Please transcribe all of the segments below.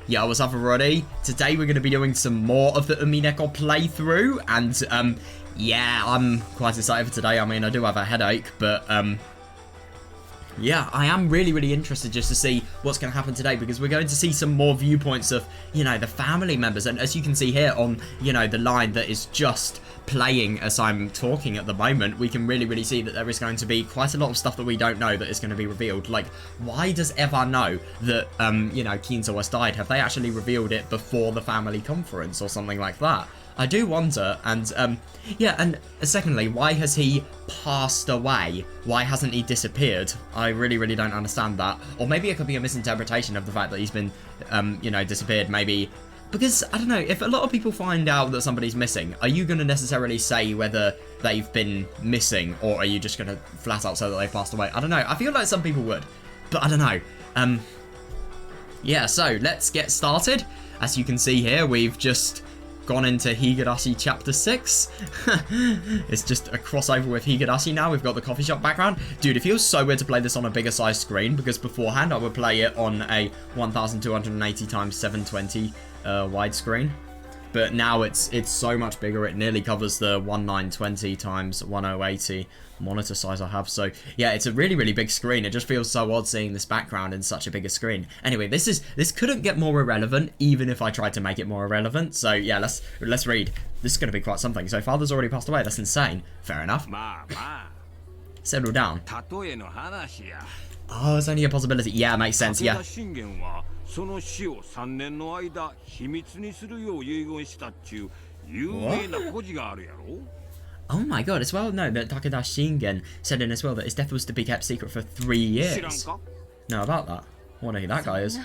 Yo, what's up everybody? Today we're going to be doing some more of the Umineko playthrough, and yeah, I'm quite excited for today. I mean, I do have a headache, but yeah, I am really interested just to see what's going to happen today, because we're going to see some more viewpoints of, you know, the family members. And as you can see here on, you know, the line that is just playing as I'm talking at the moment, we can really see that there is going to be quite a lot of stuff that we don't know that is going to be revealed. Like, why does Eva know that, you know, Kinzo has died? Have they actually revealed it before the family conference or something like that? I do wonder. And yeah, and secondly, why has he passed away? Why hasn't he disappeared? I really don't understand that. Or maybe it could be a misinterpretation of the fact that he's been, you know, disappeared. Maybe because, I don't know, if a lot of people find out that somebody's missing, are you going to necessarily say whether they've been missing, or are you just going to flat out say that they've passed away? I don't know. I feel like some people would, but I don't know. Yeah, so let's get started. As you can see here, we've just gone into Higurashi Chapter 6. It's just a crossover with Higurashi now. We've got the coffee shop background. Dude, it feels so weird to play this on a bigger size screen, because beforehand I would play it on a 1280 x 720 widescreen. But now it's so much bigger. It nearly covers the 1920 x 1080 monitor size I have. So yeah, it's a really big screen. It just feels so odd seeing this background in such a bigger screen. Anyway, this couldn't get more irrelevant, even if I tried to make it more irrelevant. So yeah, let's read. This is going to be quite something. So father's already passed away. That's insane. Fair enough. Settle down. Oh, it's only a possibility. Yeah, makes sense. Yeah. その死を3年の間秘密にするよう遺言したっちゅう有名な故事があるやろ Oh my god, it's well known that Takeda Shingen said in his will that his death was to be kept secret for 3 years. No, about that. I wonder who that guy is.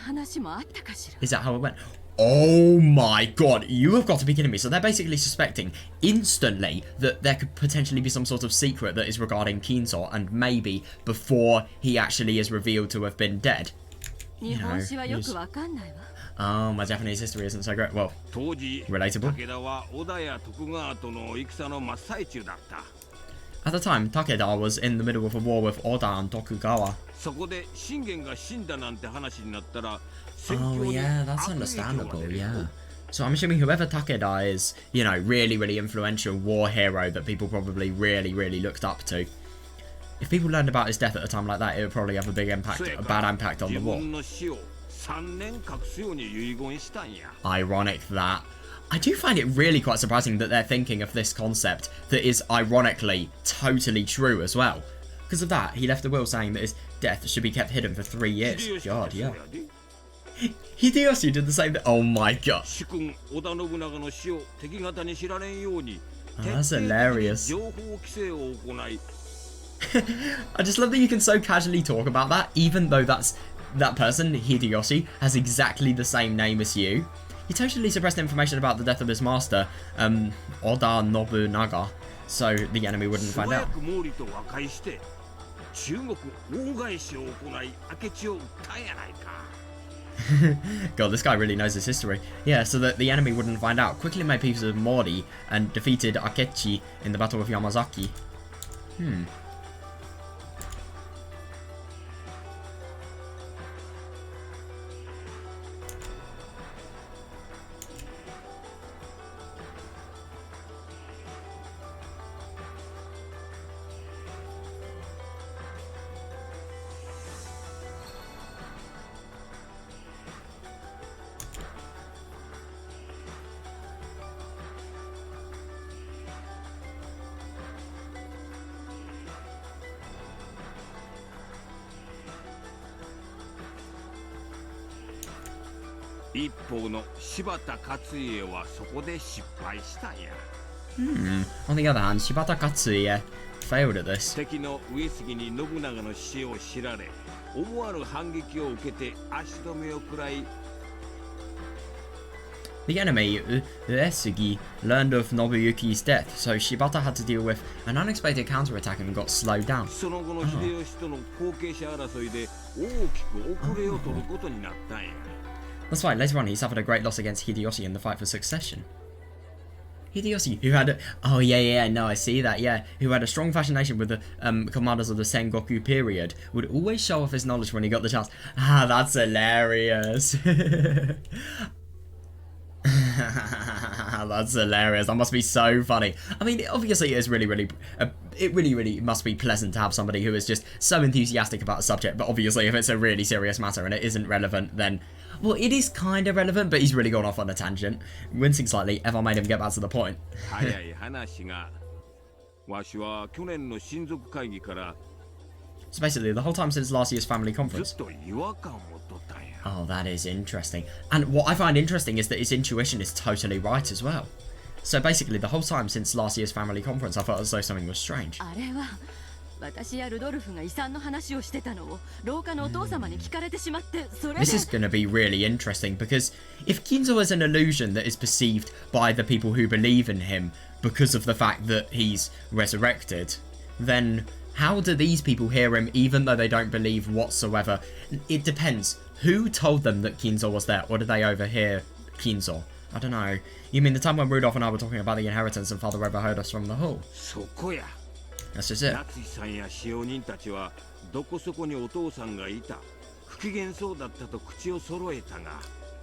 Is that how it went? Oh my god, you have got to be kidding me. So they're basically suspecting instantly that there could potentially be some sort of secret that is regarding Kinzo, and maybe before he actually is revealed to have been dead. You know, oh, my Japanese history isn't so great. Well, relatable. At the time, Takeda was in the middle of a war with Oda and Tokugawa. Oh yeah, that's understandable, yeah. So I'm assuming whoever Takeda is, you know, really influential war hero that people probably really looked up to. If people learned about his death at a time like that, it would probably have a big impact, a bad impact on the war. Ironic that. I do find it really quite surprising that they're thinking of this concept that is ironically totally true as well. Because of that, he left a will saying that his death should be kept hidden for 3 years. God, yeah. Hideyoshi did the same thing. Oh my god. Oh, that's hilarious. I just love that you can so casually talk about that, even though that person, Hideyoshi, has exactly the same name as you. He totally suppressed information about the death of his master, Oda Nobunaga, so the enemy wouldn't find out. God, this guy really knows his history. Yeah, so that the enemy wouldn't find out. Quickly made peace with Mori and defeated Akechi in the Battle of Yamazaki. On the other hand, Shibata Katsuie failed at this. The enemy, Uesugi, learned of Nobuyuki's death, so Shibata had to deal with an unexpected counterattack and got slowed down. That's right, later on he suffered a great loss against Hideyoshi in the fight for succession. Hideyoshi, who had oh yeah, no, I see that, yeah, who had a strong fascination with the commanders of the Sengoku period, would always show off his knowledge when he got the chance. Ah, that's hilarious. That's hilarious. That must be so funny. I mean, obviously it is really, it really must be pleasant to have somebody who is just so enthusiastic about a subject, but obviously if it's a really serious matter and it isn't relevant, then, well, it is kind of relevant, but he's really gone off on a tangent. Wincing slightly, Eva made him get back to the point. So basically, the whole time since last year's family conference. Oh, that is interesting. And what I find interesting is that his intuition is totally right as well. So basically, the whole time since last year's family conference, I felt as though something was strange. This is going to be really interesting, because if Kinzo is an illusion that is perceived by the people who believe in him because of the fact that he's resurrected, then how do these people hear him even though they don't believe whatsoever? It depends. Who told them that Kinzo was there, or did they overhear Kinzo? I don't know. You mean the time when Rudolph and I were talking about the inheritance and Father overheard us from the hall? That's just it.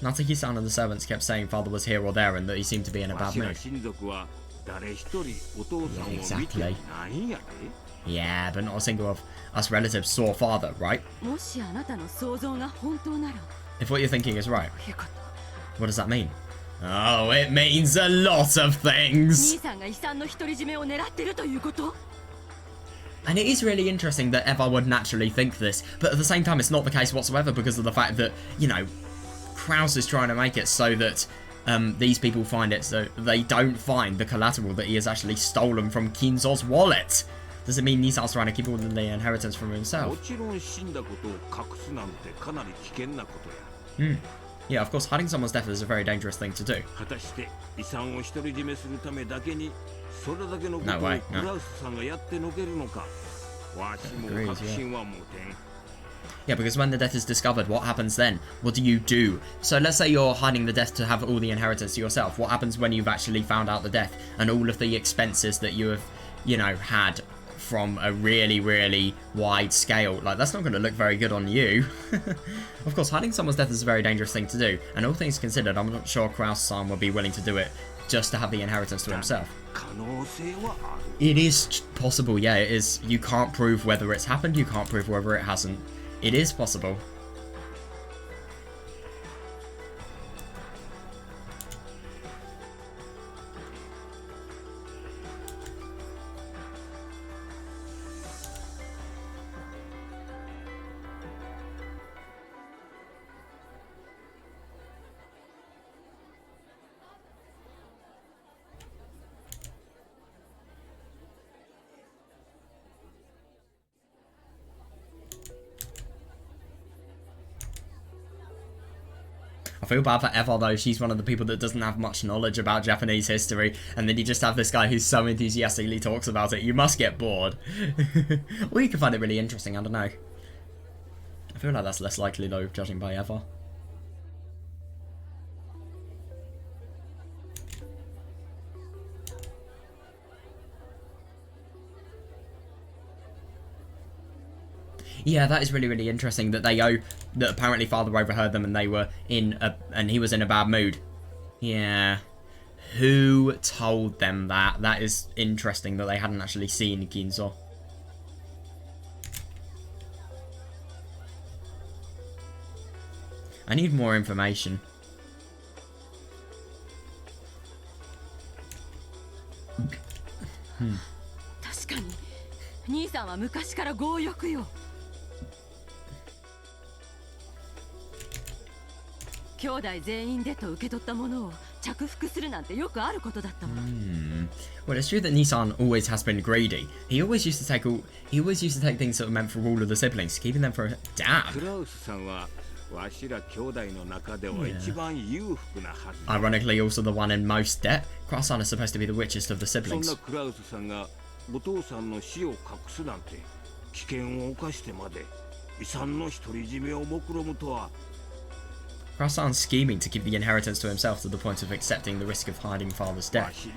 Natsuki-san and the servants kept saying Father was here or there and that he seemed to be in a bad mood. Yeah, exactly. Yeah, but not a single of us relatives saw Father, right? If what you're thinking is right. What does that mean? Oh, it means a lot of things! And it is really interesting that Eva would naturally think this, but at the same time it's not the case whatsoever because of the fact that, you know, Kraus is trying to make it so that these people find it so they don't find the collateral that he has actually stolen from Kinzo's wallet. Does it mean Nisan's trying to keep all the inheritance from himself? Yeah, of course, hiding someone's death is a very dangerous thing to do. No way, no. Agrees, yeah. Yeah, because when the death is discovered, what happens then? What do you do? So let's say you're hiding the death to have all the inheritance to yourself. What happens when you've actually found out the death and all of the expenses that you have, you know, had from a really wide scale? Like, that's not going to look very good on you. Of course, hiding someone's death is a very dangerous thing to do, and all things considered, I'm not sure Kraus-san would be willing to do it just to have the inheritance to himself. It is possible, yeah, it is. You can't prove whether it's happened, you can't prove whether it hasn't. It is possible. I feel bad for Eva though, she's one of the people that doesn't have much knowledge about Japanese history, and then you just have this guy who so enthusiastically talks about it, you must get bored. Or you can find it really interesting, I don't know. I feel like that's less likely though, judging by Eva. Yeah, that is really interesting that that apparently Father overheard them and they were and he was in a bad mood. Yeah. Who told them that? That is interesting that they hadn't actually seen Kinzo. I need more information. Hmm. 兄弟全員でと受け取ったものを着服するなんてよくあることだったもの。Well, it's true that Nissan always has been greedy. He always used to take things that were meant for all of the siblings, keeping them for a damn. Ironically, also the one in most debt. Kraus-san is supposed to be the richest of the siblings. Krasan's scheming to keep the inheritance to himself to the point of accepting the risk of hiding father's death.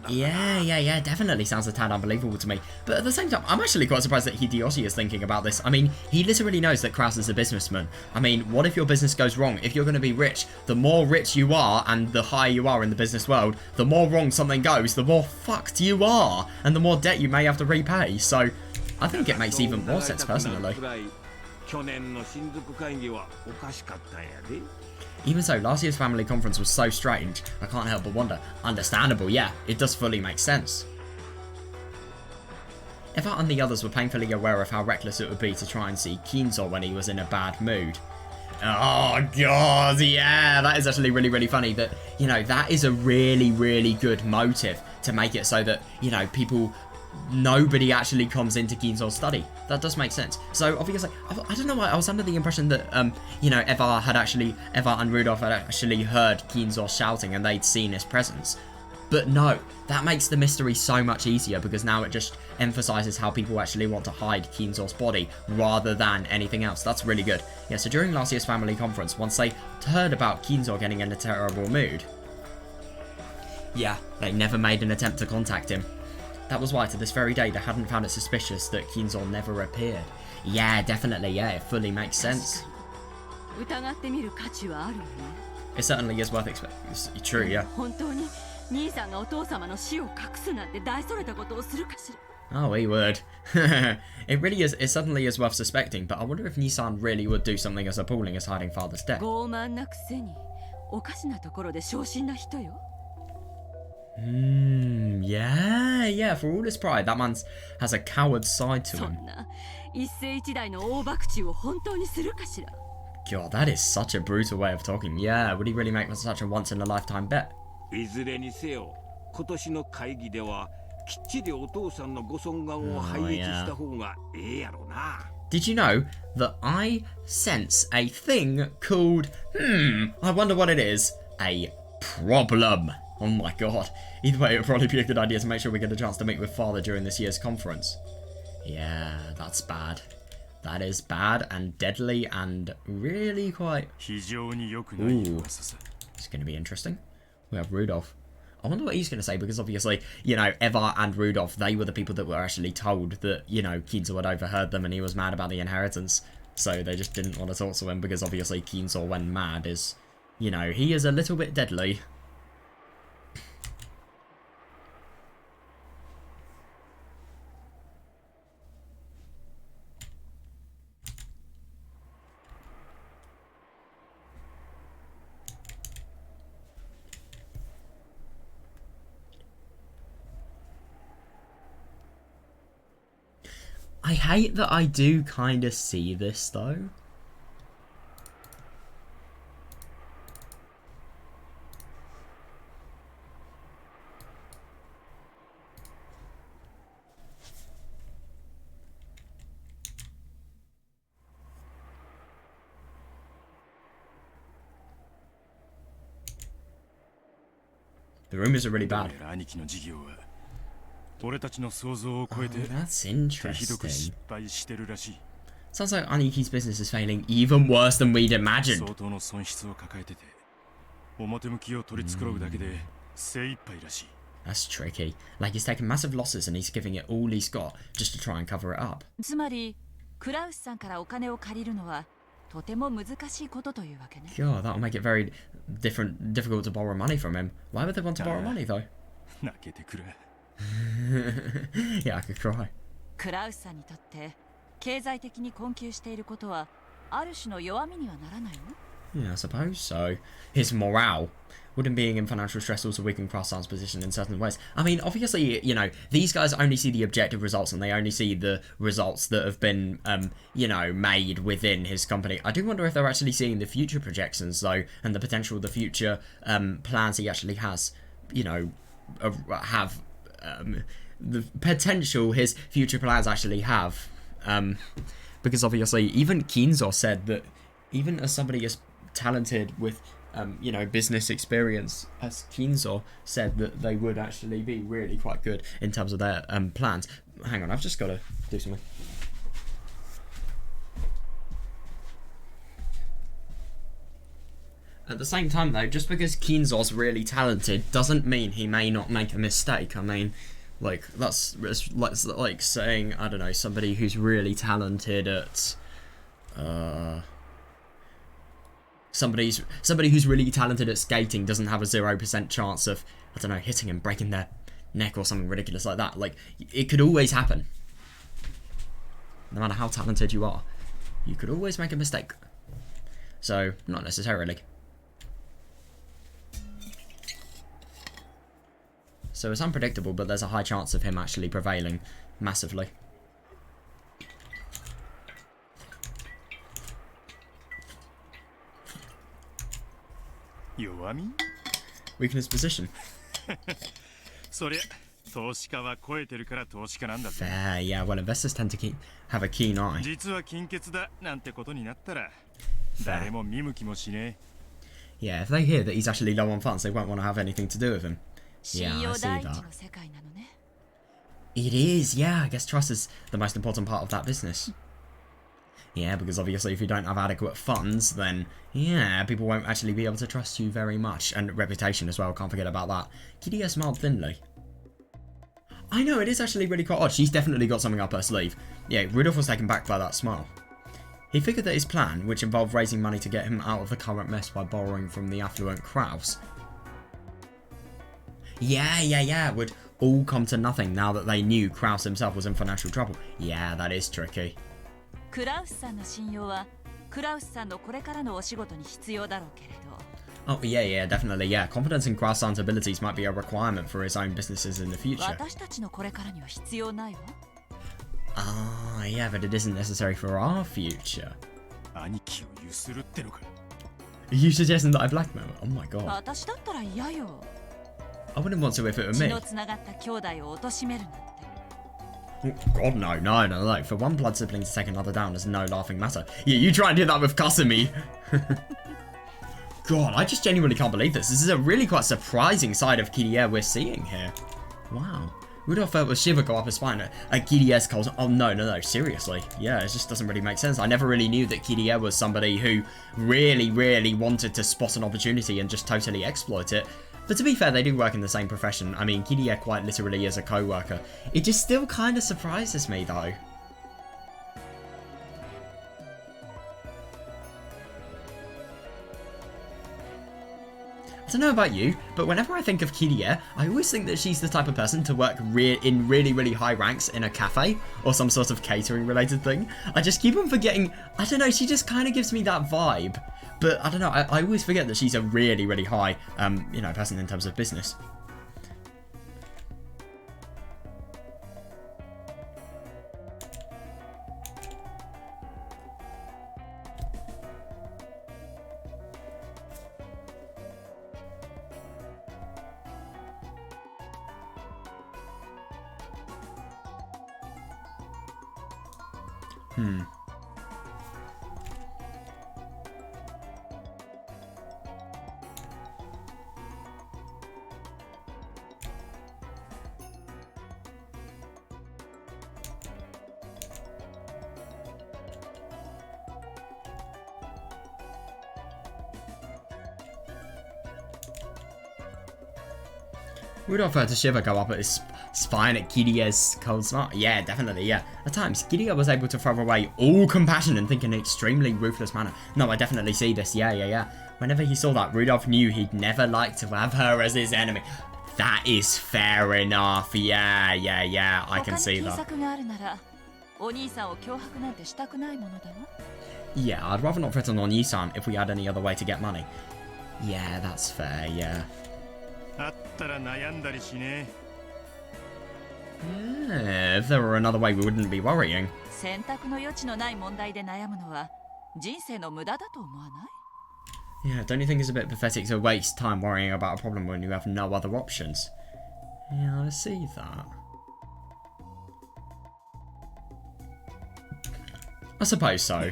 Yeah, definitely sounds a tad unbelievable to me. But at the same time, I'm actually quite surprised that Hideyoshi is thinking about this. I mean, he literally knows that Kraus is a businessman. I mean, what if your business goes wrong? If you're going to be rich, the more rich you are and the higher you are in the business world, the more wrong something goes, the more fucked you are, and the more debt you may have to repay. So, I think it makes even more sense personally. Even so, last year's family conference was so strange, I can't help but wonder. Understandable, yeah, it does fully make sense. Eva and the others were painfully aware of how reckless it would be to try and see Kinzo when he was in a bad mood. Oh god, yeah, that is actually really, really funny that, you know, that is a really, really good motive to make it so that, you know, nobody actually comes into Kinzo's study. That does make sense. So obviously, I don't know why I was under the impression that you know, Eva and Rudolph had actually heard Kinzo shouting and they'd seen his presence. But no, that makes the mystery so much easier because now it just emphasizes how people actually want to hide Kinzo's body rather than anything else. That's really good. Yeah, so during last year's family conference, once they heard about Kinzo getting in a terrible mood, yeah, they never made an attempt to contact him. That was why, to this very day, they hadn't found it suspicious that Kinzo never appeared. Yeah, definitely, yeah, it fully makes sense. It certainly is worth expecting. True, yeah. Oh, he would. It really is, it certainly is worth suspecting, but I wonder if Nissan really would do something as appalling as hiding father's death. Yeah, for all his pride, that man has a coward side to him. God, that is such a brutal way of talking. Yeah, would he really make such a once-in-a-lifetime bet? Did you know that I sense a thing called, I wonder what it is, a problem? Oh my god. Either way, it would probably be a good idea to make sure we get a chance to meet with Father during this year's conference. Yeah, that's bad. That is bad and deadly and really quite... Ooh, it's going to be interesting. We have Rudolph. I wonder what he's going to say, because obviously, you know, Eva and Rudolph, they were the people that were actually told that, you know, Kinzo had overheard them and he was mad about the inheritance. So they just didn't want to talk to him because obviously Kinzo, when mad, is, you know, he is a little bit deadly. I hate that I do kind of see this, though. The rumors are really bad. Oh, that's interesting. Sounds like Aniki's business is failing even worse than we'd imagined. That's tricky. Like, he's taking massive losses and he's giving it all he's got just to try and cover it up. God, that'll make it very difficult to borrow money from him. Why would they want to borrow money, though? Yeah, I could cry. Yeah, I suppose so. His morale. Wouldn't being in financial stress also weaken Krasan's position in certain ways? I mean, obviously, you know, these guys only see the objective results and they only see the results that have been, you know, made within his company. I do wonder if they're actually seeing the future projections, though, and the potential, the future plans he actually has, you know, have... the potential his future plans actually have, because obviously even Kinzo said that even as somebody as talented with you know, business experience as Kinzo said that they would actually be really quite good in terms of their plans. Hang on, I've just got to do something. At the same time, though, just because Kinzo's really talented doesn't mean he may not make a mistake. I mean, like, that's like saying, I don't know, somebody who's really talented at, somebody who's really talented at skating doesn't have a 0% chance of, I don't know, hitting and breaking their neck or something ridiculous like that. Like, it could always happen. No matter how talented you are, you could always make a mistake. So, not necessarily. So it's unpredictable, but there's a high chance of him actually prevailing massively. Weakness position. Fair, yeah, well, investors tend to have a keen eye. Fair. Yeah, if they hear that he's actually low on funds, they won't want to have anything to do with him. Yeah, I see that. It is, yeah, I guess trust is the most important part of that business. Yeah, because obviously if you don't have adequate funds, then, yeah, people won't actually be able to trust you very much. And reputation as well, can't forget about that. Kiria smiled thinly. I know, it is actually really quite odd. She's definitely got something up her sleeve. Yeah, Rudolph was taken back by that smile. He figured that his plan, which involved raising money to get him out of the current mess by borrowing from the affluent Kraus, would all come to nothing now that they knew Kraus himself was in financial trouble. Yeah, that is tricky. Oh, yeah, definitely, yeah. Confidence in Kraus-san's abilities might be a requirement for his own businesses in the future. Ah, yeah, but it isn't necessary for our future. Are you suggesting that I blackmail? Oh my god. I wouldn't want to if it were me. Oh, god, no. For one blood sibling to take another down is no laughing matter. Yeah, you try and do that with Kasumi. God, I just genuinely can't believe this. This is a really quite surprising side of Kirie we're seeing here. Wow. Rudolph felt a shiver go up his spine at Kirie's calls. Oh, no, seriously. Yeah, it just doesn't really make sense. I never really knew that Kirie was somebody who really wanted to spot an opportunity and just totally exploit it. But to be fair, they do work in the same profession. I mean, Kirie quite literally is a co-worker. It just still kind of surprises me, though. I don't know about you, but whenever I think of Kirie, I always think that she's the type of person to work in really high ranks in a cafe or some sort of catering related thing. I just keep on forgetting, I don't know, she just kind of gives me that vibe. But I don't know, I always forget that she's a really high, person in terms of business. Rudolph felt a shiver go up at his spine at Kirie's cold smile. Yeah, definitely, yeah. At times, Kirie was able to throw away all compassion and think in an extremely ruthless manner. No, I definitely see this, yeah. Whenever he saw that, Rudolph knew he'd never like to have her as his enemy. That is fair enough, yeah, I can see that. Yeah, I'd rather not threaten Oni-san if we had any other way to get money. Yeah, that's fair, yeah. Yeah, if there were another way, we wouldn't be worrying. Yeah, don't you think it's a bit pathetic to waste time worrying about a problem when you have no other options? Yeah, I see that. I suppose so.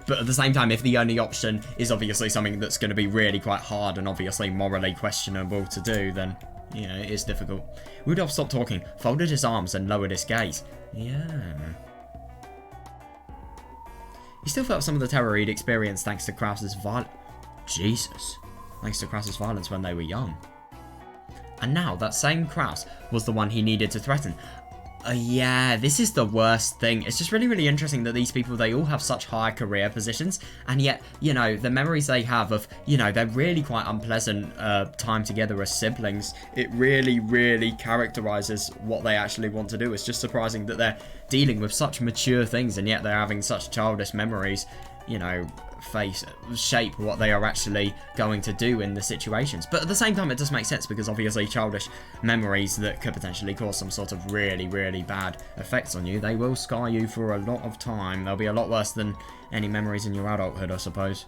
But at the same time, if the only option is obviously something that's going to be really quite hard and obviously morally questionable to do, then, you know, it is difficult. Rudolph stopped talking, folded his arms and lowered his gaze. Yeah. He still felt some of the terror he'd experienced thanks to Kraus's violence. Jesus. thanks to Kraus's violence when they were young. And now that same Kraus was the one he needed to threaten. Yeah, this is the worst thing. It's just really, really interesting that these people, they all have such high career positions, and yet, you know, the memories they have of, you know, they're really quite unpleasant time together as siblings. It really, really characterizes what they actually want to do. It's just surprising that they're dealing with such mature things, and yet they're having such childish memories, you know, shape what they are actually going to do in the situations. But at the same time, it does make sense, because obviously childish memories that could potentially cause some sort of really, really bad effects on you, they will scar you for a lot of time. They'll be a lot worse than any memories in your adulthood, I suppose.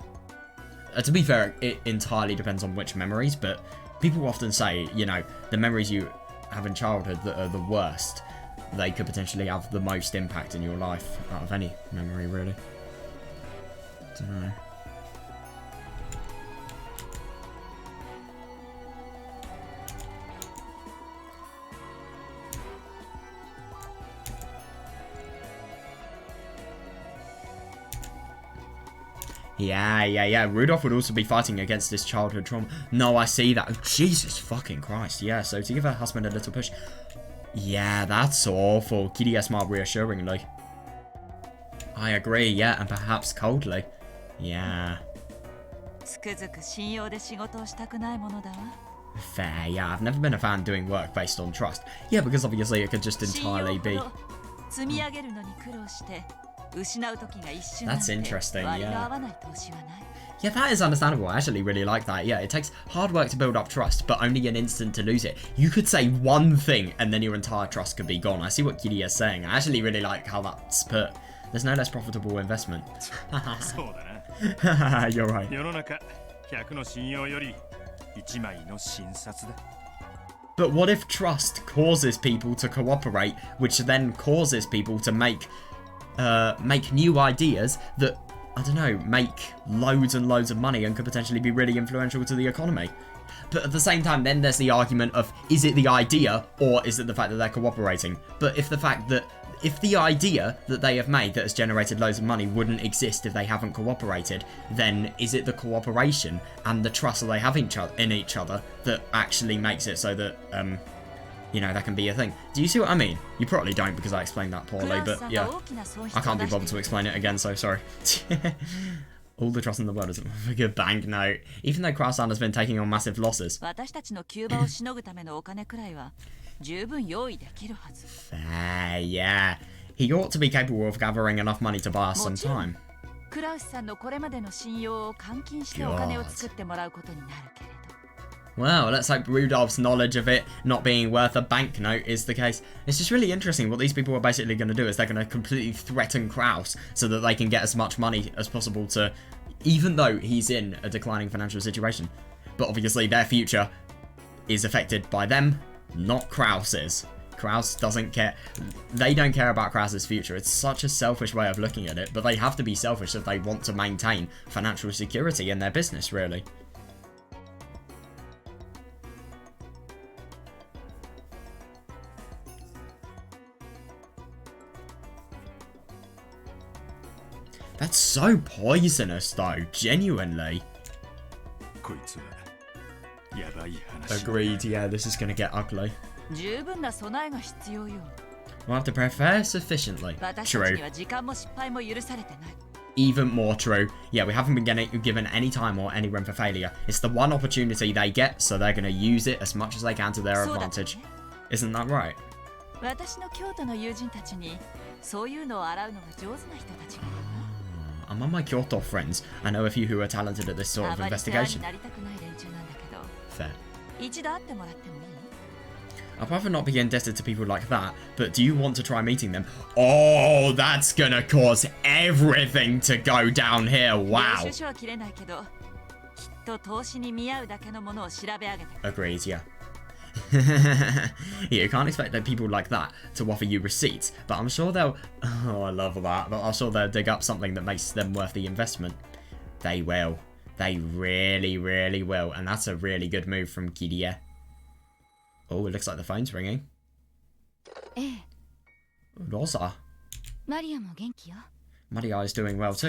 To be fair, it entirely depends on which memories, but people often say, you know, the memories you have in childhood that are the worst, they could potentially have the most impact in your life out of any memory, really. Dunno. Yeah. Rudolph would also be fighting against this childhood trauma. No, I see that. Oh, Jesus fucking Christ. Yeah, so to give her husband a little push. Yeah, that's awful. Kiria smiled reassuringly. I agree, yeah, and perhaps coldly. Yeah. Fair, yeah, I've never been a fan doing work based on trust. Yeah, because obviously it could just entirely be... That's interesting, yeah. Yeah, that is understandable. I actually really like that. Yeah, it takes hard work to build up trust, but only an instant to lose it. You could say one thing and then your entire trust could be gone. I see what Kiria is saying. I actually really like how that's put. There's no less profitable investment. You're right. But what if trust causes people to cooperate, which then causes people to make new ideas that, I don't know, make loads and loads of money and could potentially be really influential to the economy? But at the same time, then there's the argument of, is it the idea or is it the fact that they're cooperating? But if the idea that they have made that has generated loads of money wouldn't exist if they haven't cooperated, then is it the cooperation and the trust that they have in each other that actually makes it so that, you know, that can be a thing? Do you see what I mean? You probably don't, because I explained that poorly, but yeah. I can't be bothered to explain it again, so sorry. All the trust in the world is a good banknote. Even though Kraus-san has been taking on massive losses. Fair, yeah. He ought to be capable of gathering enough money to buy us some time. Well, let's hope Rudolph's knowledge of it not being worth a banknote is the case. It's just really interesting. What these people are basically going to do is they're going to completely threaten Kraus so that they can get as much money as possible to, even though he's in a declining financial situation. But obviously their future is affected by them, not Kraus's. Kraus doesn't care. They don't care about Kraus's future. It's such a selfish way of looking at it, but they have to be selfish if they want to maintain financial security in their business, really. That's so poisonous, though, genuinely. Agreed, yeah, this is gonna get ugly. We'll have to prepare sufficiently. True. Even more true. Yeah, we haven't been given any time or any room for failure. It's the one opportunity they get, so they're gonna use it as much as they can to their advantage. Isn't that right? Among my Kyoto friends, I know a few who are talented at this sort of investigation. Fair. I'd rather not be indebted to people like that, but do you want to try meeting them? Oh, that's gonna cause everything to go down here, wow. Agreed, yeah. You can't expect that people like that to offer you receipts, but I'm sure they'll... Oh, I love that. But I'm sure they'll dig up something that makes them worth the investment. They will. They really, really will. And that's a really good move from Kirie. Oh, it looks like the phone's ringing. Rosa. Maria is doing well too.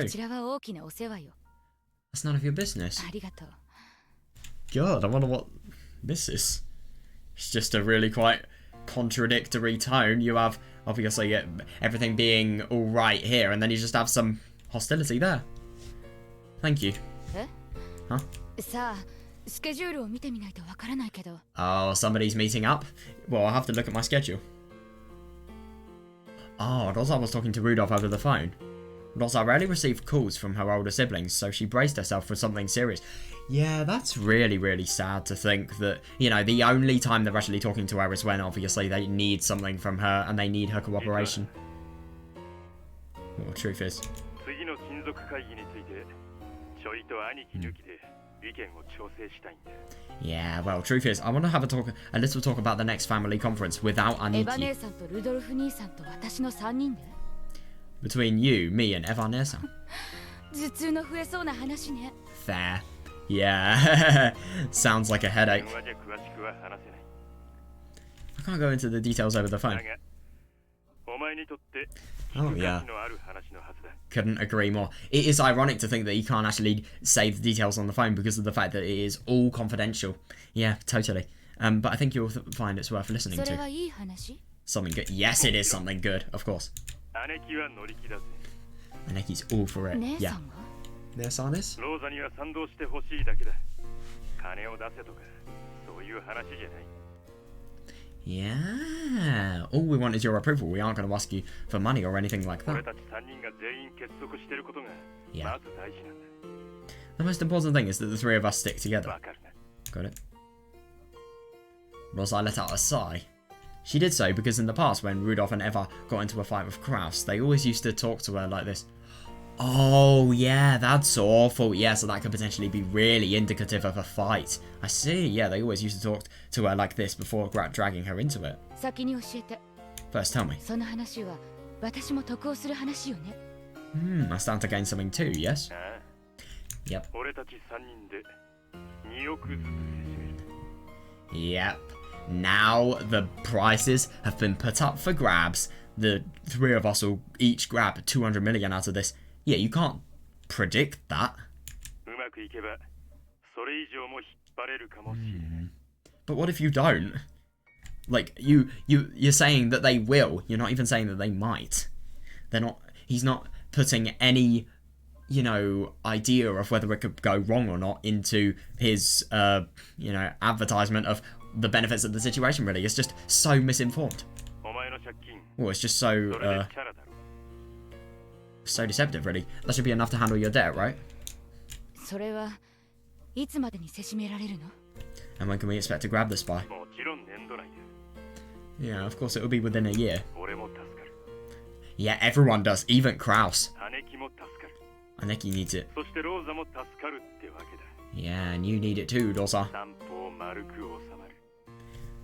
That's none of your business. God, I wonder what this is. It's just a really quite contradictory tone. You have, obviously, everything being alright here, and then you just have some hostility there. Thank you. Huh? Oh, somebody's meeting up? Well, I'll have to look at my schedule. Oh, Rosa was talking to Rudolph over the phone. Rosa rarely received calls from her older siblings, so she braced herself for something serious. Yeah, that's really, really sad to think that, you know, the only time they're actually talking to her is when, obviously, they need something from her and they need her cooperation. Well, truth is. Yeah, well, truth is, I want to have a little talk about the next family conference without Aniki. Between you, me, and Eva-san. Fair. Yeah. Sounds like a headache. I can't go into the details over the phone. Oh, yeah. Couldn't agree more. It is ironic to think that you can't actually say the details on the phone because of the fact that it is all confidential. Yeah, totally. But I think you'll find it's worth listening to. Something good. Yes, it is something good, of course. Aneki's all for it. Yeah. Ne-san is? Yeah. All we want is your approval. We aren't going to ask you for money or anything like that. Yeah. The most important thing is that the three of us stick together. Got it? Rosa let out a sigh. She did so because in the past, when Rudolph and Eva got into a fight with Kraus, they always used to talk to her like this. Oh, yeah, that's awful. Yeah, so that could potentially be really indicative of a fight. I see. Yeah, they always used to talk to her like this before dragging her into it. First, tell me. I stand to gain something too, yes? Yep. Yep. Now the prizes have been put up for grabs. The three of us will each grab 200 million out of this. Yeah, you can't predict that. But what if you don't? Like, you're saying that they will. You're not even saying that they might. They're not. He's not putting any, you know, idea of whether it could go wrong or not into his, you know, advertisement of the benefits of the situation, really. It's just so misinformed. Well, it's just so, so deceptive, really. That should be enough to handle your debt, right? And when can we expect to grab the spy? Yeah, of course it will be within a year. Yeah, everyone does, even Kraus. Aneki needs it. Yeah, and you need it too, Rosa.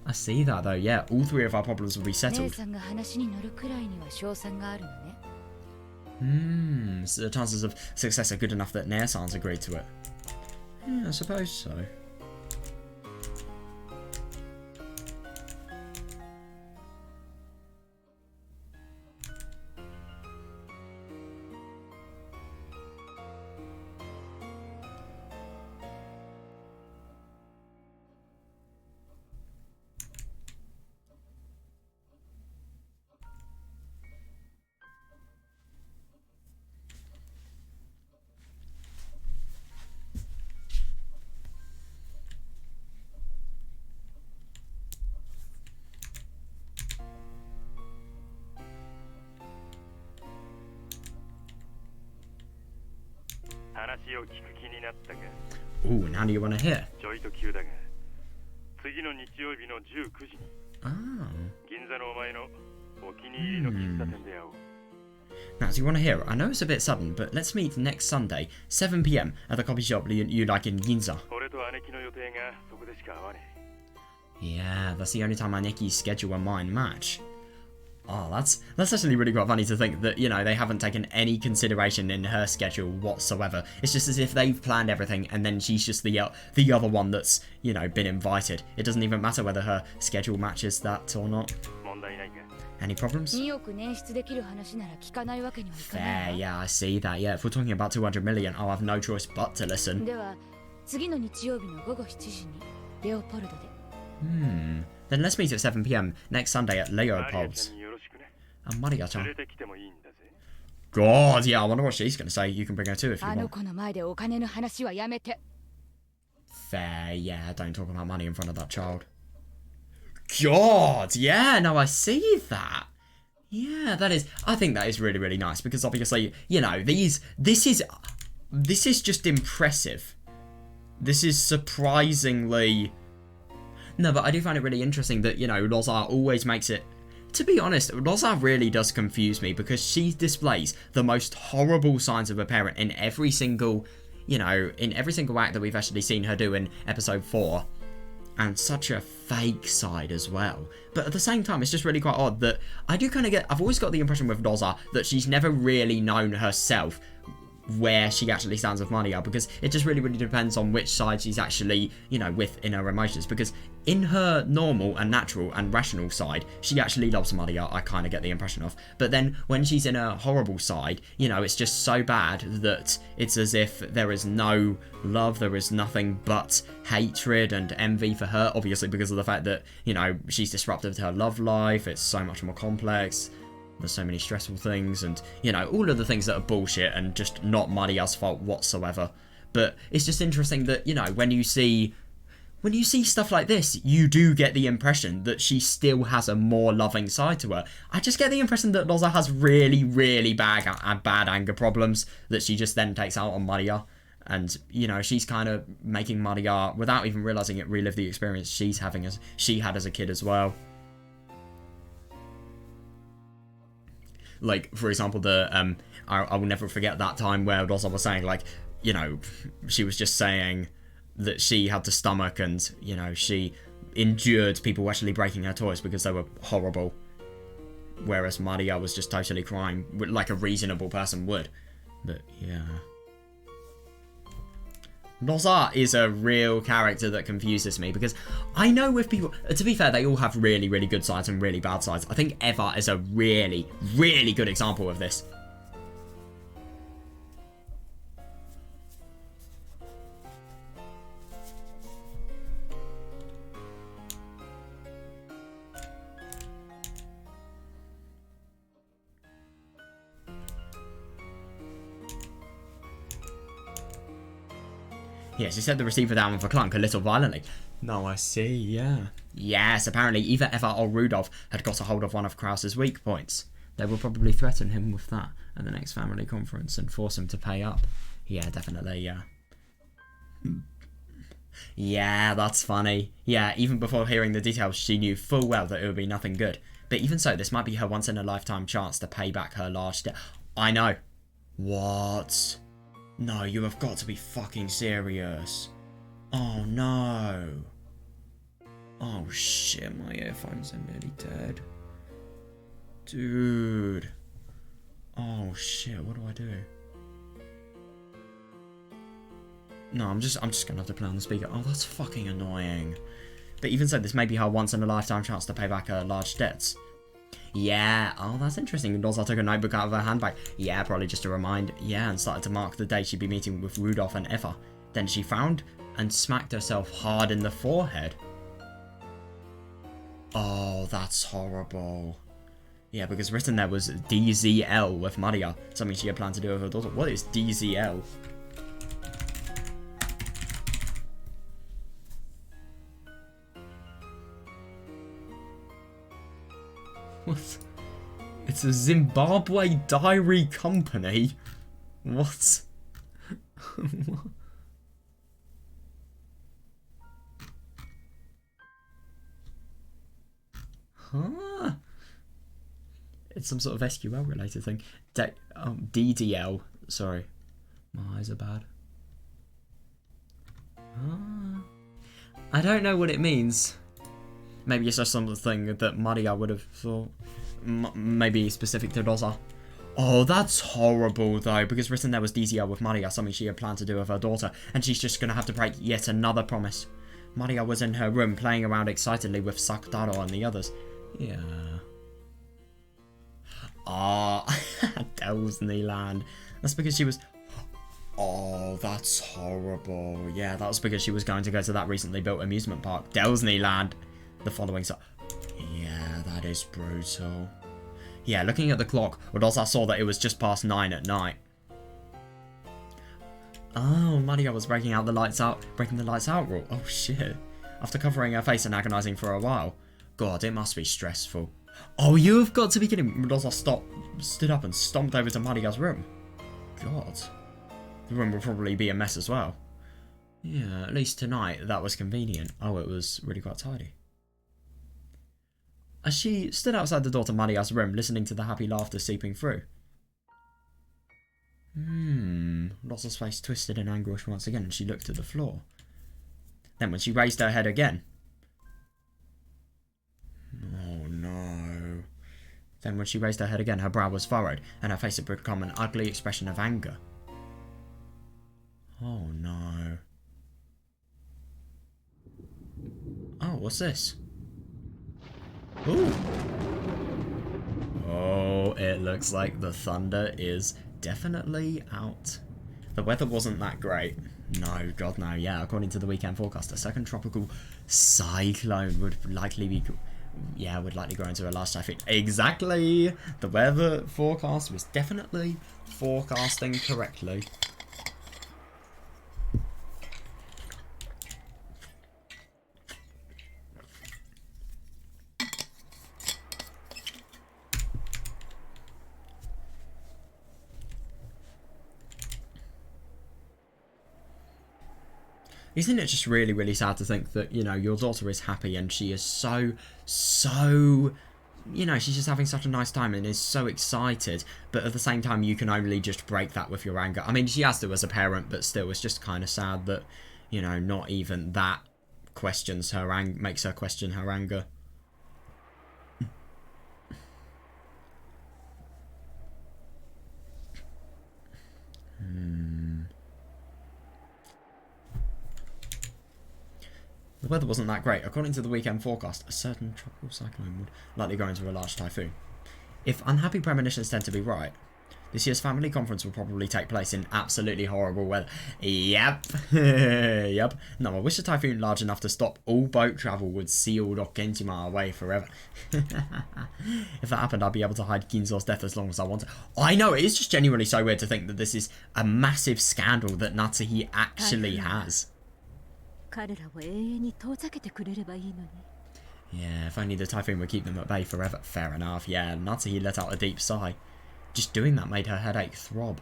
I see that though, yeah. All three of our problems will be settled. So the chances of success are good enough that Ne-san's agreed to it. Yeah, I suppose so. Ooh, now do you want to hear? Oh. Now, do you want to hear? I know it's a bit sudden, but let's meet next Sunday, 7 PM at the coffee shop you like in Ginza. Yeah, that's the only time Aneki's schedule and mine match. Oh, that's actually really quite funny to think that, you know, they haven't taken any consideration in her schedule whatsoever. It's just as if they've planned everything and then she's just the other one that's, you know, been invited. It doesn't even matter whether her schedule matches that or not. Any problems? Fair, yeah, I see that. Yeah, if we're talking about 200 million, I'll have no choice but to listen. 次の日曜日の午後7時にレオポルドで。Then let's meet at 7 p.m. next Sunday at Leopold's. And Maria-chan. God, yeah, I wonder what she's going to say. You can bring her too if you あの want. 子の前でお金の話はやめて。 Fair, yeah, don't talk about money in front of that child. God, yeah, no, I see that. Yeah, I think that is really, really nice because obviously, you know, this is just impressive. This is surprisingly... No, but I do find it really interesting that, you know, Rosa always makes it... To be honest, Rosa really does confuse me because she displays the most horrible signs of a parent in every single, you know, in every single act that we've actually seen her do in episode 4. And such a fake side as well. But at the same time, it's just really quite odd that I do kind of get... I've always got the impression with Rosa that she's never really known herself where she actually stands with Maria, because it just really, really depends on which side she's actually, you know, with in her emotions. Because in her normal and natural and rational side, she actually loves Maria, I kind of get the impression of. But then when she's in her horrible side, you know, it's just so bad that it's as if there is no love, there is nothing but hatred and envy for her, obviously because of the fact that, you know, she's disruptive to her love life, it's so much more complex. There's so many stressful things and, you know, all of the things that are bullshit and just not Maria's fault whatsoever. But it's just interesting that, you know, when you see stuff like this, you do get the impression that she still has a more loving side to her. I just get the impression that Rosa has really, really bad anger problems that she just then takes out on Maria. And, you know, she's kind of making Maria, without even realising it, relive the experience she had as a kid as well. Like, for example, I will never forget that time where Rosa was saying, like, you know, she was just saying that she had to stomach and, you know, she endured people actually breaking her toys because they were horrible. Whereas Maria was just totally crying like a reasonable person would. But, yeah. Rosa is a real character that confuses me because I know with people, to be fair, they all have really, really good sides and really bad sides. I think Eva is a really, really good example of this. Yeah, she set the receiver down with a clunk a little violently. No, I see, yeah. Yes, apparently either Eva or Rudolph had got a hold of one of Krause's weak points. They will probably threaten him with that at the next family conference and force him to pay up. Yeah, definitely, yeah. Yeah, that's funny. Yeah, even before hearing the details, she knew full well that it would be nothing good. But even so, this might be her once-in-a-lifetime chance to pay back her large debt. I know. What? No, you have got to be fucking serious. Oh no. Oh shit, my earphones are nearly dead. Dude. Oh shit, what do I do? No, I'm just gonna have to put on the speaker. Oh, that's fucking annoying. But even so, this may be her once-in-a-lifetime chance to pay back her large debts. Yeah, oh, that's interesting. Rosa took a notebook out of her handbag. Yeah, probably just to remind. Yeah, and started to mark the day she'd be meeting with Rudolph and Eva. Then she found and smacked herself hard in the forehead. Oh, that's horrible. Yeah, because written there was DZL with Maria, something she had planned to do with her daughter. What is DZL? What? It's a Zimbabwe diary company? What? What? Huh? It's some sort of SQL related thing. DDL. Sorry. My eyes are bad. I don't know what it means. Maybe it's just something that Maria would have thought. Maybe specific to Rosa. Oh, that's horrible though, because written there was DZL with Maria, something she had planned to do with her daughter, and she's just going to have to break yet another promise. Maria was in her room playing around excitedly with Sakutaro and the others. Yeah. Ah, Disneyland. That's because she was... Oh, that's horrible. Yeah, that was because she was going to go to that recently built amusement park, Disneyland, the following so. Yeah, that is brutal. Yeah, looking at the clock, I saw that it was just past 9 at night. Oh, Maria was breaking the lights out rule. Oh shit. After covering her face and agonizing for a while. God, it must be stressful. Oh, you've got to be kidding me. Rosa stood up and stomped over to Maria's room. God. The room will probably be a mess as well. Yeah, at least tonight that was convenient. Oh, it was really quite tidy. As she stood outside the door to Maria's room, listening to the happy laughter seeping through. Rosa's face twisted in anguish once again, and she looked at the floor. Then when she raised her head again... Oh no. Then when she raised her head again, her brow was furrowed, and her face had become an ugly expression of anger. Oh no. Oh, what's this? Ooh. Oh, it looks like the thunder is definitely out. The weather wasn't that great. No, God no, yeah. According to the weekend forecast, a second tropical cyclone would likely grow into a large typhoon. Exactly! The weather forecast was definitely forecasting correctly. Isn't it just really, really sad to think that, you know, your daughter is happy and she is so, you know, she's just having such a nice time and is so excited, but at the same time you can only just break that with your anger. I mean, she has to as a parent, but still, it's just kind of sad that, you know, not even that makes her question her anger. The weather wasn't that great. According to the weekend forecast, a certain tropical cyclone would likely go into a large typhoon. If unhappy premonitions tend to be right, this year's family conference will probably take place in absolutely horrible weather. Yep. Yep. No, I wish a typhoon large enough to stop all boat travel would seal Okkenjima away forever. If that happened, I'd be able to hide Ginzo's death as long as I wanted. I know, it is just genuinely so weird to think that this is a massive scandal that Natsuhi actually has. Yeah, if only the typhoon would keep them at bay forever. Fair enough, yeah. Natsuhi let out a deep sigh. Just doing that made her headache throb.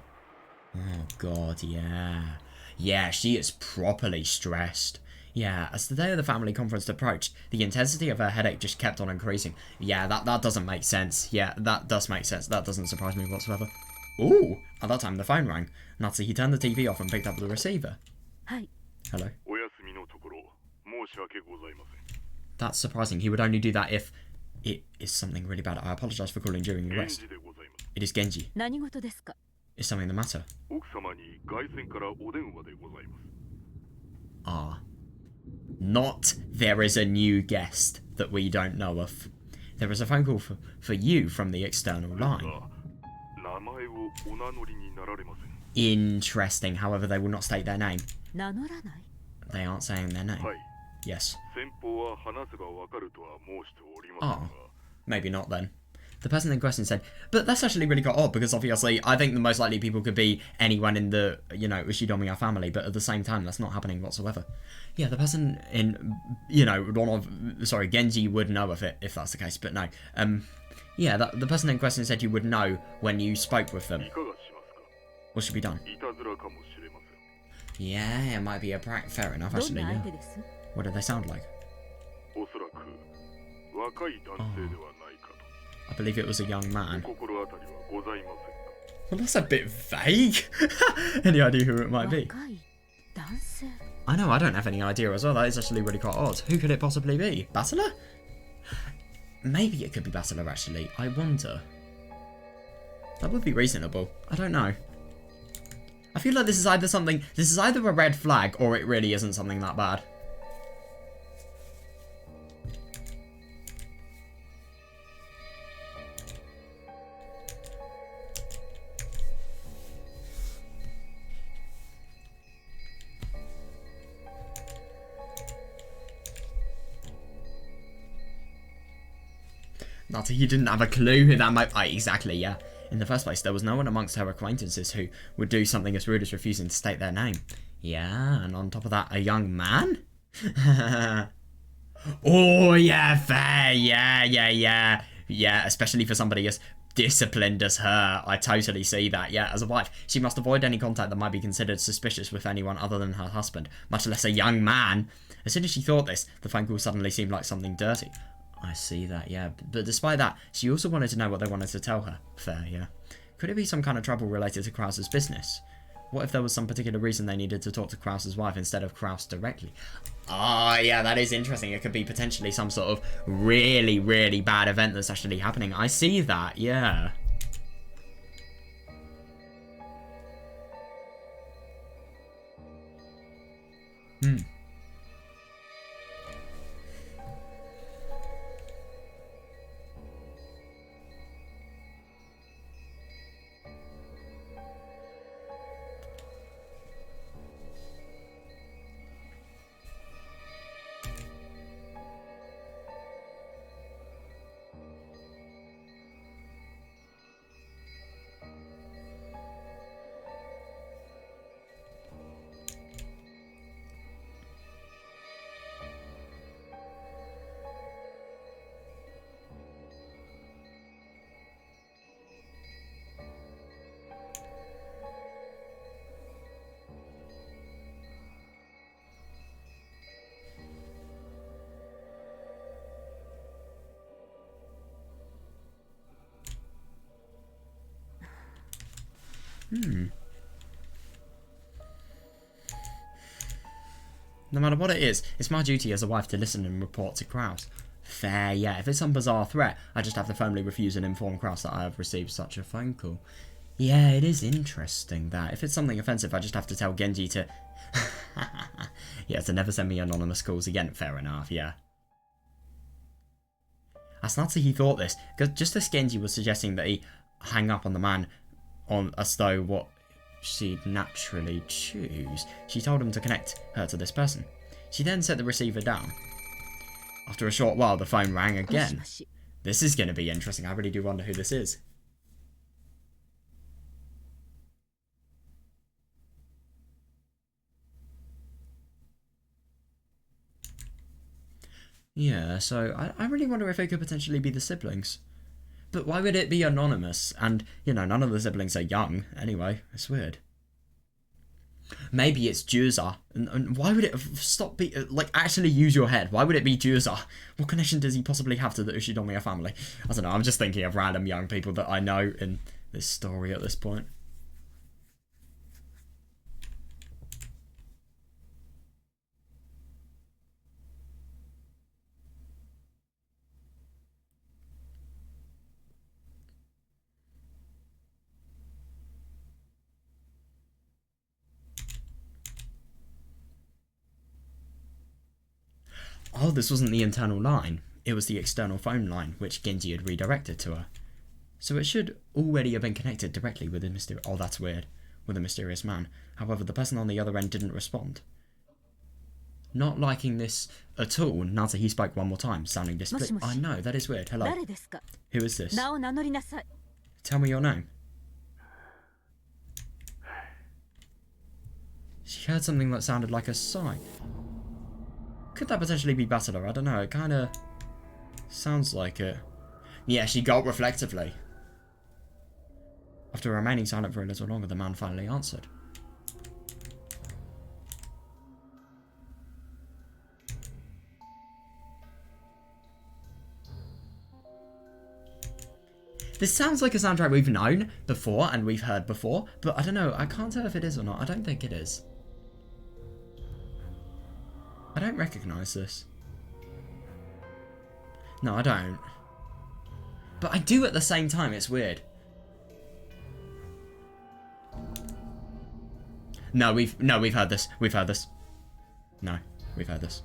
Oh god, yeah. Yeah, she is properly stressed. Yeah, as the day of the family conference approached, the intensity of her headache just kept on increasing. Yeah, that doesn't make sense. Yeah, that does make sense. That doesn't surprise me whatsoever. Ooh, at that time the phone rang. Natsuhi turned the TV off and picked up the receiver. Hi. Hello. That's surprising. He would only do that if it is something really bad. I apologize for calling during your rest. It is Genji. Is something the matter? Ah. Not there is a new guest that we don't know of. There is a phone call for you from the external line. Interesting. However, they will not state their name. They aren't saying their name. Yes. Oh, maybe not then. The person in question said, but that's actually really quite odd because obviously I think the most likely people could be anyone in the, you know, Ushidomiya family, but at the same time that's not happening whatsoever. Yeah, the person in, you know, Genji would know of it if that's the case, but no. Yeah, the person in question said you would know when you spoke with them. What should be done? Yeah, it might be a prank. Fair enough, actually, yeah. What do they sound like? Oh. I believe it was a young man. Well, that's a bit vague. Any idea who it might be? I know, I don't have any idea as well. That is actually really quite odd. Who could it possibly be? Basila? Maybe it could be Basila, actually. I wonder. That would be reasonable. I don't know. I feel like this is either a red flag or it really isn't something that bad. Not that he didn't have a clue who that might... exactly, yeah. In the first place, there was no one amongst her acquaintances who would do something as rude as refusing to state their name. Yeah, and on top of that, a young man? Oh, yeah, fair. Yeah, especially for somebody as disciplined as her. I totally see that. Yeah, as a wife, she must avoid any contact that might be considered suspicious with anyone other than her husband, much less a young man. As soon as she thought this, the phone call suddenly seemed like something dirty. I see that, yeah. But despite that, she also wanted to know what they wanted to tell her. Fair, yeah. Could it be some kind of trouble related to Krause's business? What if there was some particular reason they needed to talk to Krause's wife instead of Krause directly? Ah, yeah, that is interesting. It could be potentially some sort of really, really bad event that's actually happening. I see that, yeah. No matter what it is, it's my duty as a wife to listen and report to Krause. Fair, yeah. If it's some bizarre threat, I just have to firmly refuse and inform Krause that I have received such a phone call. Yeah, it is interesting that. If it's something offensive, I just have to tell Genji to... yeah, to never send me anonymous calls again. Fair enough, yeah. As Natsuhi thought this, because just as Genji was suggesting that he hang up on the man on as though what she'd naturally choose, she told him to connect her to this person. She then set the receiver down. After a short while, the phone rang again. This is going to be interesting. I really do wonder who this is. Yeah, so I really wonder if it could potentially be the siblings. But why would it be anonymous? And, you know, none of the siblings are young. Anyway, it's weird. Maybe it's Juza. And why would it stop be like, actually use your head? Why would it be Juza? What connection does he possibly have to the Ushinomiya family? I don't know, I'm just thinking of random young people that I know in this story at this point. Oh, this wasn't the internal line. It was the external phone line, which Genji had redirected to her. So it should already have been connected directly with a mysterious... Oh, that's weird. With a mysterious man. However, the person on the other end didn't respond. Not liking this at all, Natsuhi spoke one more time, sounding displeased. I know, that is weird. Hello. Who is this? Tell me your name. She heard something that sounded like a sigh. Could that potentially be Battler? I don't know, it kinda sounds like it. Yeah, she gulped reflectively. After remaining silent for a little longer, the man finally answered. This sounds like a soundtrack we've known before and we've heard before, but I don't know, I can't tell if it is or not. I don't think it is. I don't recognise this. No, I don't. But I do at the same time, it's weird. No, we've heard this. We've heard this. No, we've heard this.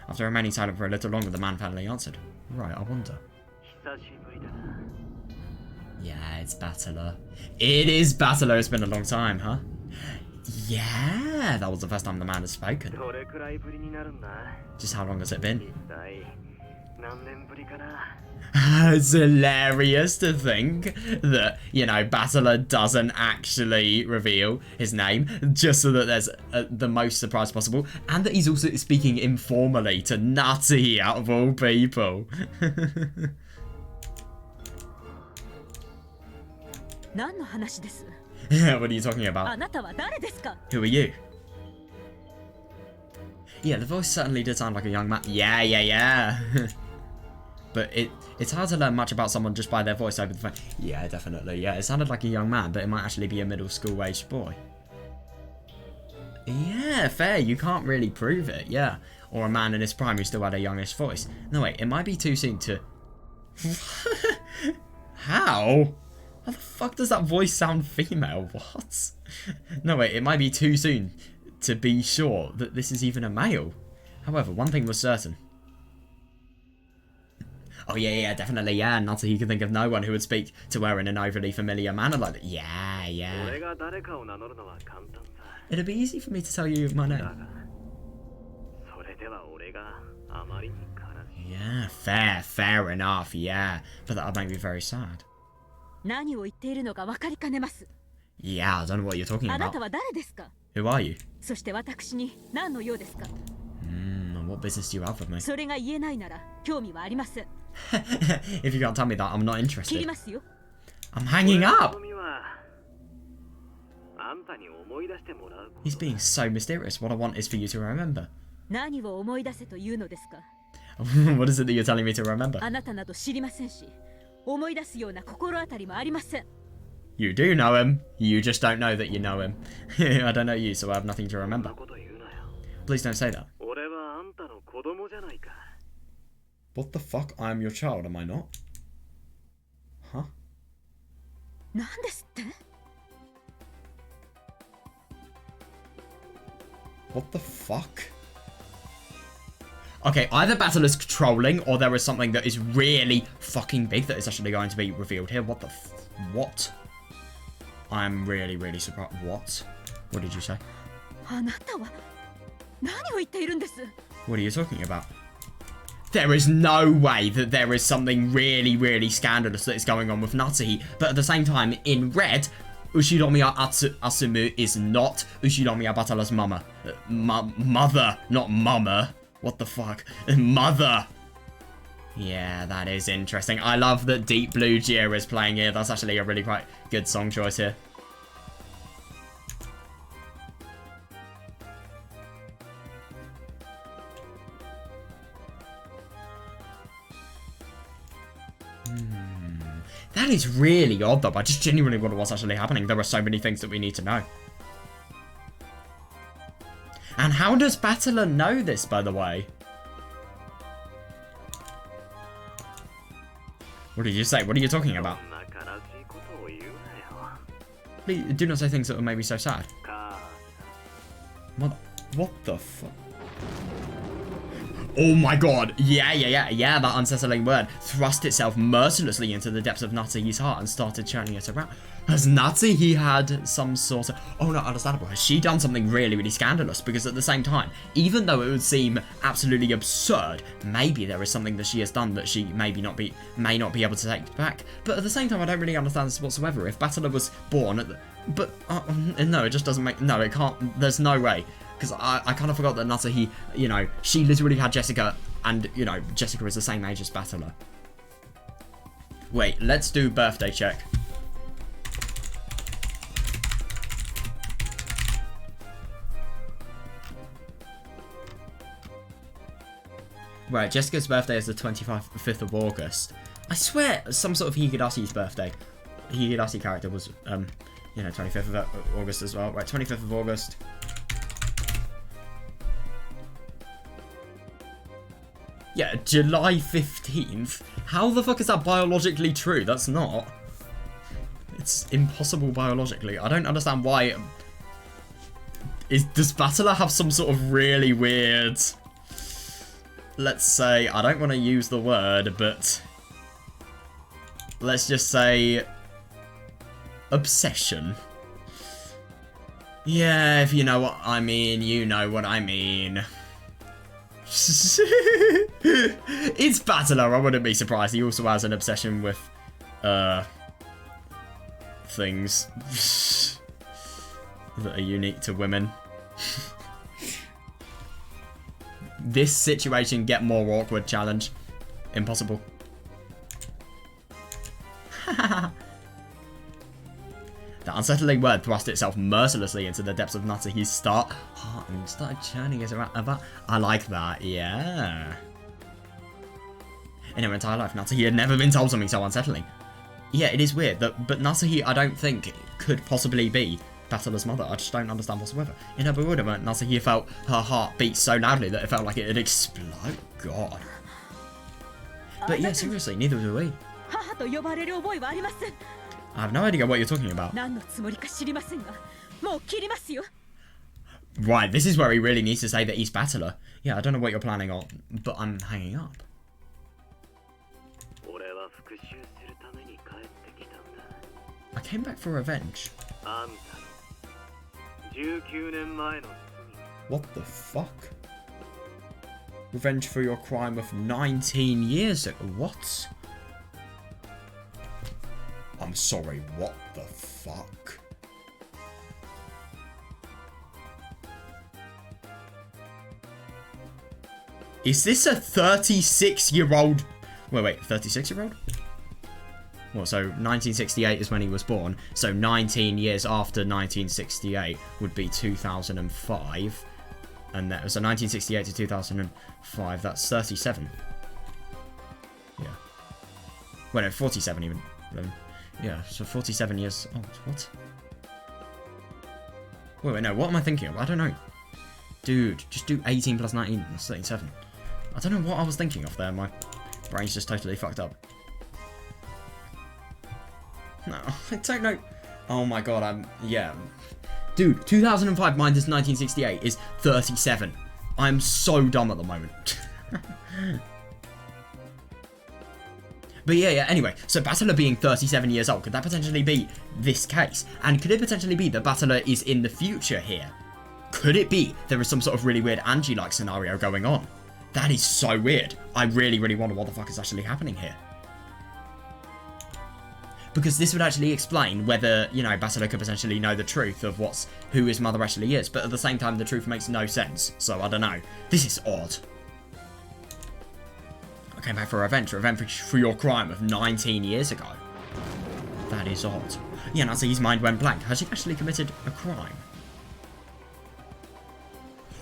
After remaining silent for a little longer, the man finally answered. Right, I wonder. Yeah, it's Battler. It is Battler. It's been a long time, huh? Yeah, that was the first time the man has spoken. Just how long has it been? It's hilarious to think that, you know, Battler doesn't actually reveal his name just so that there's the most surprise possible, and that he's also speaking informally to Nutty out of all people. What are you talking about? Who are you? Yeah, the voice certainly did sound like a young man. Yeah. But it's hard to learn much about someone just by their voice over the phone. Yeah, definitely. Yeah, it sounded like a young man, but it might actually be a middle school-aged boy. Yeah, fair. You can't really prove it. Yeah. Or a man in his prime who still had a youngish voice. No, wait. It might be too soon to... How? How the fuck does that voice sound female? What? No, wait. It might be too soon to be sure that this is even a male. However, one thing was certain. Oh, yeah, definitely, yeah. Not that he could think of no one who would speak to her in an overly familiar manner like that. Yeah. It'd be easy for me to tell you my name. Yeah, fair enough, yeah. But that would make me very sad. Yeah, I don't know what you're talking about. Who are you? What business do you have with me? If you can't tell me that, I'm not interested. I'm hanging up! He's being so mysterious. What I want is for you to remember. What is it that you're telling me to remember? You do know him. You just don't know that you know him. I don't know you, so I have nothing to remember. Please don't say that. What the fuck? I am your child, am I not? Huh? What the fuck? Okay, either Battler's trolling, or there is something that is really fucking big that is actually going to be revealed here. What the what? I'm really surprised. What? What did you say? What are you talking about? There is no way that there is something really scandalous that is going on with Natsuhi, but at the same time, in red, Ushinomiya Asumu is not Ushinomiya Battler's mama. Mother, not mama. What the fuck? Mother! Yeah, that is interesting. I love that Deep Blue Gear is playing here. That's actually a really quite good song choice here. That is really odd though. I just genuinely wonder what's actually happening. There are so many things that we need to know. And how does Battler know this, by the way? What did you say? What are you talking about? Please, do not say things that will make me so sad. What the fuck? Oh my god, yeah, that unsettling word thrust itself mercilessly into the depths of Natsuhi's heart and started churning it around. Has Natsuhi had some sort of... Oh no, understandable. Has she done something really scandalous? Because at the same time, even though it would seem absolutely absurd, maybe there is something that she has done that she may not be able to take back. But at the same time, I don't really understand this whatsoever. If Battler was born at the... But, no, it just doesn't make... No, it can't... There's no way. Because I kind of forgot that Natsuhi, you know, she literally had Jessica, and, you know, Jessica is the same age as Battler. Wait, let's do birthday check. Right, Jessica's birthday is the 25th of August. I swear, some sort of Higurashi's birthday. Higurashi character was, you know, 25th of August as well. Right, 25th of August. Yeah, July 15th? How the fuck is that biologically true? That's not. It's impossible biologically. I don't understand why. Does Battler have some sort of really weird... Let's say, I don't want to use the word, but... Let's just say... Obsession. Yeah, if you know what I mean, you know what I mean. It's Battler, I wouldn't be surprised. He also has an obsession with, things that are unique to women. This situation get more awkward challenge. Impossible. The unsettling word thrust itself mercilessly into the depths of Natsuhi's heart and started churning it around about. I like that, yeah. In her entire life, Natsuhi had never been told something so unsettling. Yeah, it is weird, but Natsuhi, I don't think, could possibly be Battler's mother. I just don't understand whatsoever. In her bewilderment, Natsuhi felt her heart beat so loudly that it felt like it would explode. God. But yeah, seriously, neither do we. I have no idea what you're talking about. Right, this is where he really needs to say that he's Battler. Yeah, I don't know what you're planning on, but I'm hanging up. I came back for revenge. What the fuck? Revenge for your crime of 19 years ago. What? I'm sorry, what the fuck? Is this a 36-year-old? Wait, 36-year-old? Well, so 1968 is when he was born, so 19 years after 1968 would be 2005. And that was 1968 to 2005, that's 37. Yeah. Well, no, 47 even. Yeah, so 47 years old. What? Wait, no, what am I thinking of? I don't know. Dude, just do 18 plus 19, that's 37. I don't know what I was thinking of there, my brain's just totally fucked up. No, I don't know. Oh my god, yeah. Dude, 2005 minus 1968 is 37. I'm so dumb at the moment. But yeah, anyway, so Battler being 37 years old, could that potentially be this case? And could it potentially be that Battler is in the future here? Could it be there is some sort of really weird Angie-like scenario going on? That is so weird. I really, really wonder what the fuck is actually happening here. Because this would actually explain whether, you know, Battler could potentially know the truth of who his mother actually is, but at the same time the truth makes no sense, so I don't know. This is odd. I came back for revenge for your crime of 19 years ago. That is odd. Yeah, Natsuhi's mind went blank. Has she actually committed a crime?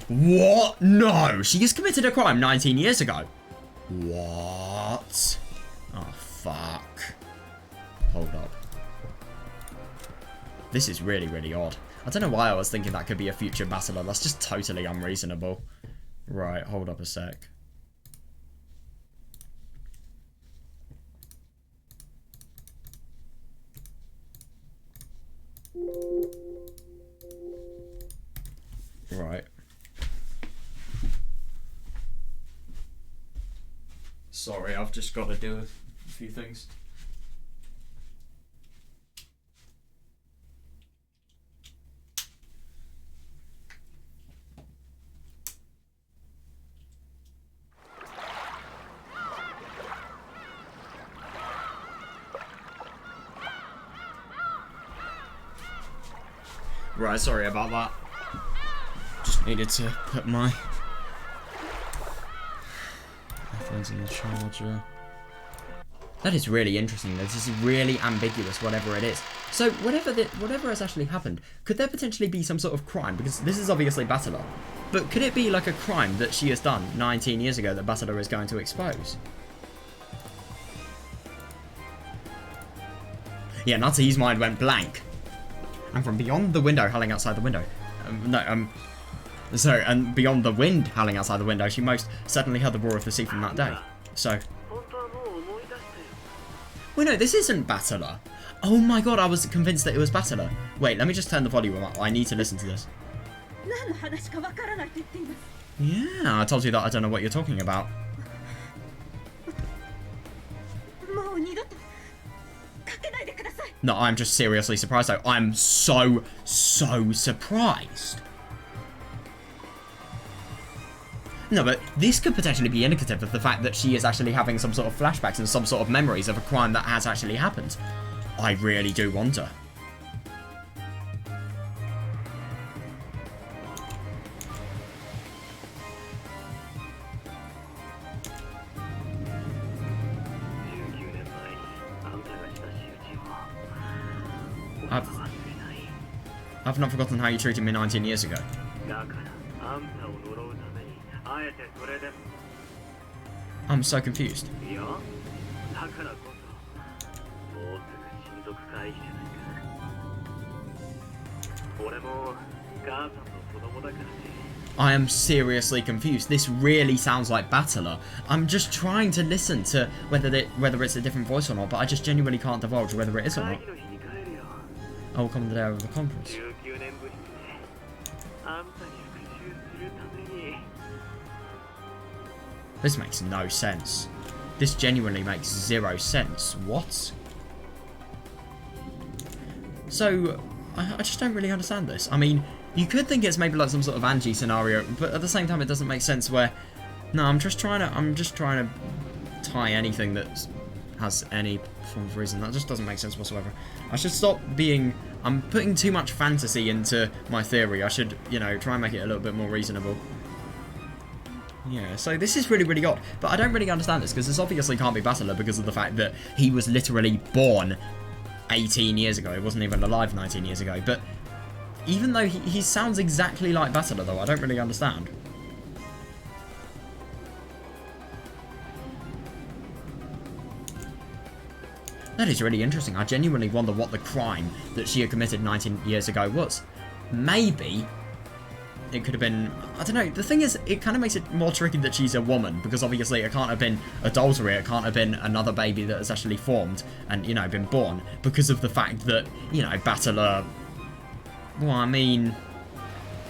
What? No! She has committed a crime 19 years ago. What? Oh, fuck. Hold up. This is really, really odd. I don't know why I was thinking that could be a future Battler. That's just totally unreasonable. Right, hold up a sec. Right. Sorry, I've just got to do a few things. Right, sorry about that. Just needed to put my headphones in the charger. That is really interesting. This is really ambiguous, whatever it is. So, whatever has actually happened, could there potentially be some sort of crime? Because this is obviously Battler. But could it be like a crime that she has done 19 years ago that Battler is going to expose? Yeah, Natsuhi's mind went blank. And from beyond the window, howling outside the window. And beyond the wind howling outside the window, she most certainly heard the roar of the sea from that day. So. Wait, no, this isn't Battler. Oh my god, I was convinced that it was Battler. Wait, let me just turn the volume up. I need to listen to this. Yeah, I told you that I don't know what you're talking about. No, I'm just seriously surprised though. I'm so surprised. No, but this could potentially be indicative of the fact that she is actually having some sort of flashbacks and some sort of memories of a crime that has actually happened. I really do wonder. I've not forgotten how you treated me 19 years ago. I'm so confused. I am seriously confused. This really sounds like Battler. I'm just trying to listen to whether it's a different voice or not, but I just genuinely can't divulge whether it is or not. I will come to the day of the conference. This makes no sense. This genuinely makes zero sense. What? So, I just don't really understand this. I mean, you could think it's maybe like some sort of Angie scenario, but at the same time it doesn't make sense where... No, I'm just trying to tie anything that has any form of reason. That just doesn't make sense whatsoever. I should stop being... I'm putting too much fantasy into my theory. I should, you know, try and make it a little bit more reasonable. Yeah, so this is really, really odd. But I don't really understand this, because this obviously can't be Battler because of the fact that he was literally born 18 years ago. He wasn't even alive 19 years ago. But even though he sounds exactly like Battler, though, I don't really understand. That is really interesting. I genuinely wonder what the crime that she had committed 19 years ago was. Maybe it could have been... I don't know. The thing is, it kind of makes it more tricky that she's a woman, because obviously it can't have been adultery. It can't have been another baby that has actually formed and, you know, been born, because of the fact that, you know, Battler... Well, I mean...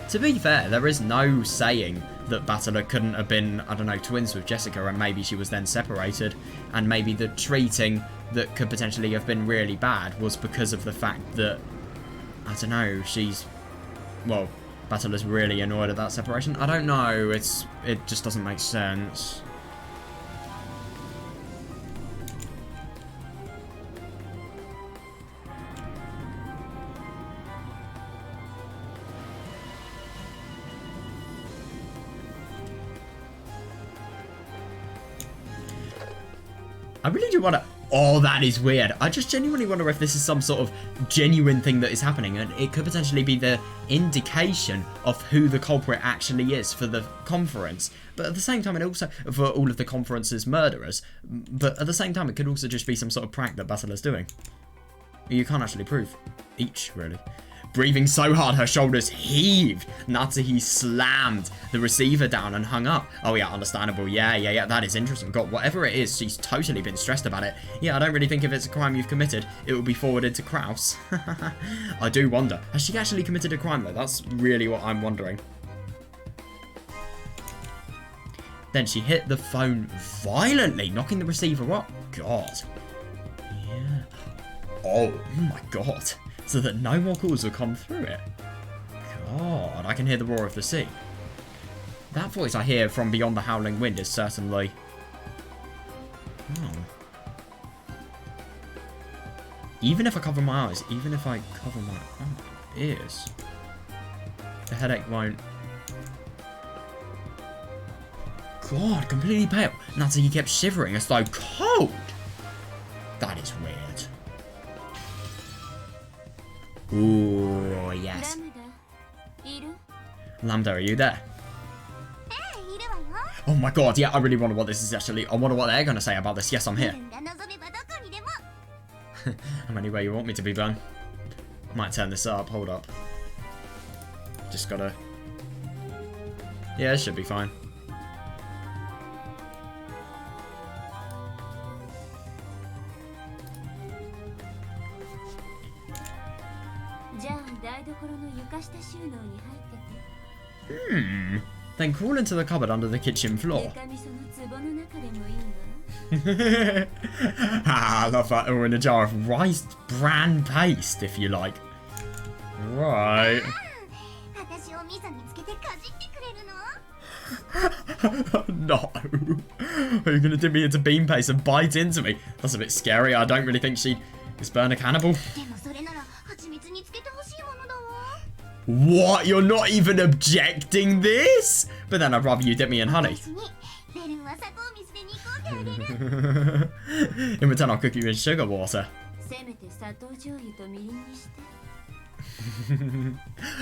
To be fair, there is no saying that Battler couldn't have been, I don't know, twins with Jessica, and maybe she was then separated, and maybe the treating that could potentially have been really bad was because of the fact that, I don't know, she's... Well... Battler's really annoyed at that separation. I don't know. It just doesn't make sense. I really do want to... Oh, that is weird. I just genuinely wonder if this is some sort of genuine thing that is happening, and it could potentially be the indication of who the culprit actually is for the conference. But at the same time, it also for all of the conference's murderers. But at the same time, it could also just be some sort of prank that Battler's doing. You can't actually prove each, really. Breathing so hard, her shoulders heaved. Natsuhi slammed the receiver down and hung up. Oh yeah, understandable. Yeah, that is interesting. God, whatever it is, she's totally been stressed about it. Yeah, I don't really think if it's a crime you've committed, it will be forwarded to Kraus. I do wonder. Has she actually committed a crime, though? That's really what I'm wondering. Then she hit the phone violently, knocking the receiver up. God. Yeah. Oh my God. So that no more calls will come through it. God, I can hear the roar of the sea. That voice I hear from beyond the howling wind is certainly... Oh. Even if I cover my eyes, even if I cover my ears, the headache won't... God, completely pale. Natsuki kept shivering as though cold. That is weird. Ooh, yes. Lambda, are you there? Oh my God, yeah, I really wonder what this is actually. I wonder what they're going to say about this. Yes, I'm here. I'm anywhere you want me to be, Ben. I might turn this up. Hold up. Just gotta... Yeah, it should be fine. Then crawl into the cupboard under the kitchen floor. I love that. Or in a jar of rice bran paste, if you like. Right. No. Are you gonna dip me into bean paste and bite into me? That's a bit scary. I don't really think she is burn a cannibal. でもそれなら蜂蜜につけてほしいものだわ。 What? You're not even objecting this? But then I'd rather you dip me in honey. 私にベルンは砂糖水で煮込んであげる。 In return, I'll cook you in sugar water. せめて砂糖醤油とみりんにして。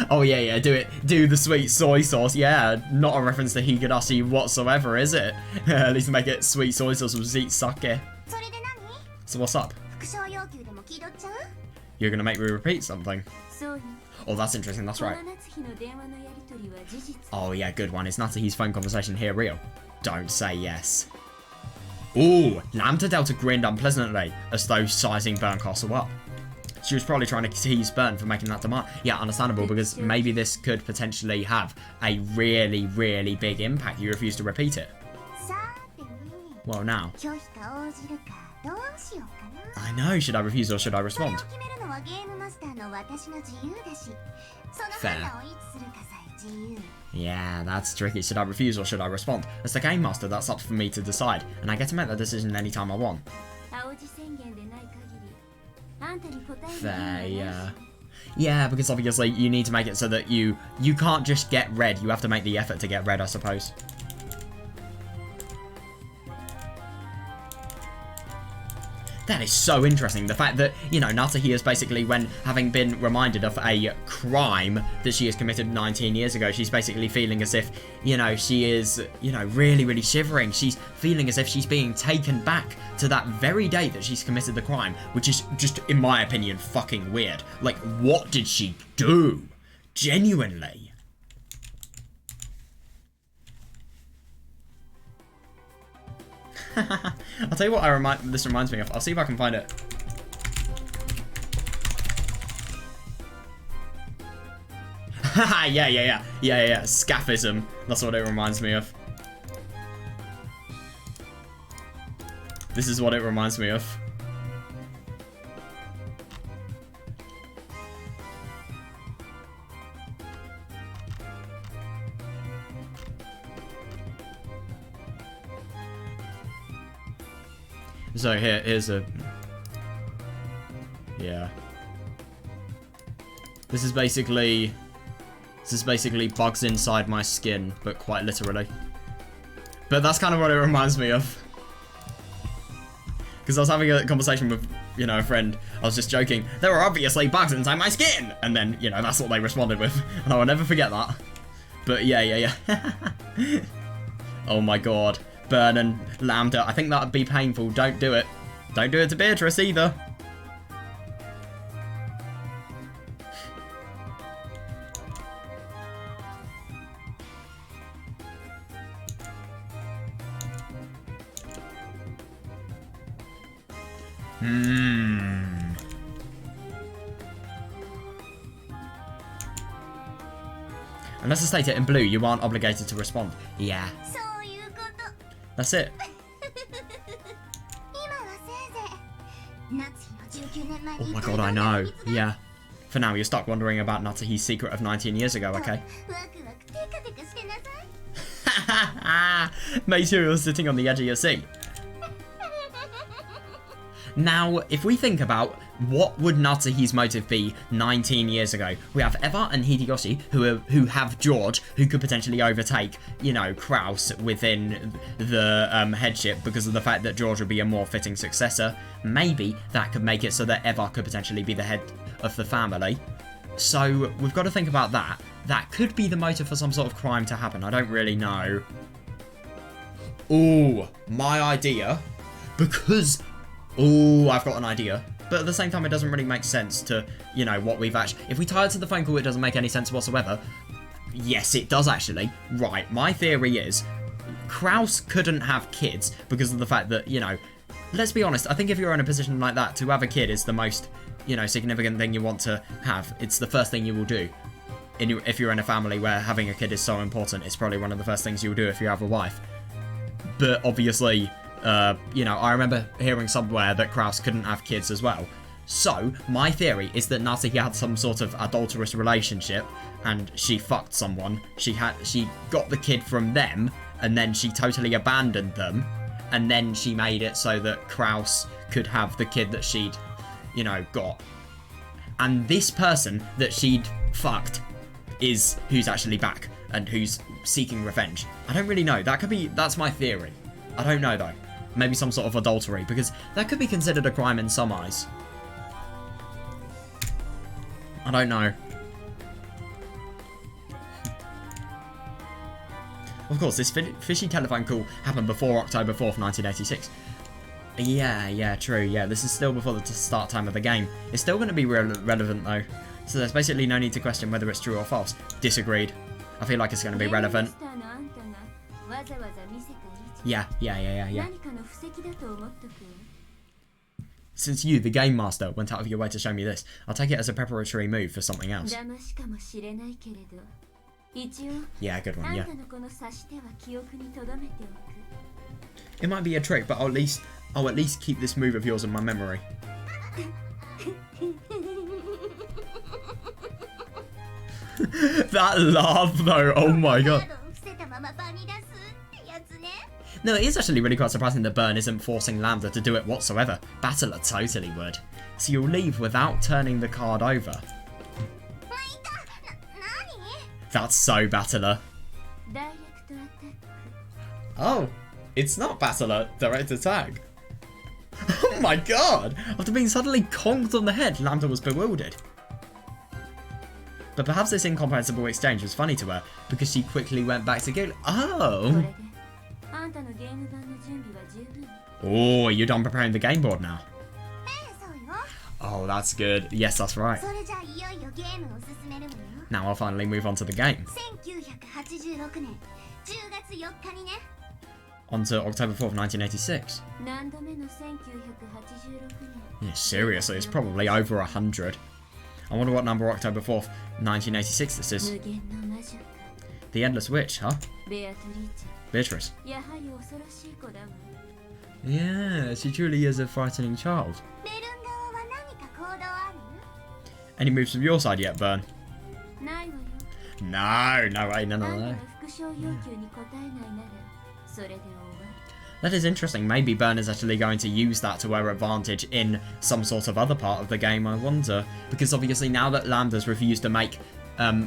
Oh yeah, yeah, do it. Do the sweet soy sauce. Yeah, not a reference to Higurashi whatsoever, is it? At least make it sweet soy sauce with sweet sake. それで何？ So what's up? 副賞要求でも気取っちゃう？ You're gonna make me repeat something. そうよ。 Oh, that's interesting. That's right. この夏日の電話のやり取りは事実。 Oh yeah, good one. Is Natsuhi's phone conversation here real? Don't say yes. Ooh, Lambda Delta grinned unpleasantly as though sizing Burn Castle up. She was probably trying to tease Burn for making that demand. Yeah, understandable, because maybe this could potentially have a really, really big impact. You refuse to repeat it. さてね。 Well, now. 拒否か応じるかどうしようかな。 I know. Should I refuse or should I それを respond? 決めるのはゲームマスターの私の自由だし、その判断をいつするかさえ自由。 Yeah, that's tricky. Should I refuse or should I respond? As the game master, that's up for me to decide, and I get to make that decision anytime I want. 青字宣言でない限り、あんたに答える Fair, 義務は yeah. ないし。 Yeah, because obviously you need to make it so that you can't just get red. You have to make the effort to get red, I suppose. That is so interesting. The fact that, you know, Natsuhi is basically, when having been reminded of a crime that she has committed 19 years ago, she's basically feeling as if, you know, she is, you know, really, really shivering. She's feeling as if she's being taken back to that very day that she's committed the crime, which is just, in my opinion, fucking weird. Like, what did she do? Genuinely. I'll tell you what this reminds me of. I'll see if I can find it. yeah. Scaphism. That's what it reminds me of. This is what it reminds me of. So here's a... Yeah. This is basically bugs inside my skin, but quite literally. But that's kind of what it reminds me of. Because I was having a conversation with, you know, a friend. I was just joking, there are obviously bugs inside my skin! And then, you know, that's what they responded with. And I will never forget that. But yeah. Oh my god. Burn and Lambda. I think that would be painful. Don't do it. Don't do it to Beatrice either. Unless it's stated in blue, you aren't obligated to respond. Yeah. そういうこと。 That's it. 今はせいぜい夏日の19年前 Oh に my god, I know. Yeah. For now, you're stuck wondering about Natsuhi's secret of 19 years ago, okay? ワクワクテカテカしてなさい。 Make sure you're sitting on the edge of your seat. Now, if we think about what would Natsuhi's motive be 19 years ago, we have Eva and Hideyoshi who have George, who could potentially overtake, you know, Kraus within the headship because of the fact that George would be a more fitting successor. Maybe that could make it so that Eva could potentially be the head of the family. So we've got to think about that. That could be the motive for some sort of crime to happen. I don't really know. Ooh, my idea. Because... Ooh, I've got an idea. But at the same time, it doesn't really make sense to, you know, what we've actually... If we tie it to the phone call, it doesn't make any sense whatsoever. Yes, it does actually. Right, my theory is Kraus couldn't have kids because of the fact that, you know, let's be honest, I think if you're in a position like that, to have a kid is the most, you know, significant thing you want to have. It's the first thing you will do. If you're in a family where having a kid is so important, it's probably one of the first things you'll do if you have a wife. But obviously... you know, I remember hearing somewhere that Kraus couldn't have kids as well. So, my theory is that Natsuhi had some sort of adulterous relationship and she fucked someone. She got the kid from them, and then she totally abandoned them, and then she made it so that Kraus could have the kid that she'd, you know, got. And this person that she'd fucked is who's actually back and who's seeking revenge. I don't really know. That's my theory. I don't know though. Maybe some sort of adultery, because that could be considered a crime in some eyes. I don't know. Of course, this fishy telephone call happened before October 4th, 1986. Yeah, true. Yeah, this is still before the start time of the game. It's still going to be relevant, though. So there's basically no need to question whether it's true or false. Disagreed. I feel like it's going to be relevant. Yeah. Since you, the game master, went out of your way to show me this, I'll take it as a preparatory move for something else. Yeah, good one, yeah. It might be a trick, but I'll at least keep this move of yours in my memory. That laugh though, oh my god. No, it is actually really quite surprising that Burn isn't forcing Lambda to do it whatsoever. Battler totally would. So you'll leave without turning the card over. That's so Battler. Oh, it's not Battler. Direct attack. Oh my god! After being suddenly conked on the head, Lambda was bewildered. But perhaps this incomprehensible exchange was funny to her, because she quickly went back to go. Oh! Oh, you're done preparing the game board now. Oh, that's good. Yes, that's right. Now I'll finally move on to the game. On to October 4th, 1986. Yeah, seriously, it's probably over 100. I wonder what number October 4th, 1986 this is. The Endless Witch, huh? Beatrice. Yeah, she truly is a frightening child. Any moves from your side yet, Burn? No way, no. That is interesting. Maybe Burn is actually going to use that to her advantage in some sort of other part of the game, I wonder. Because obviously now that Lambda's refused to make,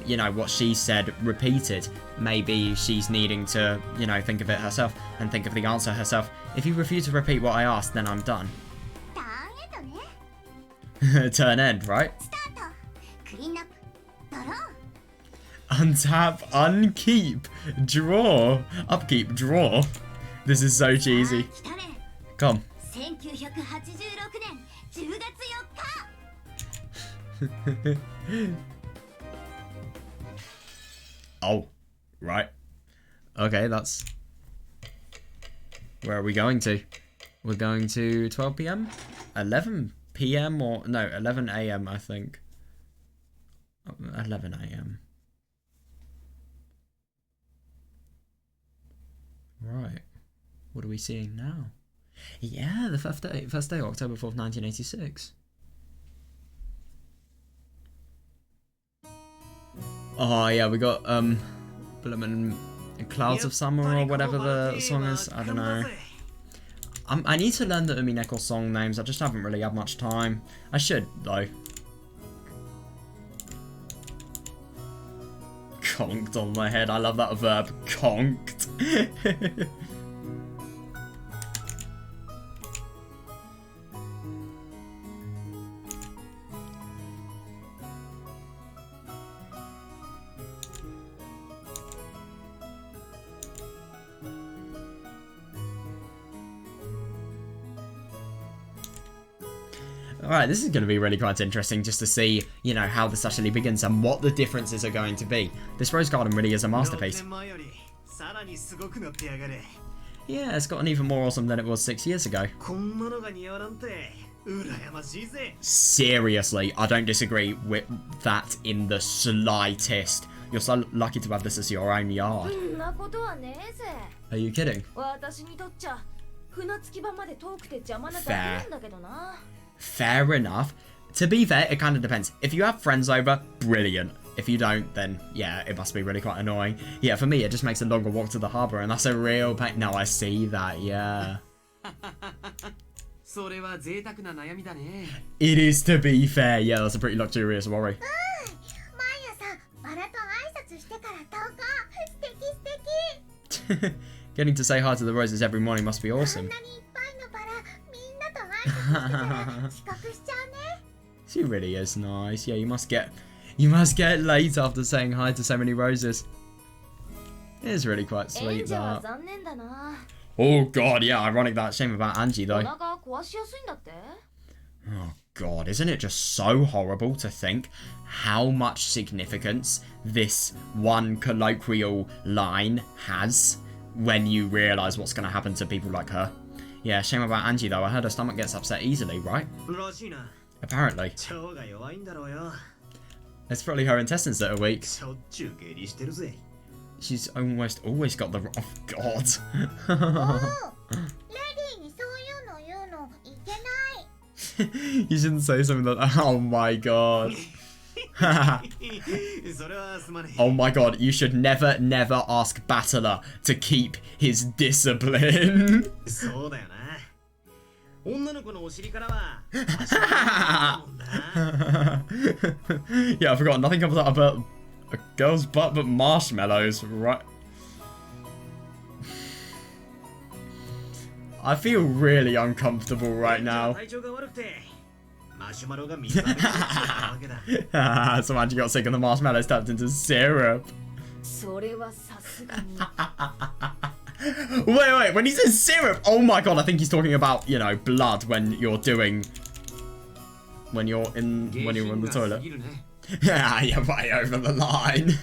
you know, what she said repeated, maybe she's needing to, you know, think of it herself and think of the answer herself. If you refuse to repeat what I asked, then I'm done. Turn end, right? Untap, unkeep, draw, upkeep, draw. This is so cheesy. Come. Oh, right. Okay, that's... Where are we going to? We're going to 12 PM? 11 PM or... No, 11 AM, I think. 11 AM. Right. What are we seeing now? Yeah, the first day, October 4th, 1986. Oh yeah, we got Clouds of Summer or whatever the song is. I don't know. I need to learn the Umineko song names. I just haven't really had much time. I should though. Conked on my head. I love that verb. Conked. Alright, this is going to be really quite interesting just to see, you know, how this actually begins and what the differences are going to be. This Rose Garden really is a masterpiece. Yeah, it's gotten even more awesome than it was 6 years ago. Seriously, I don't disagree with that in the slightest. You're so lucky to have this as your own yard. Are you kidding? Fair. Fair enough. To be fair, it kind of depends. If you have friends over, brilliant. if you don't, then yeah, it must be really quite annoying. Yeah, for me, it just makes a longer walk to the harbour, and that's a real pain. No, I see that, yeah. It is, to be fair. Yeah, that's a pretty luxurious worry. 毎朝バラと挨拶してから投稿。素敵素敵。 Getting to say hi to the roses every morning must be こん awesome. なにいっぱいのバラ、みんなと挨拶してたら遅刻しちゃうね。 She really is nice. Yeah, you must get late after saying hi to so many roses. It is really quite sweet, that. 残念だな。 Oh god, yeah, ironic that. Shame about Angie, お though. 腹壊しやすいんだって。 Oh god, isn't it just so horrible to think how much significance this one colloquial line has when you realise what's going to happen to people like her? Yeah, shame about Angie, though. I heard her stomach gets upset easily, right? Apparently. It's probably her intestines that are weak. She's almost always got the... Oh, God. おうレディーにそういうの言うのいけない。 You shouldn't say something like that. Oh, my God. Oh, my God. You should never, never ask Battler to keep his discipline. そうだよな。女の子のお尻からは Yeah, I forgot. Nothing comes out about a girl's butt but marshmallows, right? I feel really uncomfortable right now. 体調が悪くてマシュマロが水浴びになっちゃったわけだ。 So Angie got sick and the marshmallows tapped into syrup. それはさすがに Wait, when he says syrup, oh my god, I think he's talking about, you know, blood when you're in the toilet. Yeah, you're way over the line.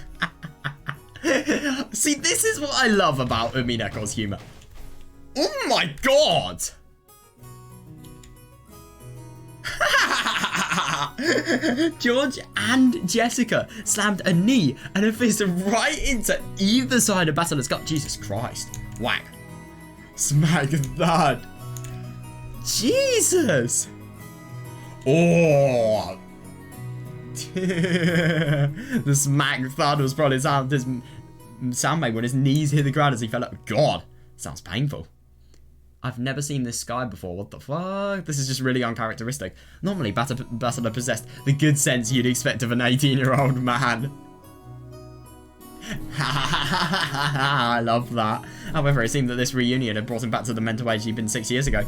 See, this is what I love about Umineko's humour. Oh my god! George and Jessica slammed a knee and a fist right into either side of Battler's gut. Jesus Christ. Whack. Smack that. Jesus. Oh. The smack thud was probably his sound made when his knees hit the ground as he fell up. God. Sounds painful. I've never seen this guy before. What the fuck? This is just really uncharacteristic. Normally, Battler possessed the good sense you'd expect of an 18-year-old man. I love that. However, it seemed that this reunion had brought him back to the mental age he'd been 6 years ago.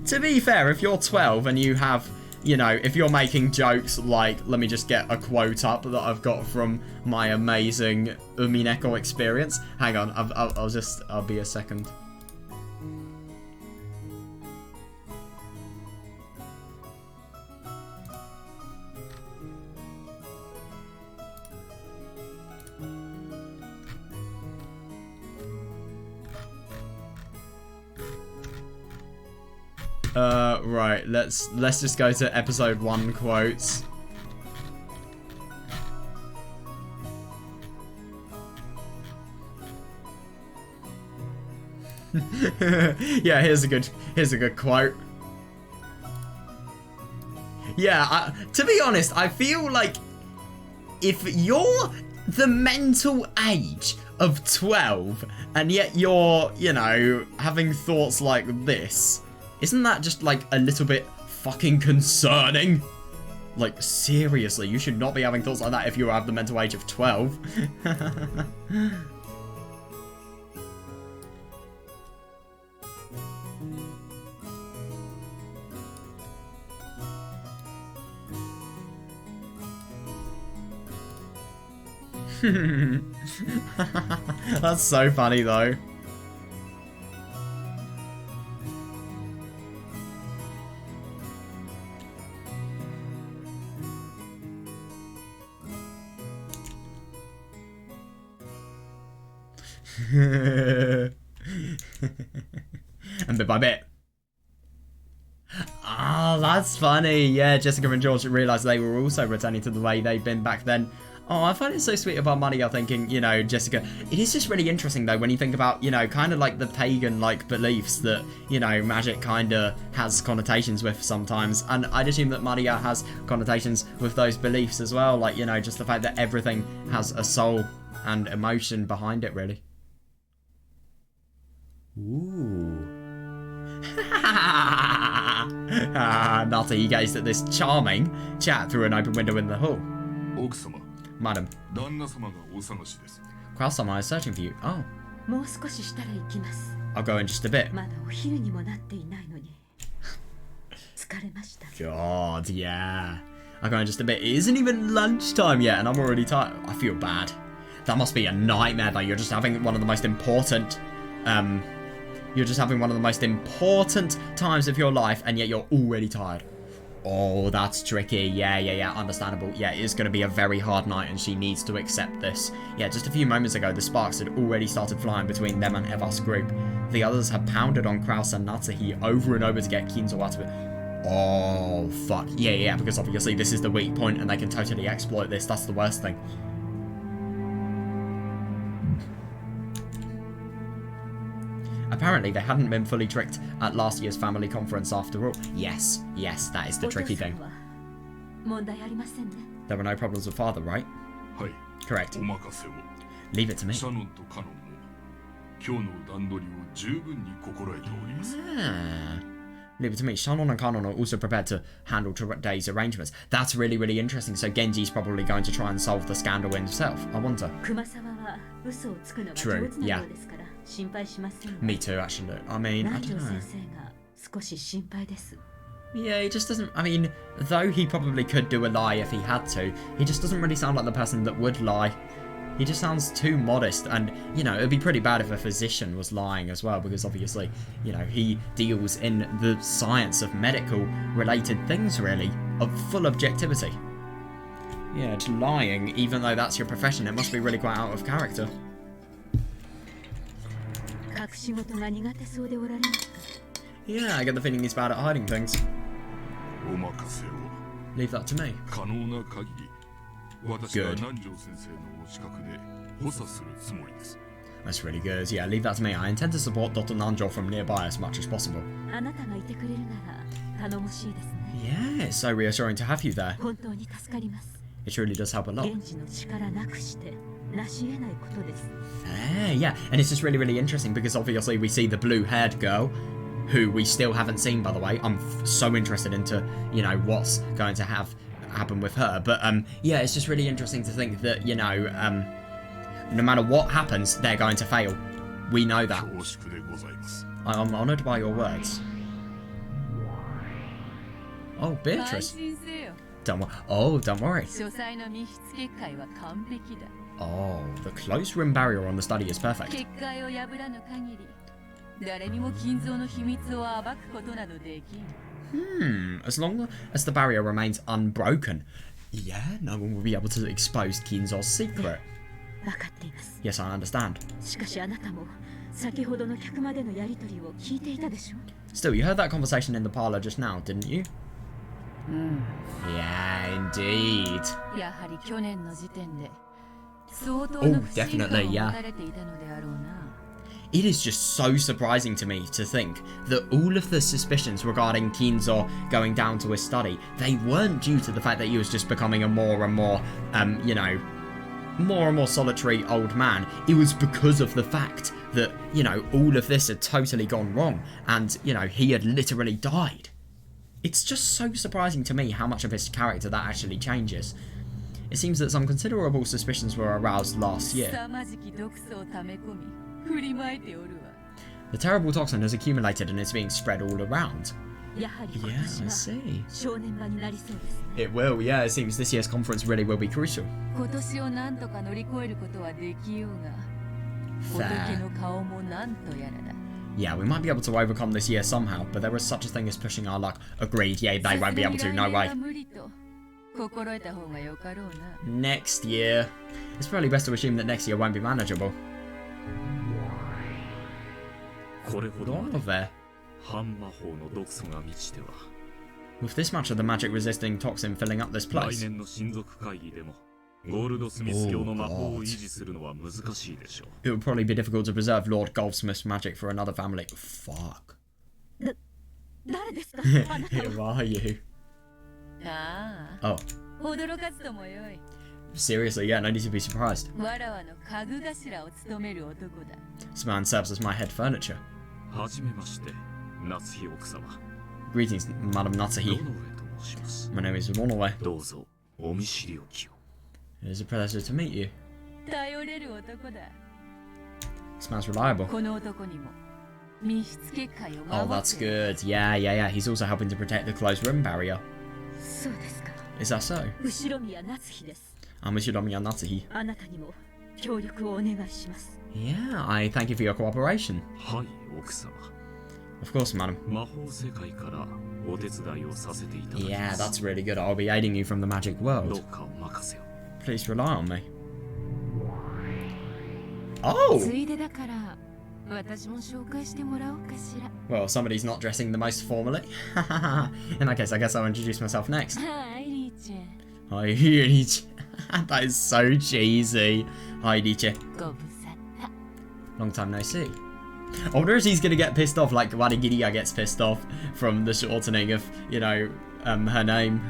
To be fair, if you're 12 and you have, you know, if you're making jokes like, let me just get a quote up that I've got from my amazing Umineko experience. Hang on, I'll be a second. Right, let's just go to episode 1 quotes. Yeah, here's a good quote. Yeah, to be honest, I feel like if you're the mental age of 12 and yet you're, you know, having thoughts like this, isn't that just like a little bit fucking concerning? Like, seriously, you should not be having thoughts like that if you have the mental age of 12. That's so funny though. And bit by bit. Ah, that's funny. Yeah, Jessica and George realised they were also returning to the way they'd been back then. Oh, I find it so sweet about Maria thinking, you know, Jessica. It is just really interesting, though, when you think about, you know, kind of like the pagan-like beliefs that, you know, magic kind of has connotations with sometimes. And I'd assume that Maria has connotations with those beliefs as well. Like, you know, just the fact that everything has a soul and emotion behind it, really. Ooh. Nata, he gazed at this charming chat through an open window in the hall. Madam, Kraus-sama is searching for you. Oh, もう少ししたら行きます。 I'll go in just a bit. まだお昼にもなっていないのに。疲れました。 God, yeah. I'll go in just a bit. It isn't even lunchtime yet and I'm already tired. I feel bad. That must be a nightmare though. You're just having one of the most important, you're just having one of the most important times of your life and yet you're already tired. Oh, that's tricky. Yeah, understandable. Yeah, it is going to be a very hard night and she needs to accept this. Yeah, just a few moments ago, the sparks had already started flying between them and Eva's group. The others had pounded on Kraus and Natsuhi over and over to get Kinzo out of it. Oh, fuck. Yeah, because obviously this is the weak point and they can totally exploit this. That's the worst thing. Apparently, they hadn't been fully tricked at last year's family conference after all. Yes, that is the tricky thing. There were no problems with father, right? Correct. Leave it to me. Leave it to me. Shannon and Kanon are also prepared to handle today's arrangements. That's really, really interesting. So Genji's probably going to try and solve the scandal himself. I wonder. True, yeah. Me too, actually. I mean, I don't know. Yeah, he just doesn't... I mean, though he probably could do a lie if he had to, he just doesn't really sound like the person that would lie. He just sounds too modest, and, you know, it'd be pretty bad if a physician was lying as well, because obviously, you know, he deals in the science of medical-related things, really, of full objectivity. Yeah, just lying, even though that's your profession, it must be really quite out of character. Yeah, I get the feeling he's bad at hiding things. Leave that to me. Good. That's really good. Yeah, leave that to me. I intend to support Dr. Nanjo from nearby as much as possible. Yeah, it's so reassuring to have you there. It really does help a lot. Yeah, and it's just really, really interesting because obviously we see the blue-haired girl, who we still haven't seen, by the way. I'm so interested into, you know, what's going to happen with her. But, yeah, it's just really interesting to think that, you know, no matter what happens, they're going to fail. We know that. I'm honoured by your words. Oh, Beatrice. Don't worry. Oh, the close rim barrier on the study is perfect. As long as the barrier remains unbroken, yeah, no one will be able to expose Kinzo's secret. Yes, I understand. Still, you heard that conversation in the parlour just now, didn't you? Yeah, indeed. Oh, definitely, yeah. It is just so surprising to me to think that all of the suspicions regarding Kinzo going down to his study, they weren't due to the fact that he was just becoming a more and more, you know, more and more solitary old man. It was because of the fact that, you know, all of this had totally gone wrong and, you know, he had literally died. It's just so surprising to me how much of his character that actually changes. It seems that some considerable suspicions were aroused last year. The terrible toxin has accumulated and is being spread all around. Yeah, I see. It will, yeah. It seems this year's conference really will be crucial. Fair. Yeah, we might be able to overcome this year somehow, but there is such a thing as pushing our luck. Agreed, yeah, they won't be able to, no way. Next year. It's probably best to assume that next year won't be manageable. All of there. With this much of the magic resisting toxin filling up this place. ゴールドスミス教の魔法を維持するのは難しいでしょう。 It would probably be difficult to preserve Lord Goldsmith's magic for another family. Fuck. 誰ですか Who are you? あ Oh, あ驚かずともよい seriously? Yeah, no need to be surprised. わらわの家具頭を務める男だ This man serves as my head furniture. はじめまして、夏日奥様。 Greetings, Madam ロ Natsuhi. ノウェと申します。 My name is Ronowe. どうぞお見知りおきを。 It is a pleasure to meet you. 頼れる男だ This man's reliable. この男にも密室結界を Oh, 守 that's ってる good. Yeah, yeah, yeah. He's also helping to protect the closed room barrier. そうですか Is that so? 後ろ宮夏日です I'm Ushiromiya Natsuhi. あなたにも協力をお願いします Yeah, I thank you for your cooperation. はい、奥様。 Of course, madam. 魔法世界からお手伝いをさせていただき Yeah, ます。 that's really good. I'll be aiding you from the magic どう world. かお任せを。 Please rely on me. Oh! ついでだから私も紹介してもらおうかしら Well, somebody's not dressing the most formally. In that case, I guess I'll introduce myself next. はいリーチェ Hi, Riche. That is so cheesy. Hi, Riche. ご無沙汰 Long time no see. I wonder if he's gonna get pissed off like Warigiriya gets pissed off from the shortening of, you know, her name.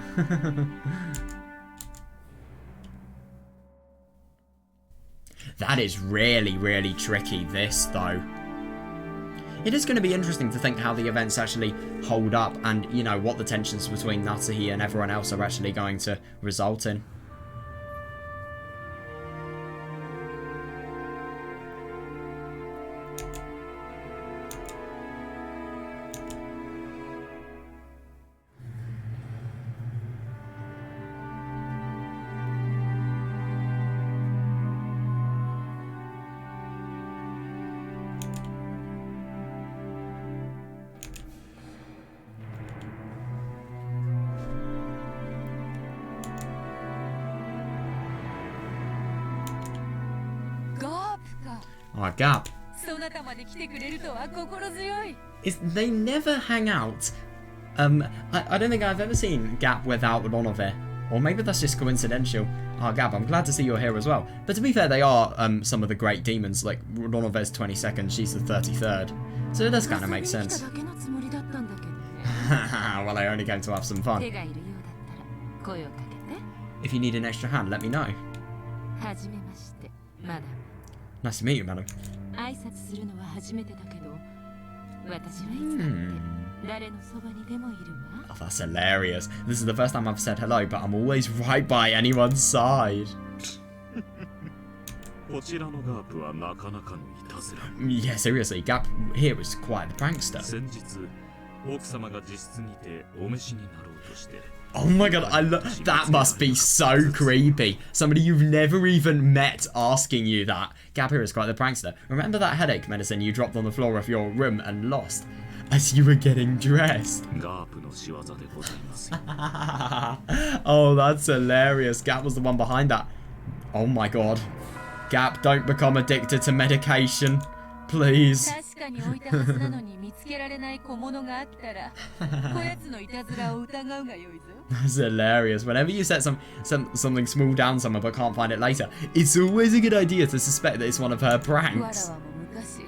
That is really, really tricky, this, though. It is going to be interesting to think how the events actually hold up and, you know, what the tensions between Natsuhi and everyone else are actually going to result in. Oh, Gap. そなたまで来てくれるとは心強い They never hang out. I don't think I've ever seen Gap without Ronove. Or maybe that's just coincidental. Oh, Gap, I'm glad to see you're here as well. But to be fair, they are some of the great demons. Like, Ronove's 22nd, she's the 33rd. So it does kind of make sense. 遊びに来ただけのつもりだったんだけどね Well, I only came to have some 手 fun. がいるようだったら声をかけて If you need an extra hand, let me know. はじめましてまだ Nice to meet you, madam. 挨拶するのは初めてだけど私はいつだって誰のそばにでもいるわ Oh, that's hilarious. This is the first time I've said hello, but I'm always right by anyone's side. こちらのガープはなかなかのいたずら。 Yeah, seriously, Gap here was quite the prankster. 先日、奥様が自室にてお召しになろうとして。 Oh my god, that must be so creepy. Somebody you've never even met asking you that. Gap here is quite the prankster. Remember that headache medicine you dropped on the floor of your room and lost as you were getting dressed? ガープの仕業でございます。 Oh, that's hilarious. Gap was the one behind that. Oh my god. Gap, don't become addicted to medication. Please. 確かに置いたはずなのに見つけられない小物があったらこやつのいたずらを疑うがよいぞ That's hilarious. Whenever you set something small down somewhere but can't find it later, it's always a good idea to suspect that it's one of her わら pranks. わも昔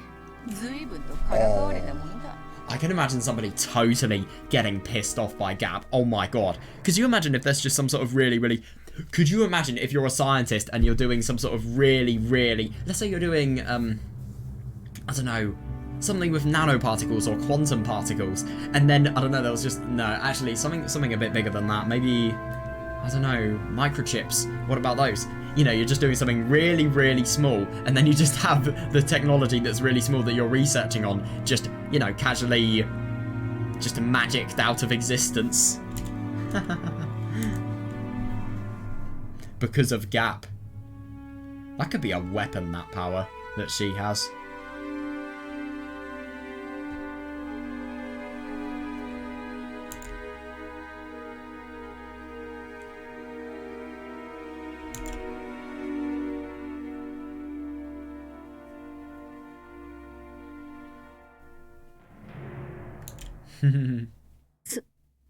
随分とからかわれたものだ I can imagine somebody totally getting pissed off by Gap. Oh my god. Could you imagine if there's just some sort of really... Could you imagine if you're a scientist and you're doing some sort of really... Let's say you're doing, I don't know, something with nanoparticles or quantum particles, and then, I don't know, there was just... No, actually, something a bit bigger than that. Maybe, I don't know, microchips. What about those? You know, you're just doing something really, really small, and then you just have the technology that's really small that you're researching on just, you know, casually just magicked out of existence. Because of Gap. That could be a weapon, that power that she has.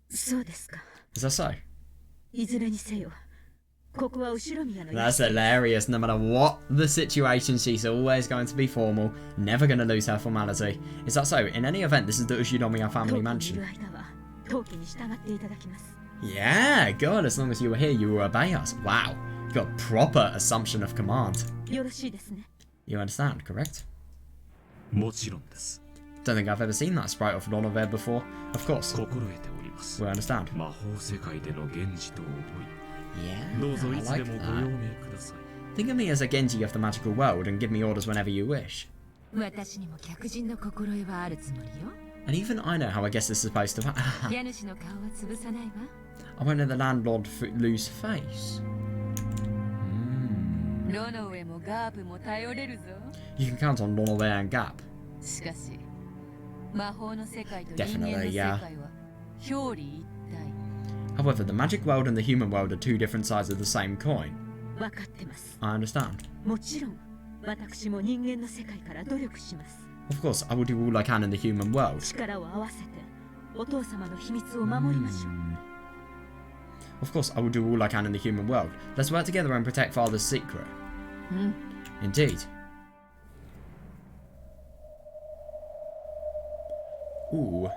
そうですか Is that so? いずれにせよ That's hilarious. No matter what the situation, she's always going to be formal, never going to lose her formality. Is that so? In any event, this is the Ushinomiya family mansion. Yeah, good. As long as you were here, you will obey us. Wow. You got proper assumption of command. You understand, correct? もちろんです。 Don't think I've ever seen that sprite of Nonover before. Of course. 心得ております。 We understand. 魔法世界での源氏と思い、 Yeah, どうぞ I いつ like でもご that. 用命ください。 Think of me as a Genji of the magical world and give me orders whenever you wish. 私にも客人の心得はあるつもりよ。 And even I know how I guess this is supposed to happen. 家主の顔は潰さないわ。 I won't let the landlord lose face. ロノウェもガープも頼れるぞ。 You can count on Nonover and Gap. しかし、魔法の世界と人 Definitely, 間の世 yeah. 界は表裏一体。 However, the magic world and the human world are two different sides of the same coin. 分かってます。 I understand. もちろん、私も人間の世界から努力します。 Of course, I will do all I can in the human world. 力を合わせて、お父様の秘密を守りましょう。Of course, I will do all I can in the human world. Let's work together and protect Father's secret. Indeed. Ooh.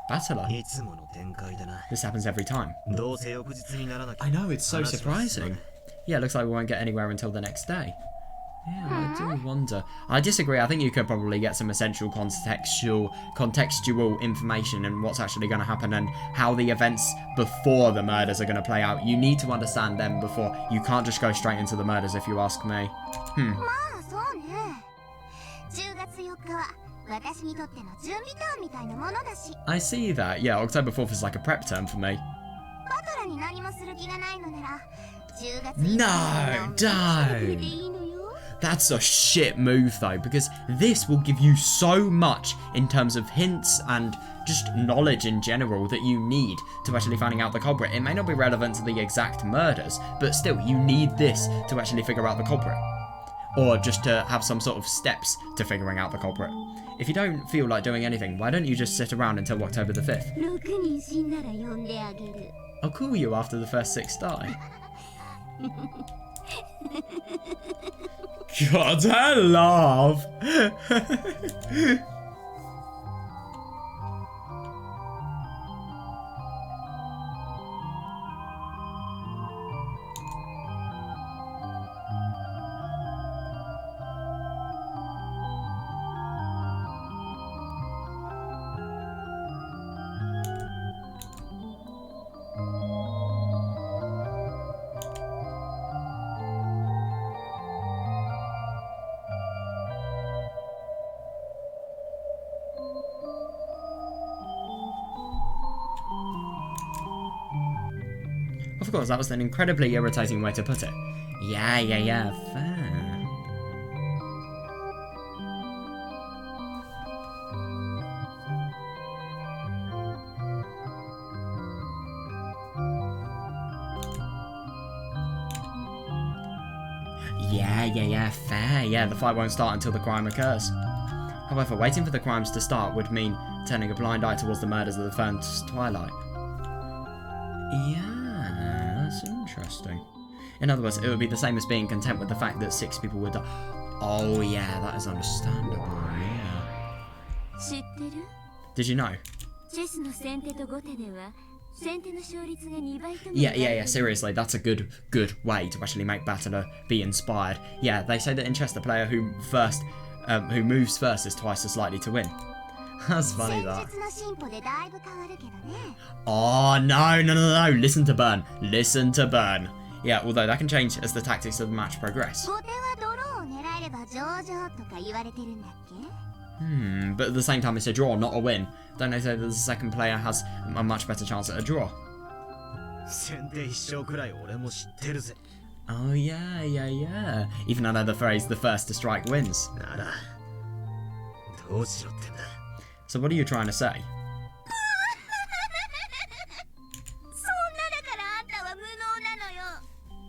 Battler. いつもの展開だな。 This happens every time. どうせ翌日にならなきゃ。 I know, it's so 話は進ま surprising. ない。 Yeah, it looks like we won't get anywhere until the next day. Yeah, I do wonder. I disagree. I think you could probably get some essential contextual information and what's actually going to happen and how the events before the murders are going to play out. You need to understand them before. You can't just go straight into the murders if you ask me. まあそうね。10月4日は私にとっての準備ターンみたいなものだし、 I see that. Yeah, October 4th is like a prep term for me. バトラに何もする気がないのなら、10月 No, 4日 don't. でいいのよ。 That's a shit move though, because this will give you so much in terms of hints and just knowledge in general that you need to actually finding out the culprit. It may not be relevant to the exact murders, but still, you need this to actually figure out the culprit. Or just to have some sort of steps to figuring out the culprit. If you don't feel like doing anything, why don't you just sit around until October the 5th? 6人死んだら呼んであげる。 I'll call you after the first 6 die. God, I laugh. Of course, that was an incredibly irritating way to put it. Yeah, fair. Yeah, fair. Yeah, the fight won't start until the crime occurs. However, waiting for the crimes to start would mean turning a blind eye towards the murders of the first twilight. Yeah, that's interesting. In other words, it would be the same as being content with the fact that 6 people would die. Oh yeah, that is understandable, yeah. 知ってる？ Did you know? チェスの先手と後手では先手の勝率が2倍とも Yeah, seriously, that's a good way to actually make Battler be inspired. Yeah, they say that in chess, the player who moves first is twice as likely to win. That's funny, that. 戦術の進歩でだいぶ変わるけどね。 Oh, no. Listen to Burn. Yeah, although that can change as the tactics of the match progress. 後手はドローを狙えれば上々とか言われてるんだっけ？ But at the same time, it's a draw, not a win. Don't they say that the second player has a much better chance at a draw? 先手一勝くらい俺も知ってるぜ。 Oh, yeah. Even another phrase, the first to strike wins. なら、どうしろってんだ。 So what are you trying to say? そんなだからあんたは無能なのよ。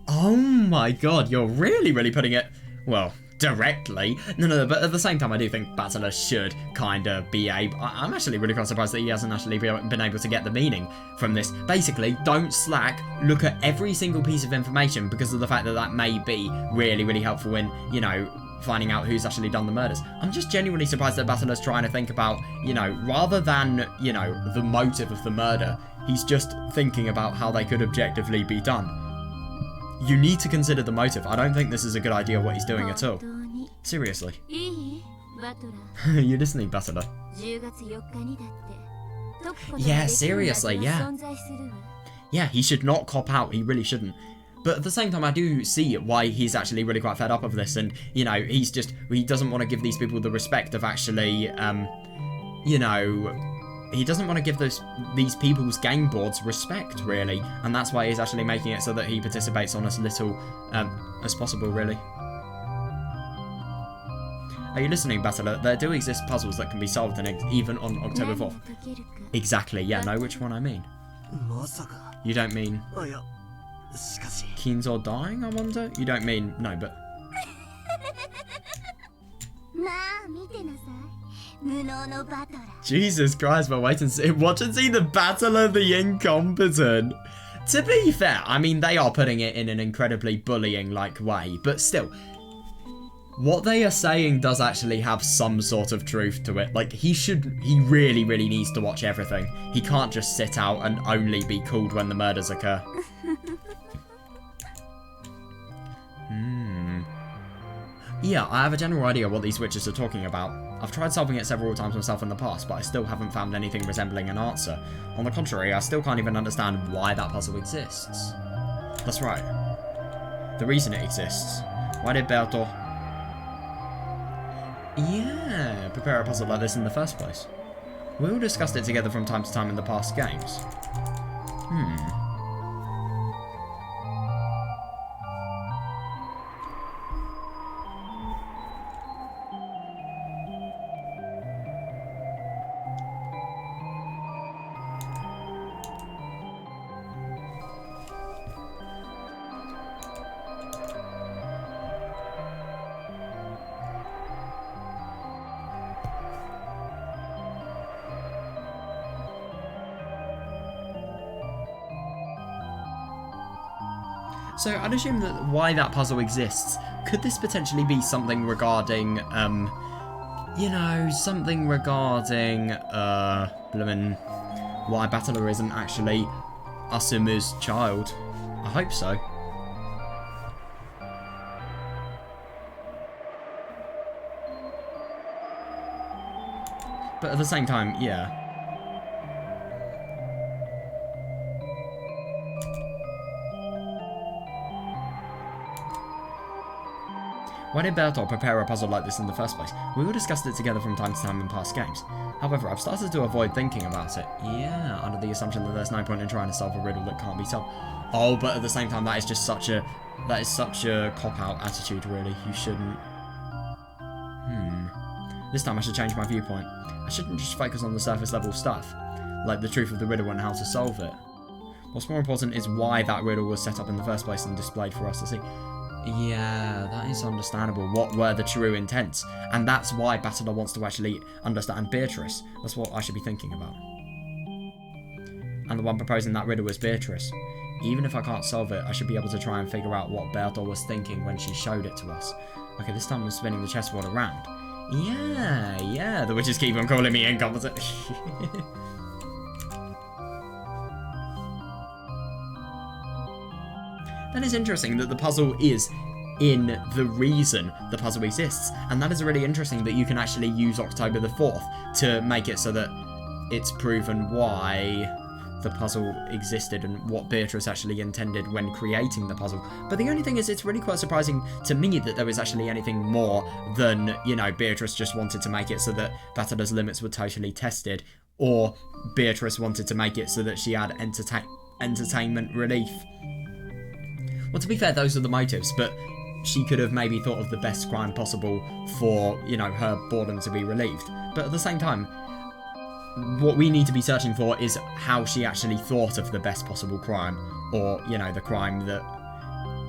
Oh my god, you're really putting it, well, directly. No, but at the same time, I do think Battler should kind of be able... I'm actually really quite surprised that he hasn't actually been able to get the meaning from this. Basically, don't slack, look at every single piece of information because of the fact that that may be really, really helpful in, you know, finding out who's actually done the murders. I'm just genuinely surprised that Battler's trying to think about, you know, rather than, you know, the motive of the murder, he's just thinking about how they could objectively be done. You need to consider the motive. I don't think this is a good idea what he's doing at all. Seriously. いいバトラ You're listening, Battler. 10月4日にだって解くことが Yeah, できる seriously, 謎が yeah. 存在するわ Yeah, he should not cop out. He really shouldn't. But at the same time, I do see why he's actually really quite fed up of this. And, you know, he doesn't want to give these people the respect of actually, you know, he doesn't want to give these people's game boards respect, really. And that's why he's actually making it so that he participates on as little as possible, really. Are you listening, Battler? There do exist puzzles that can be solved even on October 4th. 何を解けるか Exactly, yeah, know which one I mean. まさか。 You don't mean いや、しかし。 Keens or dying, I wonder? You don't mean... No, but... まあ見てなさい無能のバトラー Jesus Christ, but wait and see. Watch and see the Battler the Incompetent. To be fair, I mean, they are putting it in an incredibly bullying-like way, but still... What they are saying does actually have some sort of truth to it. Like, he really, really needs to watch everything. He can't just sit out and only be called when the murders occur. Yeah, I have a general idea what these witches are talking about. I've tried solving it several times myself in the past, but I still haven't found anything resembling an answer. On the contrary, I still can't even understand why that puzzle exists. That's right. The reason it exists. Why did Berto... Yeah, prepare a puzzle like this in the first place. We all discussed it together from time to time in the past games. So I'd assume that why that puzzle exists, could this potentially be something regarding, you know, something regarding, blimmin', why Battler isn't actually Asuma's child? I hope so. But at the same time, yeah. Why did Bertolt prepare a puzzle like this in the first place? We all discussed it together from time to time in past games. However, I've started to avoid thinking about it. Yeah, under the assumption that there's no point in trying to solve a riddle that can't be solved. Oh, but at the same time, that is just such a cop-out attitude, really. You shouldn't... This time I should change my viewpoint. I shouldn't just focus on the surface level stuff, like the truth of the riddle and how to solve it. What's more important is why that riddle was set up in the first place and displayed for us to see. Yeah, that is understandable. What were the true intents? And that's why Battler wants to actually understand Beatrice. That's what I should be thinking about. And the one proposing that riddle is Beatrice. Even if I can't solve it, I should be able to try and figure out what Bertolt was thinking when she showed it to us. Okay, this time I'm spinning the chessboard around. Yeah, the witches keep on calling me incompetent. That is interesting that the puzzle is in the reason the puzzle exists. And that is really interesting that you can actually use October the 4th to make it so that it's proven why the puzzle existed and what Beatrice actually intended when creating the puzzle. But the only thing is, it's really quite surprising to me that there was actually anything more than, you know, Beatrice just wanted to make it so that Battler's limits were totally tested, or Beatrice wanted to make it so that she had entertainment relief. Well, to be fair, those are the motives, but she could have maybe thought of the best crime possible for, you know, her boredom to be relieved. But at the same time, what we need to be searching for is how she actually thought of the best possible crime, or, you know, the crime that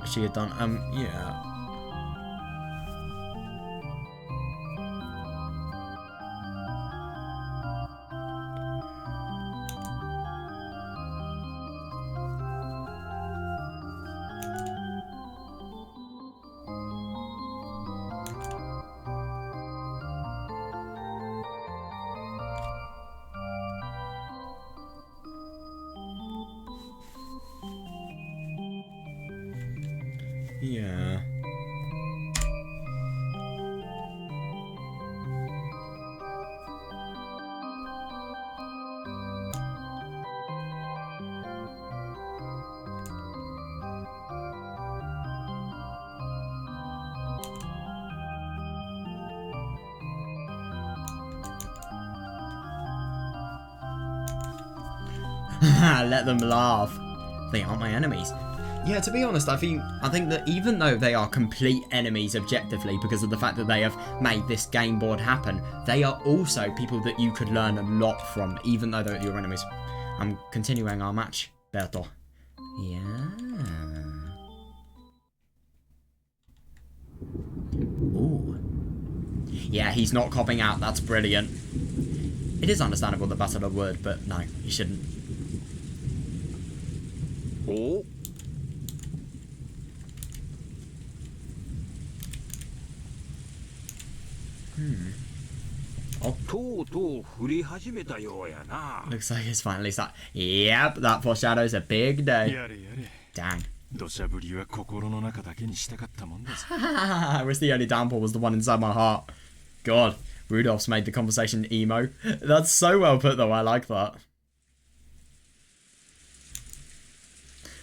she had done. Yeah. Yeah. Let them laugh. They aren't my enemies. Yeah, to be honest, I think that even though they are complete enemies objectively because of the fact that they have made this game board happen, they are also people that you could learn a lot from, even though they're your enemies. I'm continuing our match, Berto. Yeah. Ooh. Yeah, he's not copping out. That's brilliant. It is understandable that Bastila would, but no, he shouldn't. Oh. Oh. とうとう降り始めたようやな。 Looks like it's finally start. Yep, that foreshadows a big day. やれやれ Dang. 土砂降りは心の中だけにしたかったもんです I wish the only downpour was the one inside my heart. God, Rudolph's made the conversation emo. That's so well put though, I like that.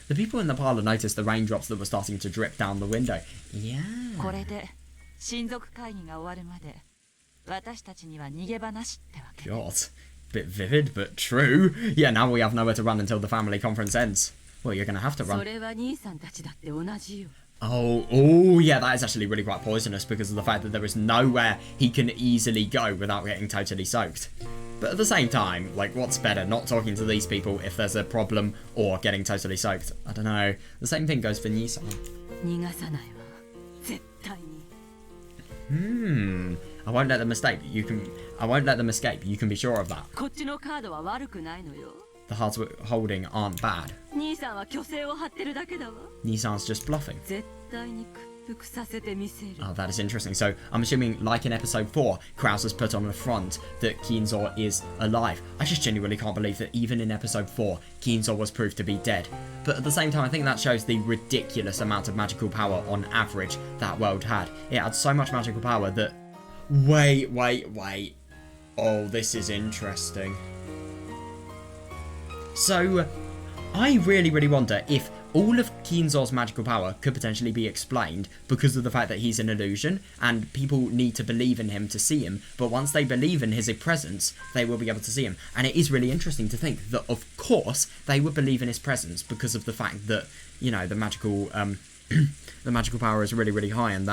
The people in the parlour noticed the raindrops that were starting to drip down the window. Yeah. これで親族会議が終わるまで私たちには逃げ場なしってわけ。 God. Bit vivid, but true. Yeah, now we have nowhere to run until the family conference ends. Well, you're gonna have to そ run. れは兄さんたちだって同じよ。 Oh, yeah, that is actually really quite poisonous because of the fact that there is nowhere he can easily go without getting totally soaked. But at the same time, like, what's better, not talking to these people if there's a problem or getting totally soaked? I don't know. The same thing goes for Nissan. 逃がさないわ。絶対に。 I won't let them escape. I won't let them escape. You can be sure of that. こっちのカードは悪くないのよ。 The hearts we're holding aren't bad. 兄さんは虚勢を張ってるだけだわ。 Nissan's just bluffing. 絶対に屈服させてみせる。 Oh, that is interesting. So, I'm assuming, like in episode 4, Kraus has put on the front that Kienzor is alive. I just genuinely can't believe that even in episode 4, Kienzor was proved to be dead. But at the same time, I think that shows the ridiculous amount of magical power on average that world had. It had so much magical power that... Wait. Oh, this is interesting. So, I really wonder if all of Kienzor's magical power could potentially be explained because of the fact that he's an illusion and people need to believe in him to see him, but once they believe in his presence, they will be able to see him. And it is really interesting to think that, of course, they would believe in his presence because of the fact that, you know, the magical the magical power is really high in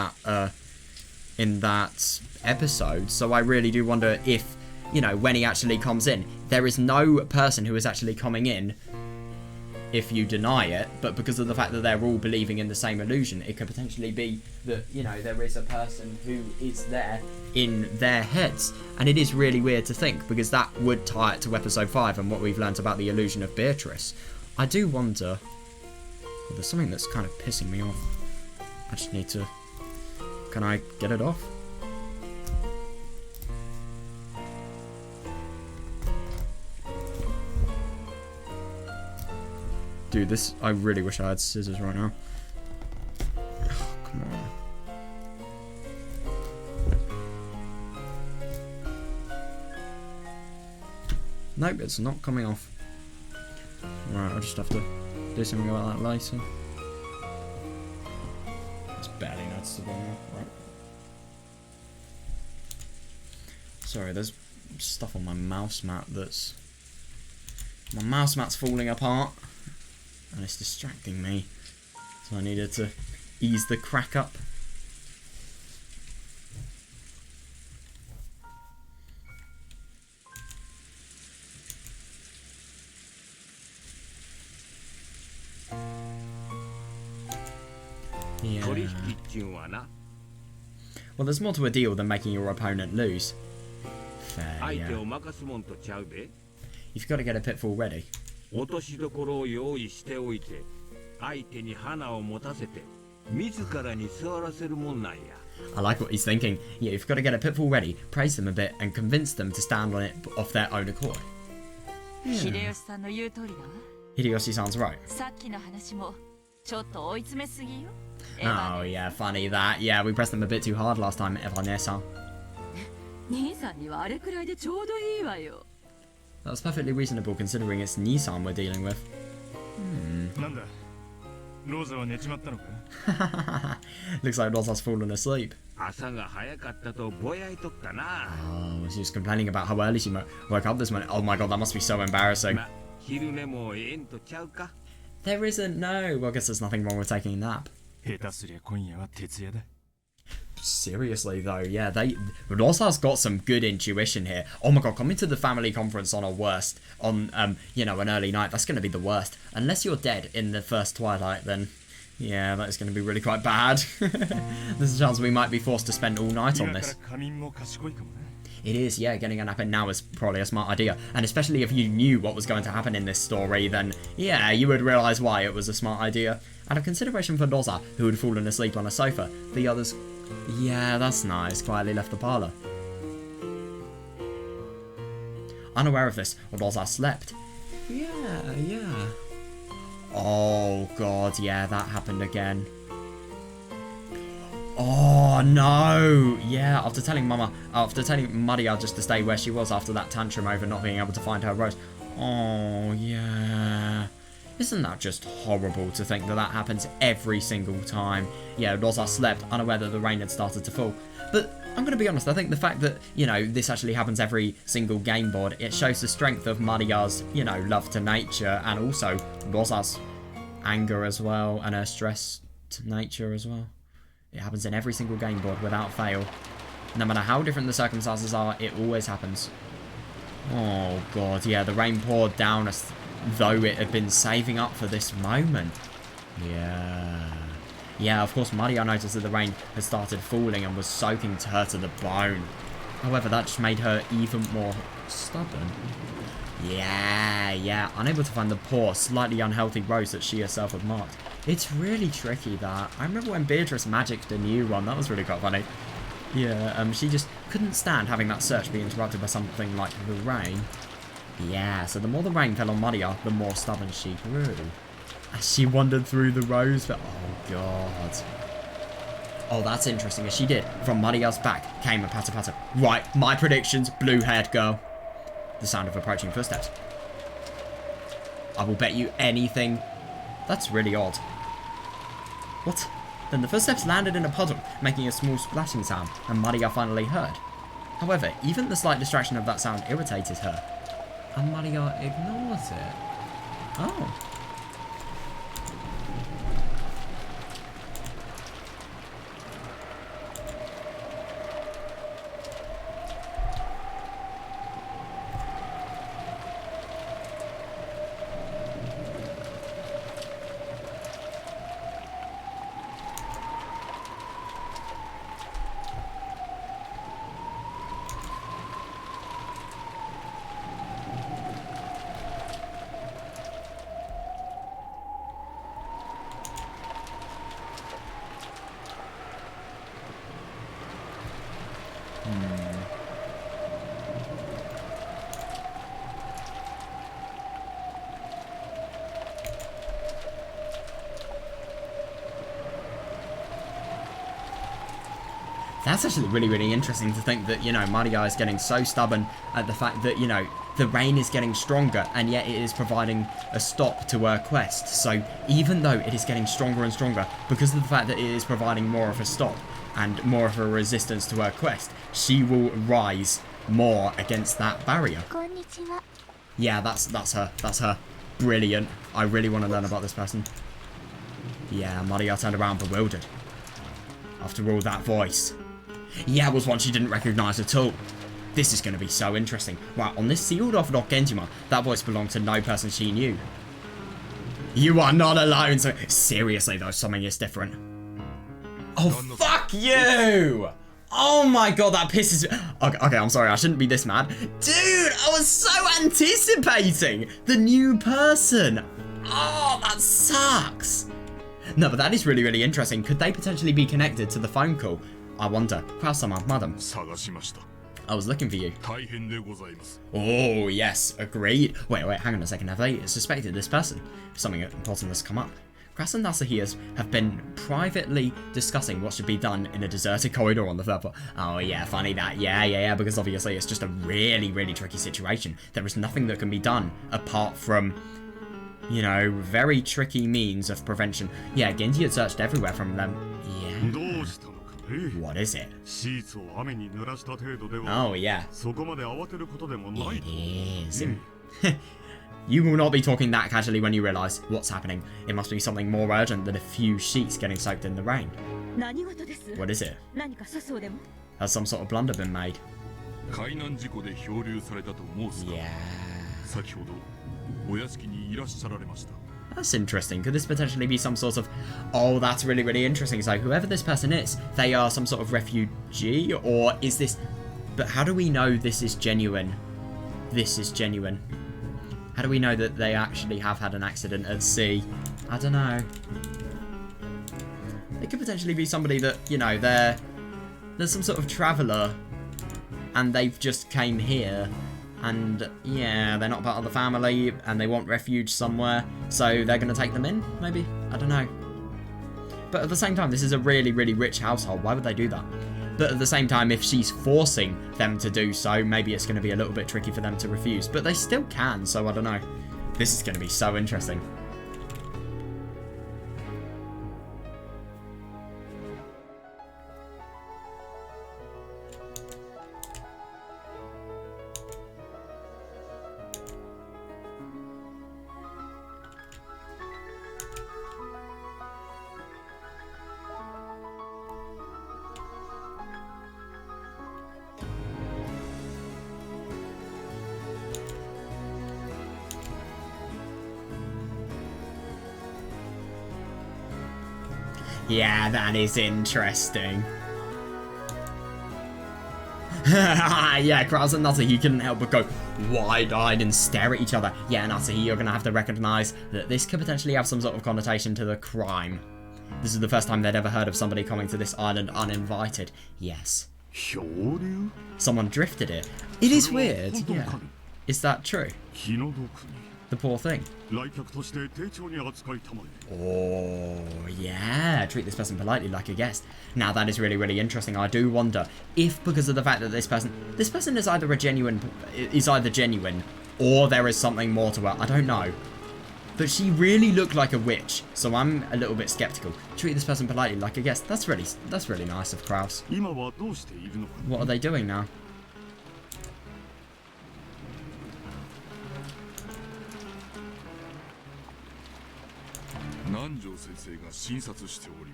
that episode. So I really do wonder if, you know, when he actually comes in, there is no person who is actually coming in if you deny it, but because of the fact that they're all believing in the same illusion, it could potentially be that, you know, there is a person who is there in their heads. And it is really weird to think, because that would tie it to episode 5 and what we've learnt about the illusion of Beatrice. I do wonder... Well, there's something that's kind of pissing me off. I just need to... Can I get it off? Dude, this... I really wish I had scissors right now. Oh, come on. Nope, it's not coming off. Right, I'll just have to do something about that later. It's barely noticeable now. Right. Sorry, there's stuff on my mouse mat that's... My mouse mat's falling apart. And it's distracting me. So I needed to ease the crack up. Yeah. Well, there's more to a deal than making your opponent lose. Fair, yeah. You've got to get a pitfall ready. 落としどころを用意しておいて、相手に花を持たせて、自らに座らせるもんなんや。I like what he's thinking. Yeah, you've got to get a pitfall ready, praise them a bit, and convince them to stand on it off their own accord. 秀吉さんの言う通りだわ。 Hideyoshi sounds right. さっきの話もちょっと追い詰めすぎよ。 Oh yeah, funny that. Yeah, we pressed them a bit too hard last time, Evanessa. 兄さんにはあれくらいでちょうどいいわよ。 That was perfectly reasonable considering it's Nissan we're dealing with. なんだローザは寝ちまったのか Looks like Rosa's fallen asleep. 朝が早かったとぼやいとったな。 Oh, she was complaining about how early she woke up this morning. Oh my god, that must be so embarrassing. ま、昼寝もええんとちゃうか。 There isn't, no. Well, I guess there's nothing wrong with taking a nap. 下手すりゃ今夜は徹夜だ Seriously though, yeah, Rosa's got some good intuition here. Oh my god, coming to the family conference on a worst, on, you know, an early night, that's going to be the worst. Unless you're dead in the first twilight, then, yeah, that is going to be really quite bad. There's a chance we might be forced to spend all night on 今から this. 仮眠も賢いかもな It is, yeah, getting a nap in now is probably a smart idea. And especially if you knew what was going to happen in this story, then, yeah, you would realise why it was a smart idea. Out of consideration for Rosa, who had fallen asleep on a sofa, the others... Yeah, that's nice, quietly left the parlour. Unaware of this, Rosa slept. Yeah. Oh, God, yeah, that happened again. Oh, no! Yeah, after telling Maria just to stay where she was after that tantrum over not being able to find her rose. Oh, yeah. Isn't that just horrible to think that that happens every single time? Yeah, Rosa slept, unaware that the rain had started to fall. But I'm going to be honest, I think the fact that, you know, this actually happens every single game board, it shows the strength of Maria's, you know, love to nature, and also Rosa's anger as well, and her stress to nature as well. It happens in every single game board without fail. No matter how different the circumstances are, it always happens. Oh god, yeah, the rain poured down as though it had been saving up for this moment. Yeah, of course Maria noticed that the rain had started falling and was soaking her to the bone. However, that just made her even more stubborn. Yeah, unable to find the poor, slightly unhealthy rose that she herself had marked. It's really tricky, that. I remember when Beatrice magicked a new one, that was really quite funny. Yeah, she just couldn't stand having that search be interrupted by something like the rain. Yeah, so the more the rain fell on Maria, the more stubborn she grew. As she wandered through the rose, but oh god. Oh, that's interesting. As she did, from Maria's back came a patter-patter. Right, my predictions, blue-haired girl. The sound of approaching footsteps. I will bet you anything. That's really odd. What? Then the footsteps landed in a puddle, making a small splashing sound, and Maria finally heard. However, even the slight distraction of that sound irritated her, and Maria ignores it. Oh. That's actually really, really interesting to think that, you know, Maria is getting so stubborn at the fact that, you know, the rain is getting stronger and yet it is providing a stop to her quest. So even though it is getting stronger and stronger, because of the fact that it is providing more of a stop and more of a resistance to her quest, she will rise more against that barrier. Yeah, that's her. That's her. Brilliant. I really want to learn about this person. Yeah, Maria turned around bewildered. After all, that voice. Yeah, it was one she didn't recognise at all. This is going to be so interesting. Right, on this sealed off lock Genjima, that voice belonged to no person she knew. You are not alone, so... Seriously, though, something is different. Oh, fuck you! Oh my god, that pisses me... Okay, I'm sorry, I shouldn't be this mad. Dude, I was so anticipating the new person. Oh, that sucks. No, but that is really, really interesting. Could they potentially be connected to the phone call? I wonder. Kraus-sama, madam. I was looking for you. Oh, yes, agreed. Wait, hang on a second. Have they suspected this person? Something important has come up. Kraus and Nasuhi have been privately discussing what should be done in a deserted corridor on the third floor. Oh yeah, funny that. Yeah, because obviously it's just a really, really tricky situation. There is nothing that can be done apart from, you know, very tricky means of prevention. Yeah, Genji had searched everywhere from them. Yeah. What is it? Oh yeah. It is. You will not be talking that casually when you realise what's happening. It must be something more urgent than a few sheets getting soaked in the rain. What is it? Has some sort of blunder been made? Yeah. That's interesting. Could this potentially be some sort of... Oh, that's really, really interesting. So whoever this person is, they are some sort of refugee? Or is this... But how do we know this is genuine? This is genuine. How do we know that they actually have had an accident at sea? I don't know. It could potentially be somebody that, you know, there's some sort of traveller and they've just came here and, yeah, they're not part of the family and they want refuge somewhere, so they're going to take them in, maybe? I don't know. But at the same time, this is a really, really rich household. Why would they do that? But at the same time, if she's forcing them to do so, maybe it's going to be a little bit tricky for them to refuse. But they still can, so I don't know. This is going to be so interesting. Yeah, that is interesting. Yeah, Kraus and Nasuhi couldn't help but go wide-eyed and stare at each other. Yeah, Nasuhi, you're going to have to recognise that this could potentially have some sort of connotation to the crime. This is the first time they'd ever heard of somebody coming to this island uninvited. Yes. Someone drifted it. It is weird, yeah. Is that true? The poor thing. Oh, yeah. Treat this person politely like a guest. Now, that is really, really interesting. I do wonder if, because of the fact that this person is either genuine, or there is something more to her. I don't know. But she really looked like a witch, so I'm a little bit skeptical. Treat this person politely like a guest. That's really nice of Kraus. What are they doing now?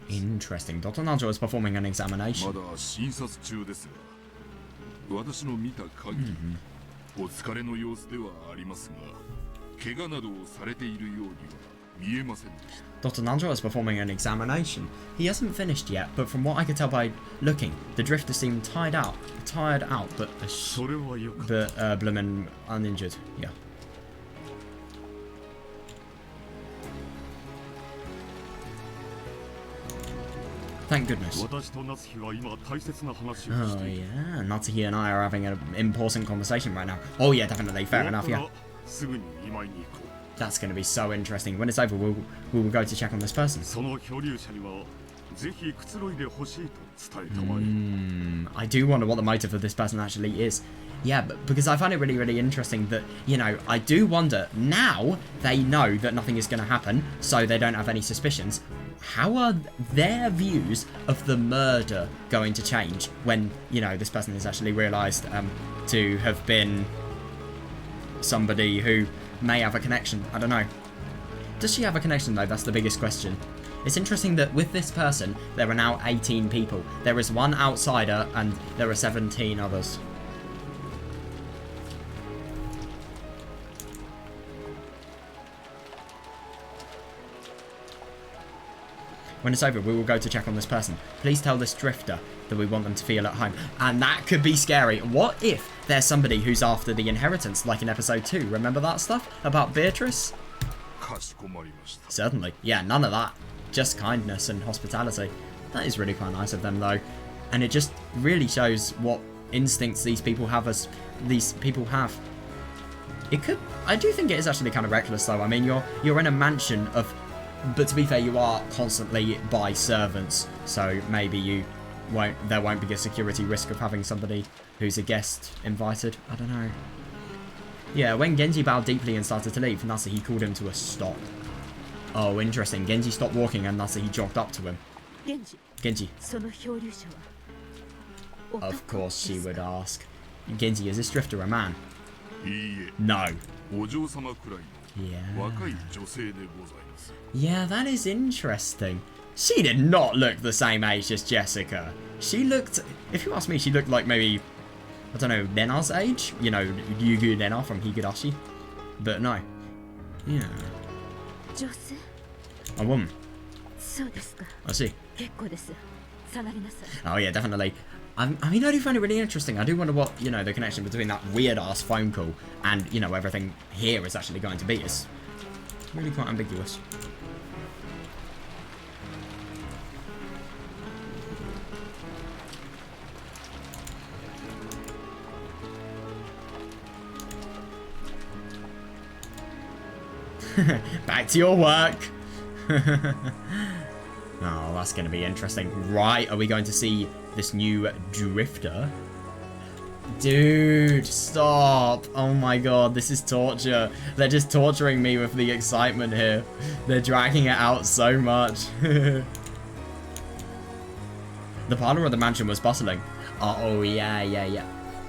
Interesting. Dr. Nanjo is performing an examination. Dr. Nanjo is performing an examination. He hasn't finished yet, but from what I could tell by looking, the drifter seemed tired out, but bloomin' uninjured. Yeah. Thank goodness. Oh yeah, Natsuhi and I are having an important conversation right now. Oh yeah, definitely, fair enough, yeah. That's going to be so interesting. When it's over, we will go to check on this person. I do wonder what the motive of this person actually is. Yeah, but because I find it really, really interesting that, you know, I do wonder, now they know that nothing is going to happen, so they don't have any suspicions. How are their views of the murder going to change when, you know, this person is actually realised to have been somebody who may have a connection? I don't know. Does she have a connection, though? That's the biggest question. It's interesting that with this person, there are now 18 people. There is one outsider, and there are 17 others. When it's over, we will go to check on this person. Please tell this drifter that we want them to feel at home. And that could be scary. What if there's somebody who's after the inheritance, like in episode 2? Remember that stuff about Beatrice? Certainly. Yeah, none of that. Just kindness and hospitality. That is really quite nice of them, though. And it just really shows what instincts these people have It could... I do think it is actually kind of reckless, though. I mean, you're in a mansion of But to be fair, you are constantly by servants, so maybe there won't be a security risk of having somebody who's a guest invited. I don't know. Yeah, when Genji bowed deeply and started to leave, Nasuhi called him to a stop. Oh, interesting. Genji stopped walking and Nasuhi jogged up to him. Genji. Of course she would ask. Genji, is this drifter a man? No. Yeah. Yeah, that is interesting. She did not look the same age as Jessica. She looked, if you ask me, she looked like maybe, I don't know, Nena's age? You know, Yugu Nena from Higurashi. But no. Yeah. A woman. I see. Oh yeah, definitely. I mean, I do find it really interesting. I do wonder what, you know, the connection between that weird-ass phone call and, you know, everything here is actually going to be. It's really quite ambiguous. Back to your work. Oh, that's going to be interesting. Right, are we going to see this new drifter? Dude, stop. Oh my god, this is torture. They're just torturing me with the excitement here. They're dragging it out so much. The parlor of the mansion was bustling. Oh, yeah.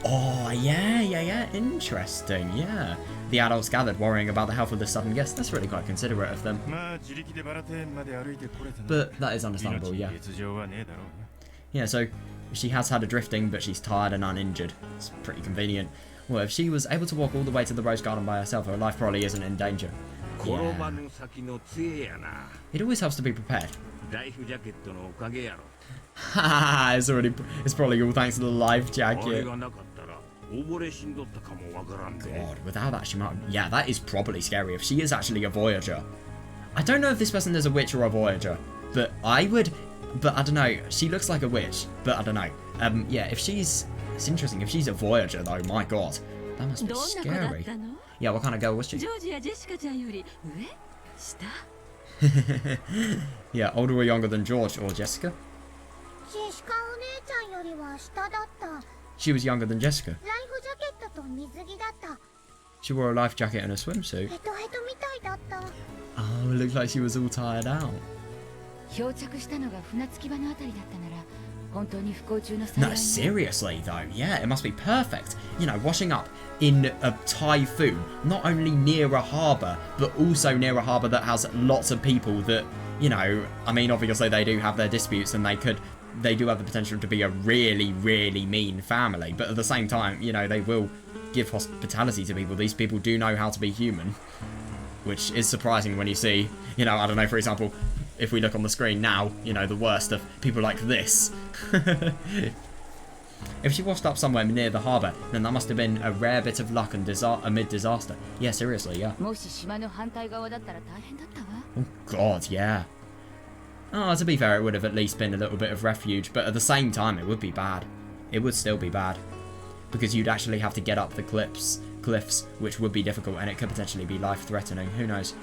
Oh, yeah. Interesting, yeah. The adults gathered, worrying about the health of the sudden guest. That's really quite considerate of them. But that is understandable, yeah. Yeah, so she has had a drifting, but she's tired and uninjured. It's pretty convenient. Well, if she was able to walk all the way to the rose garden by herself, her life probably isn't in danger. Yeah. It always helps to be prepared. It's probably all thanks to the life jacket. God, without that she might... Yeah, that is probably scary if she is actually a Voyager. I don't know if this person is a witch or a Voyager, but I would... But I don't know, she looks like a witch, but I don't know. Yeah, if she's... It's interesting, if she's a Voyager though, my god. That must be scary. Yeah, what kind of girl was she? Yeah, older or younger than George or Jessica? She was younger than Jessica. She wore a life jacket and a swimsuit. Oh, it looked like she was all tired out. No, seriously though, yeah, it must be perfect. You know, washing up in a typhoon, not only near a harbour, but also near a harbour that has lots of people that, you know, I mean, obviously they do have their disputes and they do have the potential to be a really, really mean family, but at the same time, you know, they will give hospitality to people. These people do know how to be human, which is surprising when you see, you know, I don't know, for example, if we look on the screen now, you know, the worst of people like this. If she washed up somewhere near the harbour, then that must have been a rare bit of luck and amid disaster. Yeah, seriously, yeah. Oh god, yeah. Oh, to be fair, it would have at least been a little bit of refuge, but at the same time, it would be bad. It would still be bad. Because you'd actually have to get up the cliffs, which would be difficult, and it could potentially be life-threatening. Who knows?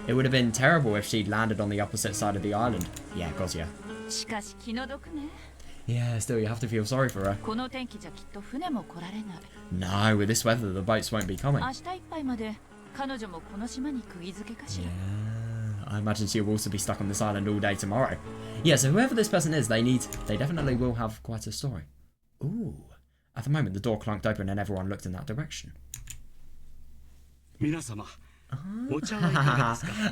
It would have been terrible if she'd landed on the opposite side of the island. Yeah, god, yeah. Yeah, still, you have to feel sorry for her. No, with this weather, the boats won't be coming. Yeah, I imagine she'll also be stuck on this island all day tomorrow. Yeah, so whoever this person is, they definitely will have quite a story. Ooh. At the moment, the door clunked open and everyone looked in that direction.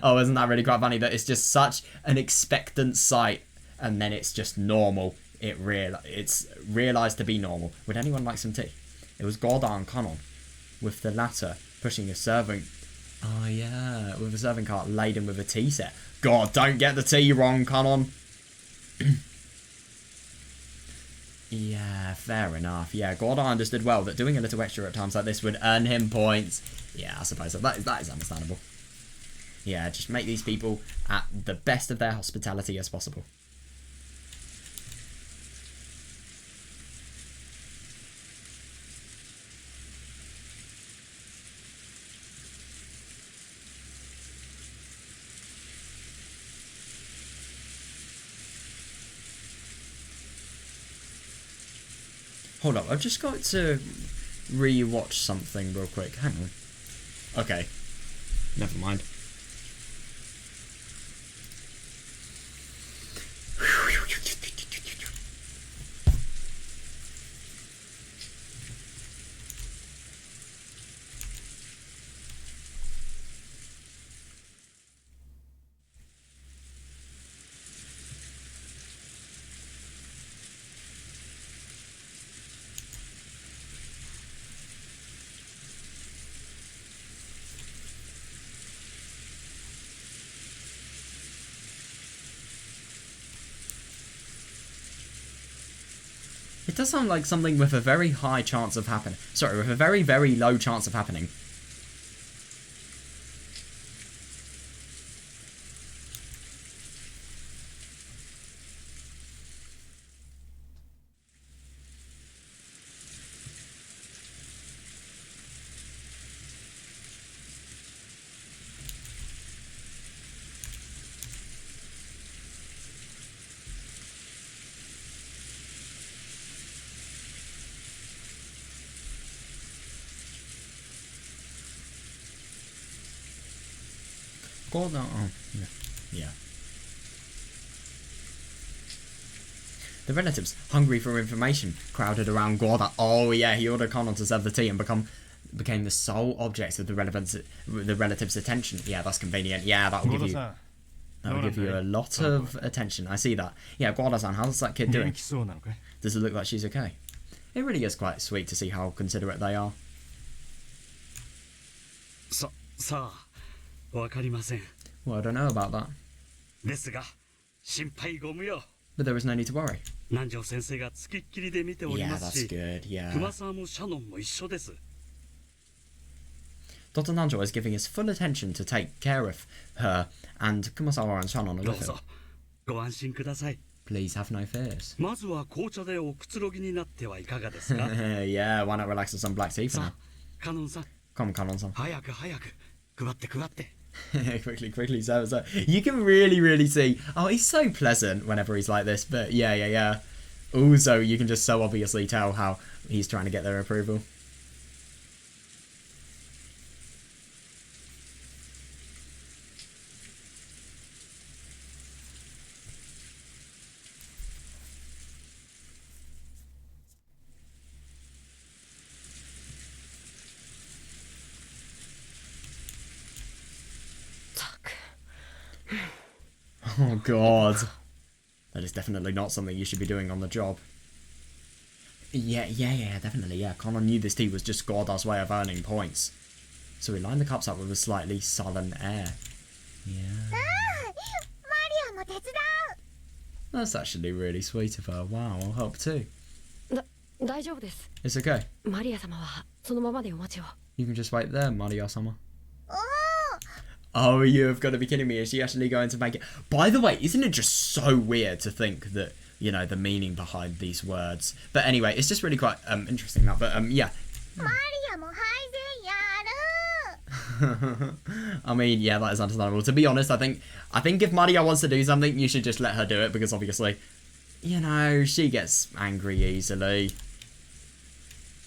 Oh, isn't that really quite funny that it's just such an expectant sight and then it's just normal. It's realised to be normal. Would anyone like some tea? It was Gordon Cannon with the latter pushing a serving... Oh yeah, with a serving cart laden with a tea set. God, don't get the tea wrong, Cannon. Yeah, fair enough. Yeah, Gordon understood well that doing a little extra at times like this would earn him points. Yeah, I suppose that is understandable. Yeah, just make these people at the best of their hospitality as possible. Hold up, I've just got to re-watch something real quick. Hang on. Okay. Never mind. It does sound like something with a very high chance of happening. Sorry, with a very, very low chance of happening. Gorda, oh, yeah. The relatives, hungry for information, crowded around Gorda. Oh yeah, he ordered Konon to serve the tea and became the sole object of the relatives' attention. Yeah, that's convenient. Yeah, that will give you a lot of attention. I see that. Yeah, Gorda-san, how's that kid doing? Does it look like she's okay? It really is quite sweet to see how considerate they are. さあ、わかりません。 Well, I don't know about that. ですが、心配ご無用。 But there is no need to worry. 南條先生がつきっきりで見ており Yeah, ます that's し、 good. Yeah. 熊沢もシャノンも一緒です。 Dr. Nanjo is giving his full attention to take care of her, and Kumasawa and Shannon are ど with うぞ him. ご安心ください。 Please have no fears. まずは紅茶でおくつろぎになってはいかがですか。 Yeah, why not relax with some black tea for さ now? あ、カノンさん、 Come on, Kanon-san. 早く配って配って。 quickly, so. You can really see. Oh, he's so pleasant whenever he's like this, but yeah. Also, you can just so obviously tell how he's trying to get their approval. Oh god. That is definitely not something you should be doing on the job. Yeah, definitely, yeah. Connor knew this tea was just Gorda's way of earning points. So he lined the cups up with a slightly sullen air. Yeah. That's actually really sweet of her. Wow, I'll help too. 大丈夫です。 It's okay. マリア様はそのままでお待ちを。 You can just wait there, Maria-sama. Oh, you have got to be kidding me. Is she actually going to make it? By the way, isn't it just so weird to think that, you know, the meaning behind these words? But anyway, it's just really quite interesting that. But yeah. I mean, yeah, that is understandable. To be honest, I think if Maria wants to do something, you should just let her do it, because obviously, you know, she gets angry easily.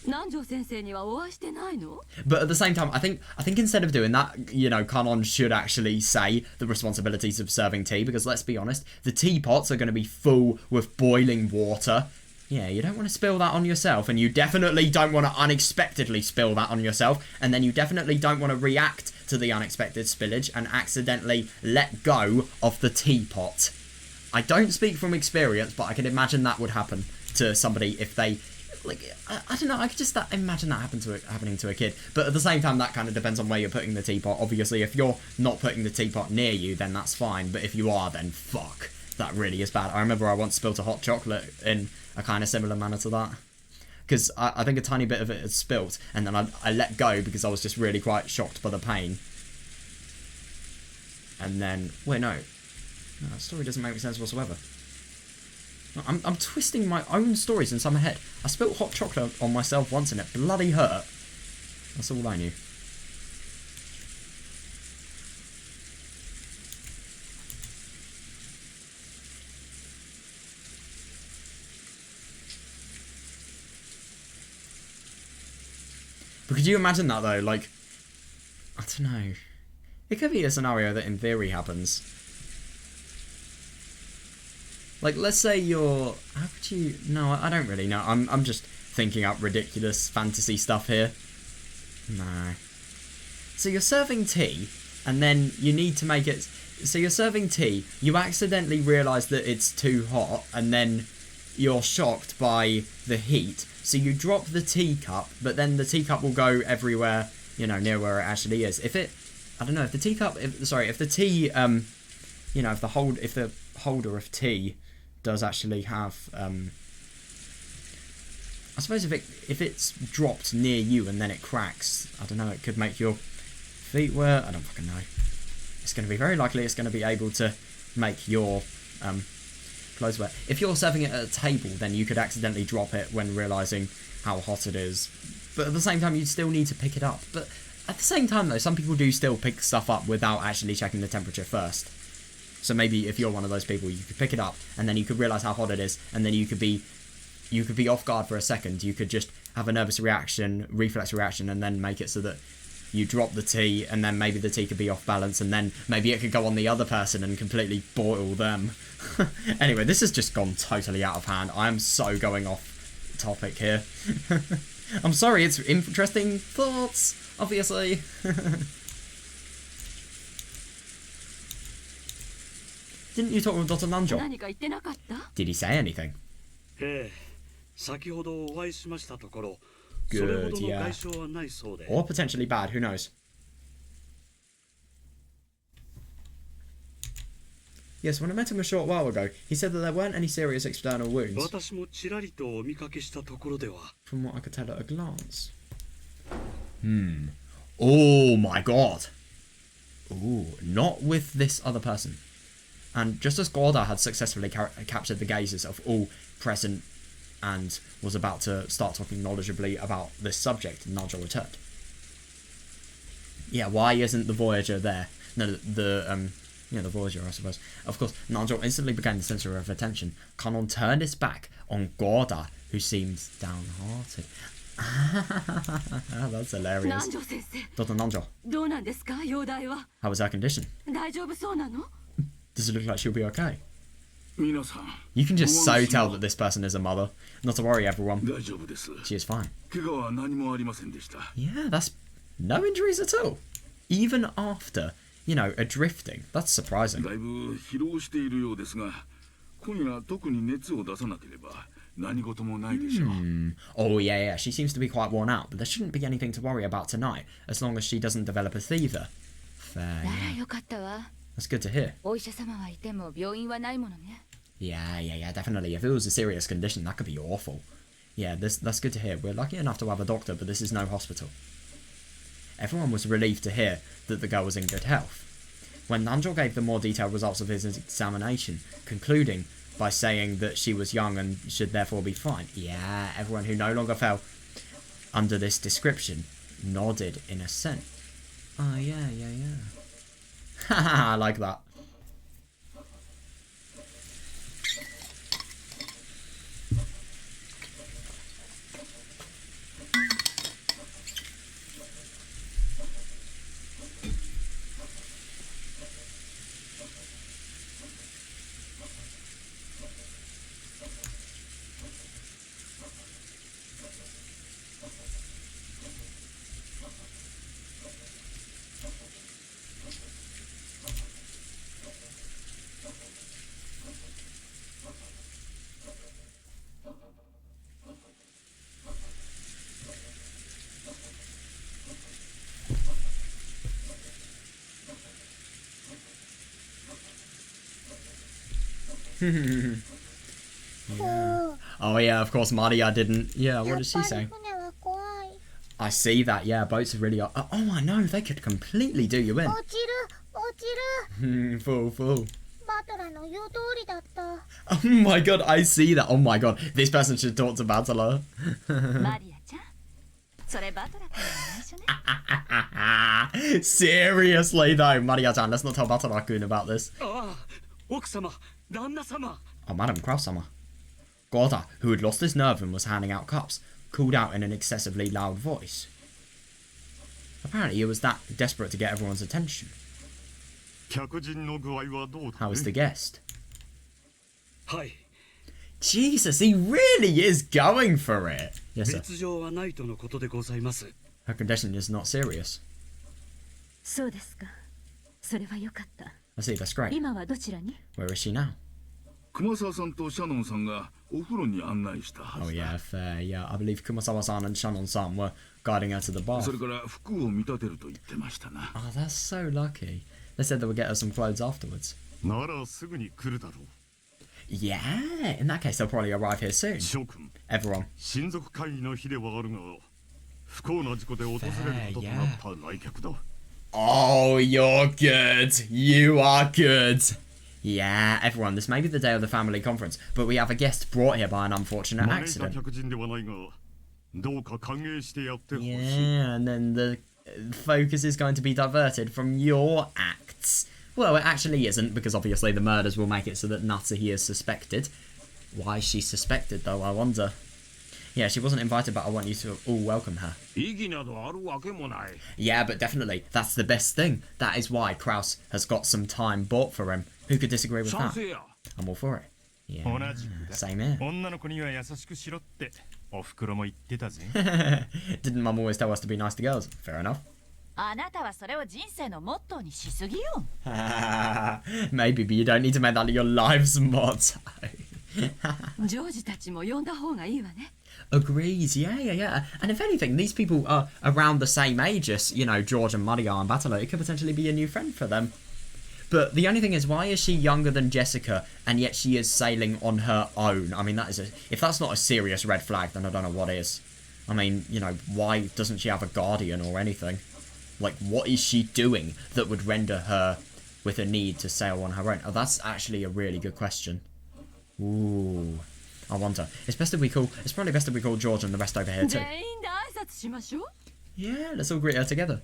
南條先生にはお会いしてないの? But at the same time, I think instead of doing that, you know, Kanon should actually say the responsibilities of serving tea, because let's be honest, the teapots are going to be full with boiling water. Yeah, you don't want to spill that on yourself, and you definitely don't want to unexpectedly spill that on yourself, and then you definitely don't want to react to the unexpected spillage and accidentally let go of the teapot. I don't speak from experience, but I can imagine that would happen to somebody if they... Like, I don't know, I could just imagine that happening to a kid. But at the same time, that kind of depends on where you're putting the teapot. Obviously, if you're not putting the teapot near you, then that's fine. But if you are, then fuck. That really is bad. I remember I once spilt a hot chocolate in a kind of similar manner to that. Because I think a tiny bit of it had spilt, and then I let go because I was just really quite shocked by the pain. And then... Wait, no. No, that story doesn't make sense whatsoever. I'm twisting my own stories in some head. I spilt hot chocolate on myself once and it bloody hurt. That's all I knew. But could you imagine that though? Like, I don't know. It could be a scenario that in theory happens. Like, let's say you're... How could you... No, I don't really know. I'm just thinking up ridiculous fantasy stuff here. No. So you're serving tea, and then you need to make it... So you're serving tea, you accidentally realise that it's too hot, and then you're shocked by the heat. So you drop the teacup, but then the teacup will go everywhere, you know, near where it actually is. If it... I don't know, if the teacup... If the tea... you know, if the holder of tea does actually have... I suppose if it's dropped near you and then it cracks, I don't know, it could make your feet wet. I don't fucking know. It's going to be very likely it's going to be able to make your clothes wet. If you're serving it at a table, then you could accidentally drop it when realising how hot it is. But at the same time, you'd still need to pick it up. But at the same time, though, some people do still pick stuff up without actually checking the temperature first. So maybe if you're one of those people, you could pick it up, and then you could realise how hot it is, and then you could be off guard for a second. You could just have a nervous reaction, reflex reaction, and then make it so that you drop the tea, and then maybe the tea could be off balance, and then maybe it could go on the other person and completely boil them. Anyway, this has just gone totally out of hand. I'm so going off topic here. I'm sorry, it's interesting thoughts, obviously. Didn't you talk with Dr. Nanjo? Did he say anything? Good, yeah. Or potentially bad, who knows? Yes, when I met him a short while ago, he said that there weren't any serious external wounds. From what I could tell at a glance. Oh my god. Ooh, not with this other person. And just as Gorda had successfully captured the gazes of all present and was about to start talking knowledgeably about this subject, Nanjo returned. Yeah, why isn't the Voyager there? No, the Voyager, I suppose. Of course, Nanjo instantly became the centre of attention. Kanon turned his back on Gorda, who seems downhearted. That's hilarious. Dr. Nanjo. How is her condition? Does it look like she'll be okay? You can just so tell that this person is a mother. Not to worry, everyone. She is fine. Yeah, that's no injuries at all. Even after, you know, a drifting. That's surprising. Oh, yeah. She seems to be quite worn out, but there shouldn't be anything to worry about tonight, as long as she doesn't develop a fever. Fair, yeah. That's good to hear. Yeah, definitely. If it was a serious condition, that could be awful. Yeah, that's good to hear. We're lucky enough to have a doctor, but this is no hospital. Everyone was relieved to hear that the girl was in good health. When Nanjo gave the more detailed results of his examination, concluding by saying that she was young and should therefore be fine. Yeah, everyone who no longer fell under this description nodded in assent. Oh, yeah. Haha, I like that. Yeah. Oh yeah, of course Maria didn't. Yeah, what did she say? I see that, yeah, boats are really... Oh, I know, they could completely do you in. Full. Oh my god, I see that. Oh my god, this person should talk to Battler. Seriously though, Maria-chan, let's not tell Battler-kun about this. Oh, Madam Cross-sama. Gorda, who had lost his nerve and was handing out cups, called out in an excessively loud voice. Apparently he was that desperate to get everyone's attention. 客人の具合はどうだ How was the guest? はい。 Jesus, he really is going for it. Yes, sir. 別状はないとのことでございます。 Her condition is not serious. そうですか。それはよかった。 I see, that's great. 今はどちらに？ Where is she now? 熊沢さんとシャノンさんがお風呂に案内したは Oh ずだ。 yeah, fair. Yeah, I believe Kumasawa-san and Shannon-san were guiding her to the bath. それから服を見立てると言ってましたな。 Oh, that's so lucky. They said they would get her some clothes afterwards. ならすぐに来るだろう Yeah, in that case they'll probably arrive here soon. 翔くん Everyone. 親族会議の日ではあるが不幸な事故で訪れることとなった来客だ Oh, you're good. You are good. Yeah, everyone, this may be the day of the family conference, but we have a guest brought here by an unfortunate 招いた accident. 客人ではないがどうか歓迎してやってほしい Yeah, and then the focus is going to be diverted from your acts. Well, it actually isn't, because obviously the murders will make it so that Natsuhi is suspected. Why is she suspected, though, I wonder? Yeah, she wasn't invited, but I want you to all welcome her. 意義などあるわけもない。 Yeah, but definitely, that's the best thing. That is why Kraus has got some time bought for him. Who could disagree with 賛 that? 成や。 I'm all for it. Yeah, 同じくだ same here. 女の子には優しくしろっておふくろも言ってたぜ Didn't Mum always tell us to be nice to girls? Fair enough. あなたはそれを人生のモットーにしすぎよ。 Maybe, but you don't need to make that your life's motto. ジョージたちも呼んだ方がいいわね。 Agrees, yeah. And if anything, these people are around the same age as, you know, George and Mario and Batalo. It could potentially be a new friend for them. But the only thing is, why is she younger than Jessica, and yet she is sailing on her own? I mean, that is if that's not a serious red flag, then I don't know what is. I mean, you know, why doesn't she have a guardian or anything? Like, what is she doing that would render her with a need to sail on her own? Oh, that's actually a really good question. Ooh, I wonder. It's probably best if we call George and the rest over here too. 全員で挨拶しましょう。 Yeah, let's all greet her together.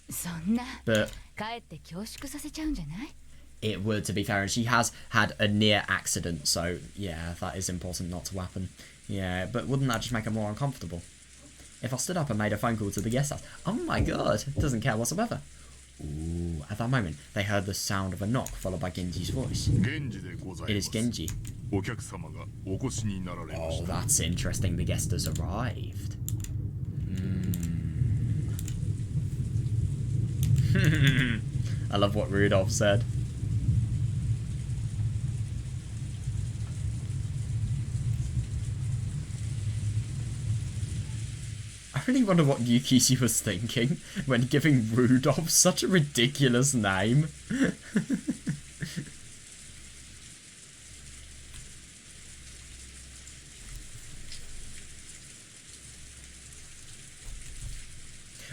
そんな。 But かえって恐縮させちゃうんじゃない？ it would, to be fair, and she has had a near accident, so yeah, that is important not to happen. Yeah, but wouldn't that just make her more uncomfortable? If I stood up and made a phone call to the guest house, oh my god, doesn't care whatsoever. Ooh, at that moment, they heard the sound of a knock, followed by Genji's voice. It is Genji. お客様がお越しになられまし Oh, た that's interesting, the guest has arrived. I love what Rudolph said. I really wonder what Yukishi was thinking when giving Rudolph such a ridiculous name.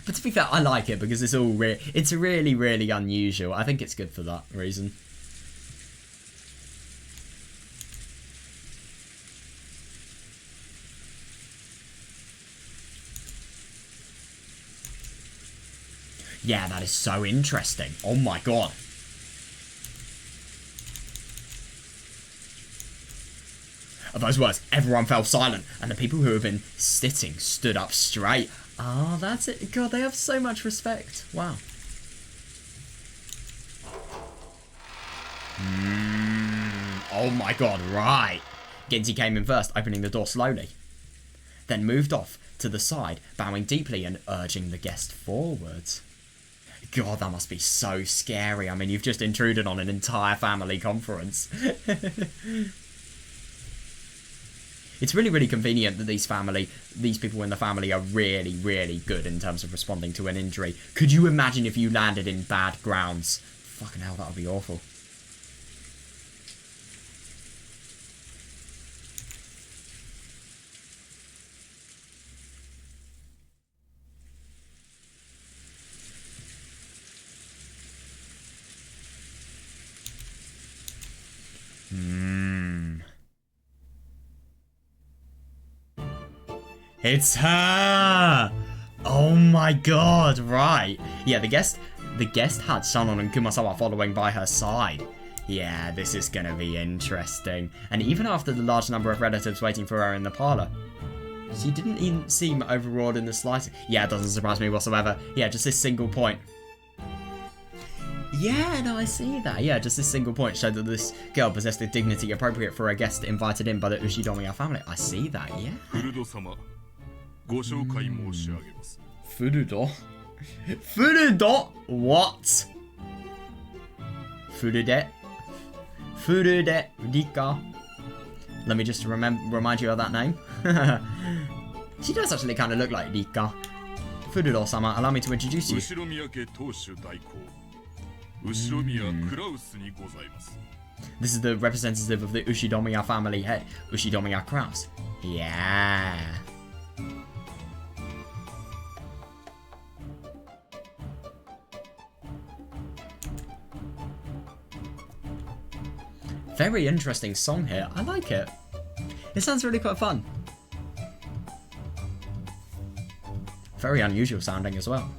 But to be fair, I like it because it's all it's really, really unusual. I think it's good for that reason. Yeah, that is so interesting. Oh my god. At those words, everyone fell silent, and the people who have been sitting stood up straight. Oh, that's it. God, they have so much respect. Wow. Oh my god, right. Genji came in first, opening the door slowly. Then moved off to the side, bowing deeply and urging the guest forwards. God, that must be so scary. I mean, you've just intruded on an entire family conference. It's really, really convenient that these people in the family are really, really good in terms of responding to an injury. Could you imagine if you landed in bad grounds? Fucking hell, that would be awful. It's her! Oh my god, right. Yeah, the guest had Shannon and Kumasawa following by her side. Yeah, this is gonna be interesting. And even after the large number of relatives waiting for her in the parlour. She didn't even seem overawed in the slightest. Yeah, it doesn't surprise me whatsoever. Yeah, just this single point. Yeah, no, I see that. Yeah, just this single point showed that this girl possessed the dignity appropriate for a guest invited in by the Ushidomiya family. I see that, yeah. Furudo? Furudo? What? Furude? Furude Erika. Let me just remind you of that name. She does actually kind of look like Erika. Furudo-sama, allow me to introduce you. This is the representative of the Ushidomiya family head, Ushidomiya Kraus. Yeah. Very interesting song here. I like it. It sounds really quite fun. Very unusual sounding as well.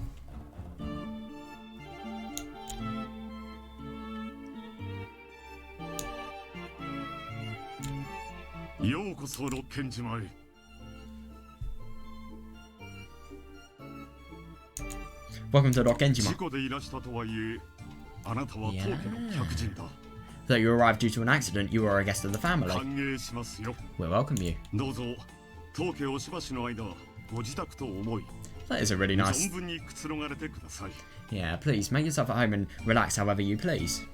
Welcome to Rokkenjima. Yeah. Though you arrived due to an accident, you are a guest of the family. We welcome you. That is a really nice... Yeah, please, make yourself at home and relax however you please.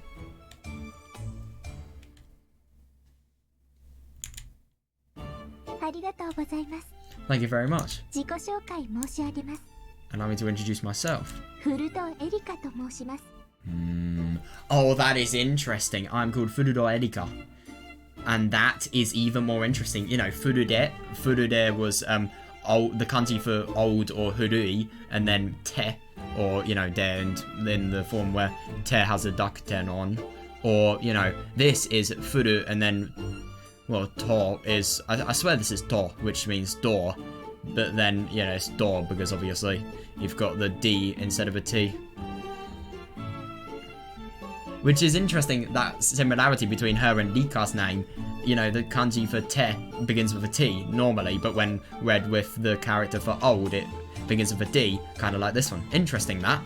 Thank you very much. Allow me to introduce myself. Oh, that is interesting. I'm called Furudo Erika. And that is even more interesting. You know, Furude was the kanji for old or hurui, and then te, or, you know, de, and then the form where te has a dakuten on. Or, you know, this is furu, and then, well, to is, I swear this is to, which means door. But then, you know, it's door because obviously you've got the D instead of a T. Which is interesting, that similarity between her and Rika's name. You know, the kanji for te begins with a T normally, but when read with the character for old, it begins with a D, kind of like this one. Interesting, that.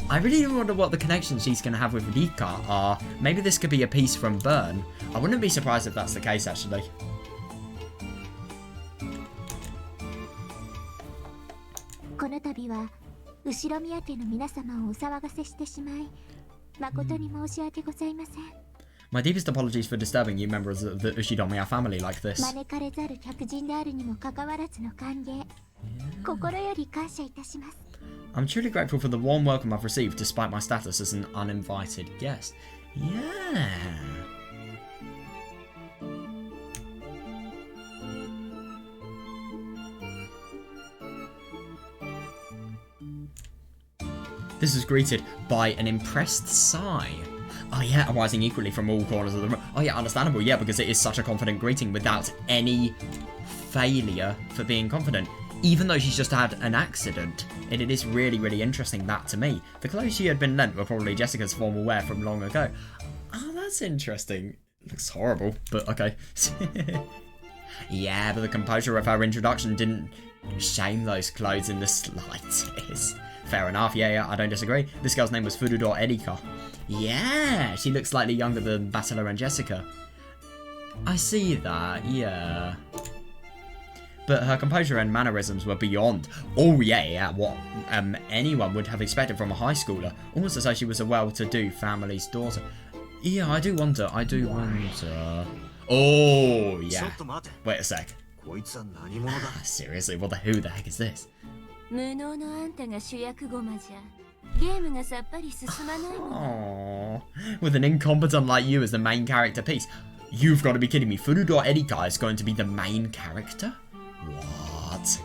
I really wonder what the connections she's going to have with Rika are. Maybe this could be a piece from Burn. I wouldn't be surprised if that's the case, actually. My deepest apologies for disturbing you members of the Ushidomiya family like this. I'm truly grateful for the warm welcome I've received despite my status as an uninvited guest. Yeah. This is greeted by an impressed sigh. Oh yeah, arising equally from all corners of the room. Oh yeah, understandable, yeah, because it is such a confident greeting without any failure for being confident. Even though she's just had an accident. And it is really, really interesting, that to me. The clothes she had been lent were probably Jessica's formal wear from long ago. Oh, that's interesting. It looks horrible, but okay. Yeah, but the composure of her introduction didn't shame those clothes in the slightest. Fair enough, yeah, I don't disagree. This girl's name was Furudo Erika. Yeah, she looks slightly younger than Bachelor and Jessica. I see that, yeah. But her composure and mannerisms were beyond, oh yeah, what anyone would have expected from a high schooler. Almost as though she was a well-to-do family's daughter. Yeah, I do wonder. Oh, yeah. Wait a sec. Seriously, who the heck is this? Aww. With an incompetent like you as the main character piece. You've got to be kidding me. Furudo Erika is going to be the main character? What?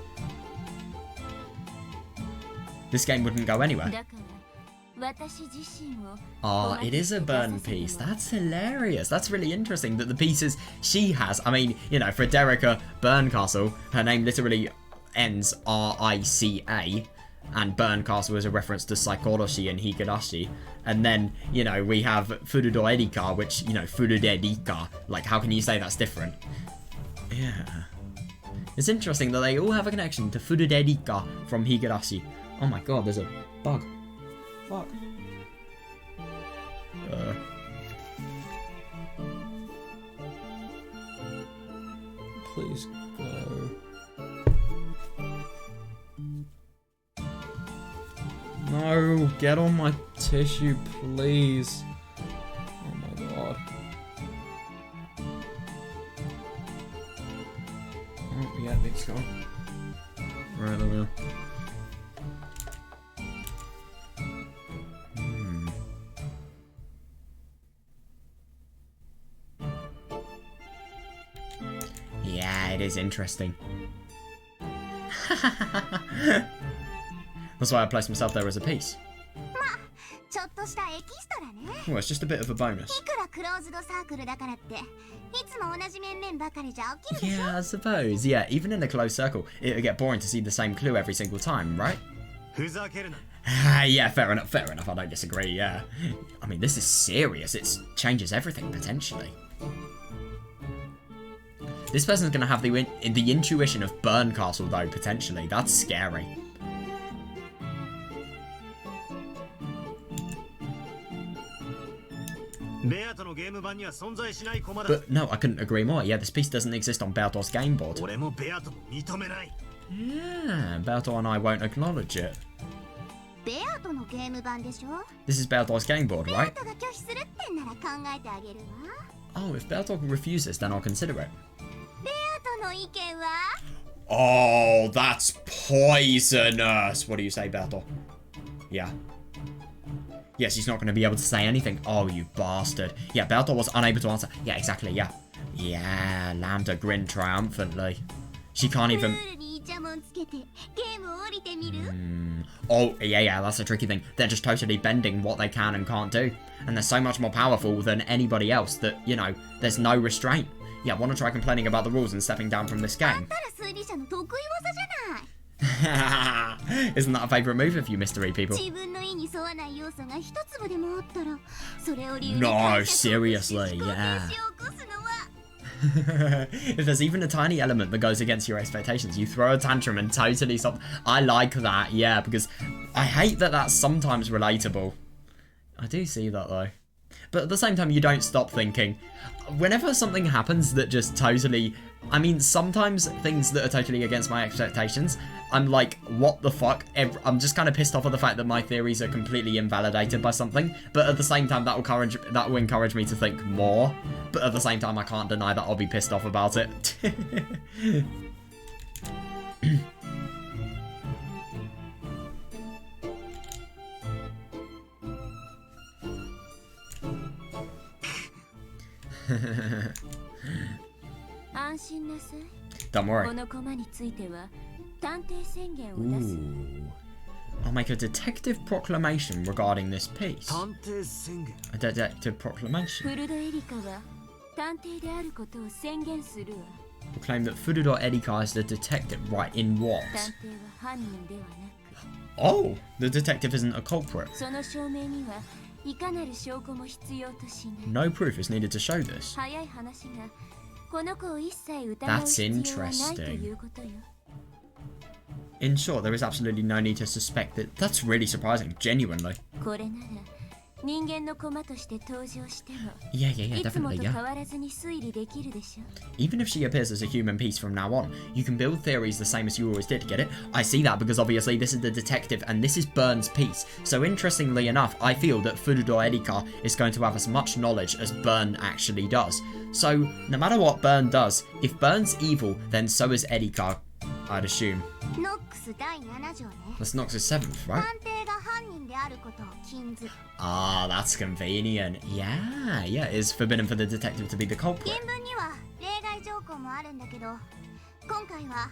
This game wouldn't go anywhere. Oh, it is a Burn piece. That's hilarious. That's really interesting that the pieces she has, I mean, you know, Frederica Burncastle, her name literally ends R-I-C-A, and Burncastle is a reference to Saikoroshi and Higurashi. And then, you know, we have Furudo Erika, which, you know, Furude Erika. Like, how can you say that's different? Yeah. It's interesting that they all have a connection to FURUDO ERIKA from Higurashi. Oh my god, there's a bug. Fuck. Please go. No, get on my tissue, please. Oh my god. Oh, yeah, it's gone. Right, there we go. Yeah, it is interesting. That's why I placed myself there as a piece. ちょっとしたエキストラね。 Well, it's just a bit of a bonus. いくらクローズドサークルだからって、いつも同じ面々ばかりじゃ飽きるでしょ。 Yeah, I suppose. Yeah, even in a closed circle, it would get boring to see the same clue every single time, right? ふざけるな。 Yeah, fair enough, fair enough. I don't disagree, yeah. I mean, this is serious. It changes everything, potentially. This person's going to have the intuition of Burn Castle, though, potentially. That's scary. But no, I couldn't agree more. Yeah, this piece doesn't exist on Beator's game board. Yeah, Beator and I won't acknowledge it. ベアトのゲーム版でしょ。 This is Beator's game board, ベア right? トが拒否するってんなら考えてあげるわ。 Oh, if Beator refuses, then I'll consider it. ベアトの意見は Oh, that's poisonous. What do you say, Beator? Yeah. Yes, he's not going to be able to say anything. Oh, you bastard. Yeah, Beator was unable to answer. Yeah, exactly, yeah. Yeah, Lambda grinned triumphantly. She can't even... ルールにイチャモンつけてゲームを降りてみる Oh, yeah, that's a tricky thing. They're just totally bending what they can and can't do. And they're so much more powerful than anybody else that, you know, there's no restraint. Yeah, wanna try complaining about the rules and stepping down from this あん game? たら推理者の得意技じゃない Isn't that a favourite move of you mystery people? 自分の意に沿わない要素が一粒でもあったらそれを理由に No, 会社と seriously, 思考停 yeah. 止を起こすのは If there's even a tiny element that goes against your expectations, you throw a tantrum and totally stop. I like that, yeah, because I hate that that's sometimes relatable. I do see that though. But at the same time, you don't stop thinking. Whenever something happens that just totally... I mean, sometimes things that are totally against my expectations, I'm like, what the fuck? I'm just kind of pissed off at the fact that my theories are completely invalidated by something. But at the same time, that will encourage me to think more. But at the same time, I can't deny that I'll be pissed off about it. Don't worry. このコマについては探偵宣言を出す。 Ooh. I'll make a detective proclamation regarding this piece. A detective proclamation. フルドエリカは探偵であることを宣言するわ。 Will claim that FURUDO ERIKA is the detective. Right, in what? 探偵は犯人ではなく、 Oh, the detective isn't a culprit. その証明にはいかなる証拠も必要としない。 No proof is needed to show this. 早い話が、この子を一切疑う必要はないということよ。 In short, there is absolutely no need to suspect that. That's really surprising, genuinely. これなら人間の駒として登場しても、 Yeah, いつも definitely, と yeah. 変わらずに推理できるでしょ。 Even if she appears as a human piece from now on, you can build theories the same as you always did, get it? I see that because obviously this is the detective and this is Burn's piece. So interestingly enough, I feel that FURUDO ERIKA is going to have as much knowledge as Burn actually does. So, no matter what Burn does, if Burn's evil, then so is Erika, I'd assume. ノックス第7条ね That's Nox's 7th, right? 探偵が犯人であることを禁ず Ah, that's convenient. Yeah, it is forbidden for the detective to be the culprit. 原文には例外条項もあるんだけど今回は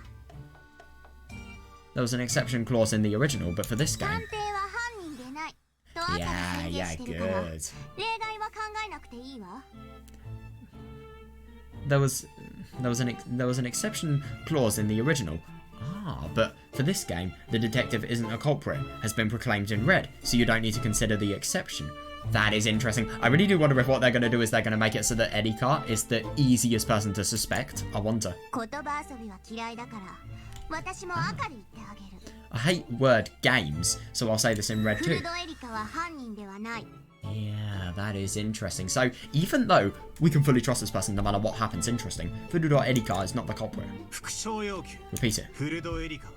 There was an exception clause in the original, but for this 探 game... 偵は犯人でないと後で Yeah, 宣言 yeah, してるから good. 例外は考えなくていいわ There was an exception clause in the original. Ah, but for this game, the detective isn't a culprit, has been proclaimed in red, so you don't need to consider the exception. That is interesting. I really do wonder if what they're going to do is they're going to make it so that Erika is the easiest person to suspect. I wonder. 言葉遊びは嫌いだから私も赤で言ってあげる I hate word games, so I'll say this in red フ too. ルドエリカは犯人ではない Yeah, that is interesting. So, even though we can fully trust this person no matter what happens, interesting, Furudo Erika is not the culprit. 副賞要求 Repeat it. フルドエリカは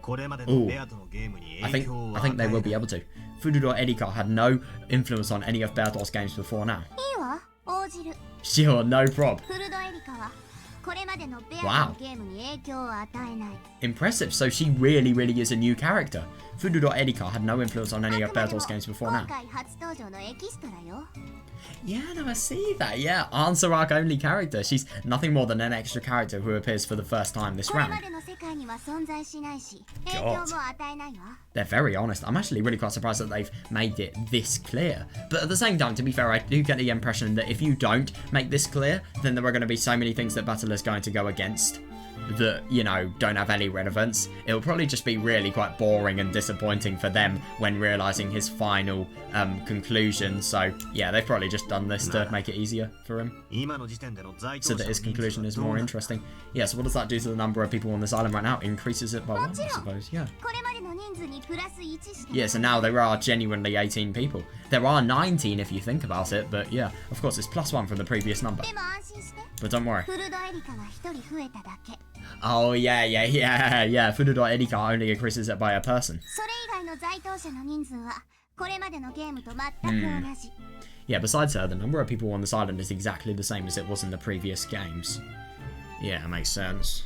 これまでのベアとのゲームに I 影 think 響を I 与 think they will え be ない able to. Furudo Erika had no influence on any of Bertol's games before now. いいわ応じる Sure, no prob. フルドエリカはこれまでのベア Wow. のゲームに影響を与えない Impressive. So she really, really is a new character. Furudo Erika had no influence on any of あくまでも Bertol's games before 今 now. 回初登場のエキストラよ Yeah, no, I see that. Yeah, answer arc only character. She's nothing more than an extra character who appears for the first time this これ round. までの世界には存在しないし影響も与えないわ They're very honest. I'm actually really quite surprised that they've made it this clear. But at the same time, to be fair, I do get the impression that if you don't make this clear, then there are going to be so many things that Battle is going to go against that, you know, don't have any relevance. It'll probably just be really quite boring and disappointing for them when realising his final conclusion. So, yeah, they've probably just done this to make it easier for him. 今の時点での在 So 当 that 者 his の人 conclusion 数 is はどう more なった interesting. Yeah, so what does that do to the number of people on this island right now? Increases it by one, I suppose, yeah. これまでの人数にプラス1して Yeah, so now there are genuinely 18 people. There are 19 if you think about it, but yeah, of course it's plus 1 from the previous number. でも安心して But don't worry. フルドエリカが1人増えただけ Oh, yeah. Furudo Erika only increases it by a person. それ以外の在当者の人数はこれまでのゲームと全く同じ Yeah, besides her, the number of people on this island is exactly the same as it was in the previous games. Yeah, makes sense.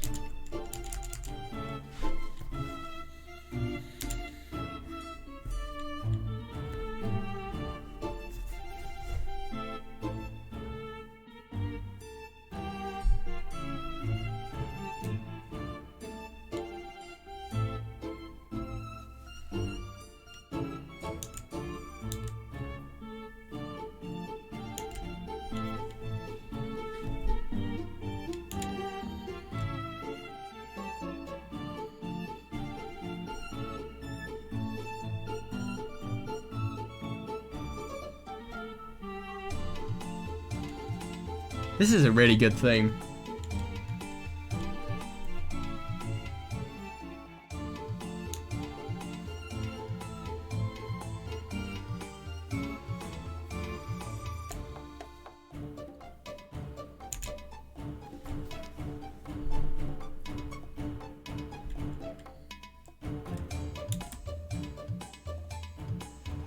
This is a really good theme.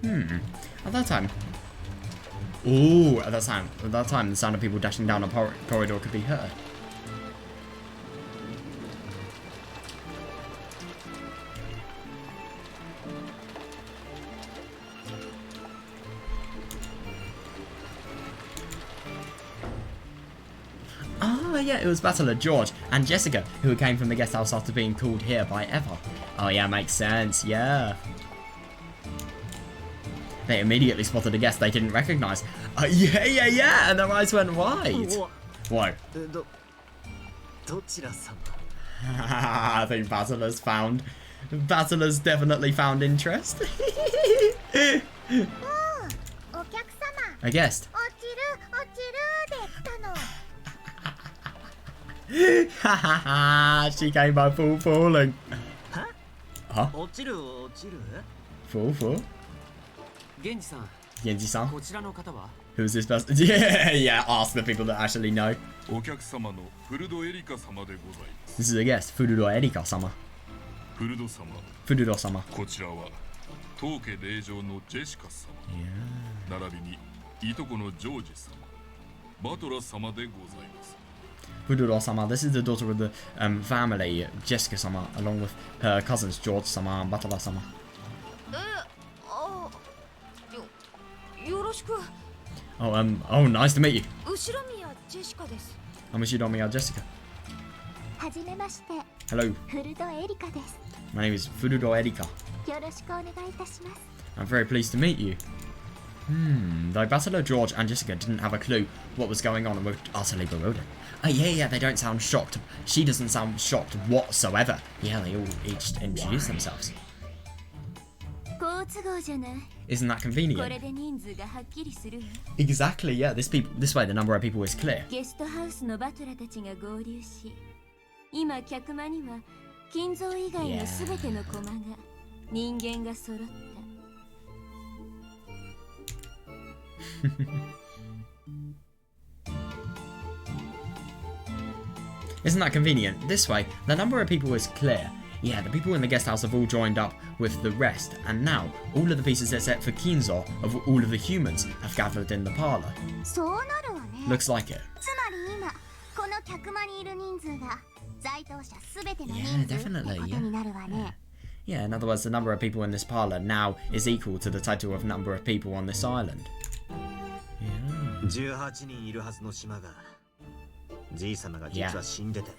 At that time. Ooh, at that time, the sound of people dashing down a corridor could be heard. Oh, yeah, it was Battler George and Jessica who came from the guest house after being called here by Eva. Oh, yeah, makes sense, yeah. They immediately spotted a guest they didn't recognise. Yeah, and their eyes went wide. Why? どちら様 I think Battler's definitely found interest. お客様 A guest. 落ちるで来たの She came by falling. Huh? 落ちる Fall? 源氏さん Genji-san? こちらの方は Who's this person? Yeah, ask the people that actually know. お客様のフルドエリカ様でございます This is a guest. Furudo Erika-sama. フルド様 Furudo-sama. こちらは当家令嬢のジェシカ様 Yeah. 並びにいとこのジョージ様バトラ様でございます Furudo-sama. This is the daughter of the family, Jessica-sama, along with her cousins, George-sama and Batala-sama. よろしく Oh, nice to meet you. 後ろ宮ジェシカです I'm Ushidomiya Jessica. はじめまして Hello, フルドエリカです my name is Furudo Erika. よろしくお願いいたします I'm very pleased to meet you. Though Battler George and Jessica didn't have a clue what was going on and were utterly bewildered. Oh, yeah, they don't sound shocked. She doesn't sound shocked whatsoever. Yeah, they all each introduce themselves. 交 Isn't that convenient? これで人数がはっきりするわ。 Exactly, yeah. This way the number of people is clear. ゲストハウスのバトラたちが合流し、今客間には金蔵以外のすべての駒が人間が揃った。Isn't that convenient? This way, the number of people is clear. Yeah, the people in the guest house have all joined up with the rest, and now all of the pieces except for Kinzo of all of the humans have gathered in the parlor. そうなるわね。 Looks like it. つまり今この客間にいる人数が在当者すべての人数 Yeah, って definitely, ことになるわね。 Yeah, in other words, the number of people in this parlor now is equal to the total of number of people on this island. Yeah. 18人いるはずの島がじい様が実は死んでて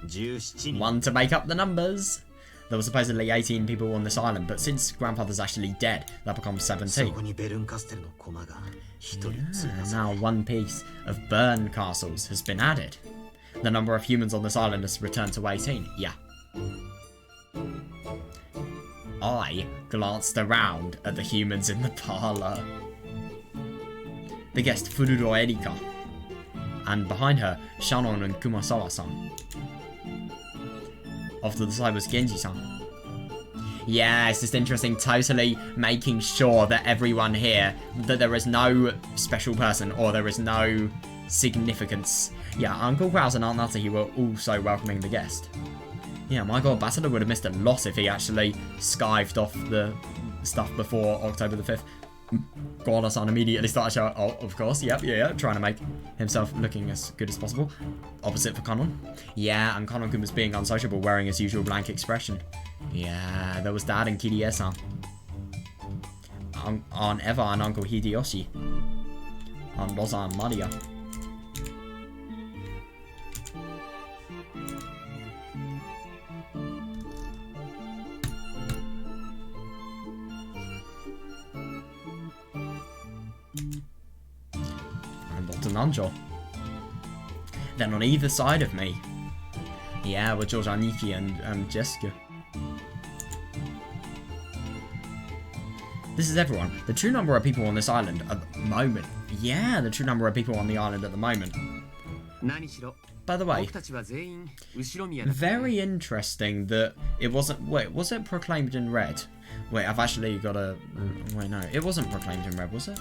17人。 One to make up the numbers. There were supposedly 18 people on this island, but since Grandfather's actually dead, that becomes 17. そこにベルンカステルの駒が1人追加 Yeah, され now one piece of burn castles has been added. The number of humans on this island has returned to 18. Yeah. I glanced around at the humans in the parlor. The guest Furudo Erika. And behind her, Shannon and Kumasawa-san. Off to the side was Genji-san. Yeah, it's just interesting, totally making sure that everyone here, that there is no special person or there is no significance. Yeah, Uncle Kraus and Aunt Natsuki were also welcoming the guest. Yeah, my god, Battler would have missed a lot if he actually skived off the stuff before October the 5th. Gorda-san immediately started showing, oh, of course, yep, yeah, trying to make himself looking as good as possible. Opposite for Kanon. Yeah, and Kanon-kun was being unsociable, wearing his usual blank expression. Yeah, there was Dad and Kirie-san. Aunt Eva and Uncle Hideyoshi. Aunt Rosa and Maria. And Dr. Nanjo. Then on either side of me, yeah, were George Aniki and Jessica. This is everyone. The true number of people on this island at the moment. Yeah, the true number of people on the island at the moment. By the way, very interesting that it wasn't... Wait, was it proclaimed in red? Wait, I've actually got a... Wait, no. It wasn't proclaimed in red, was it?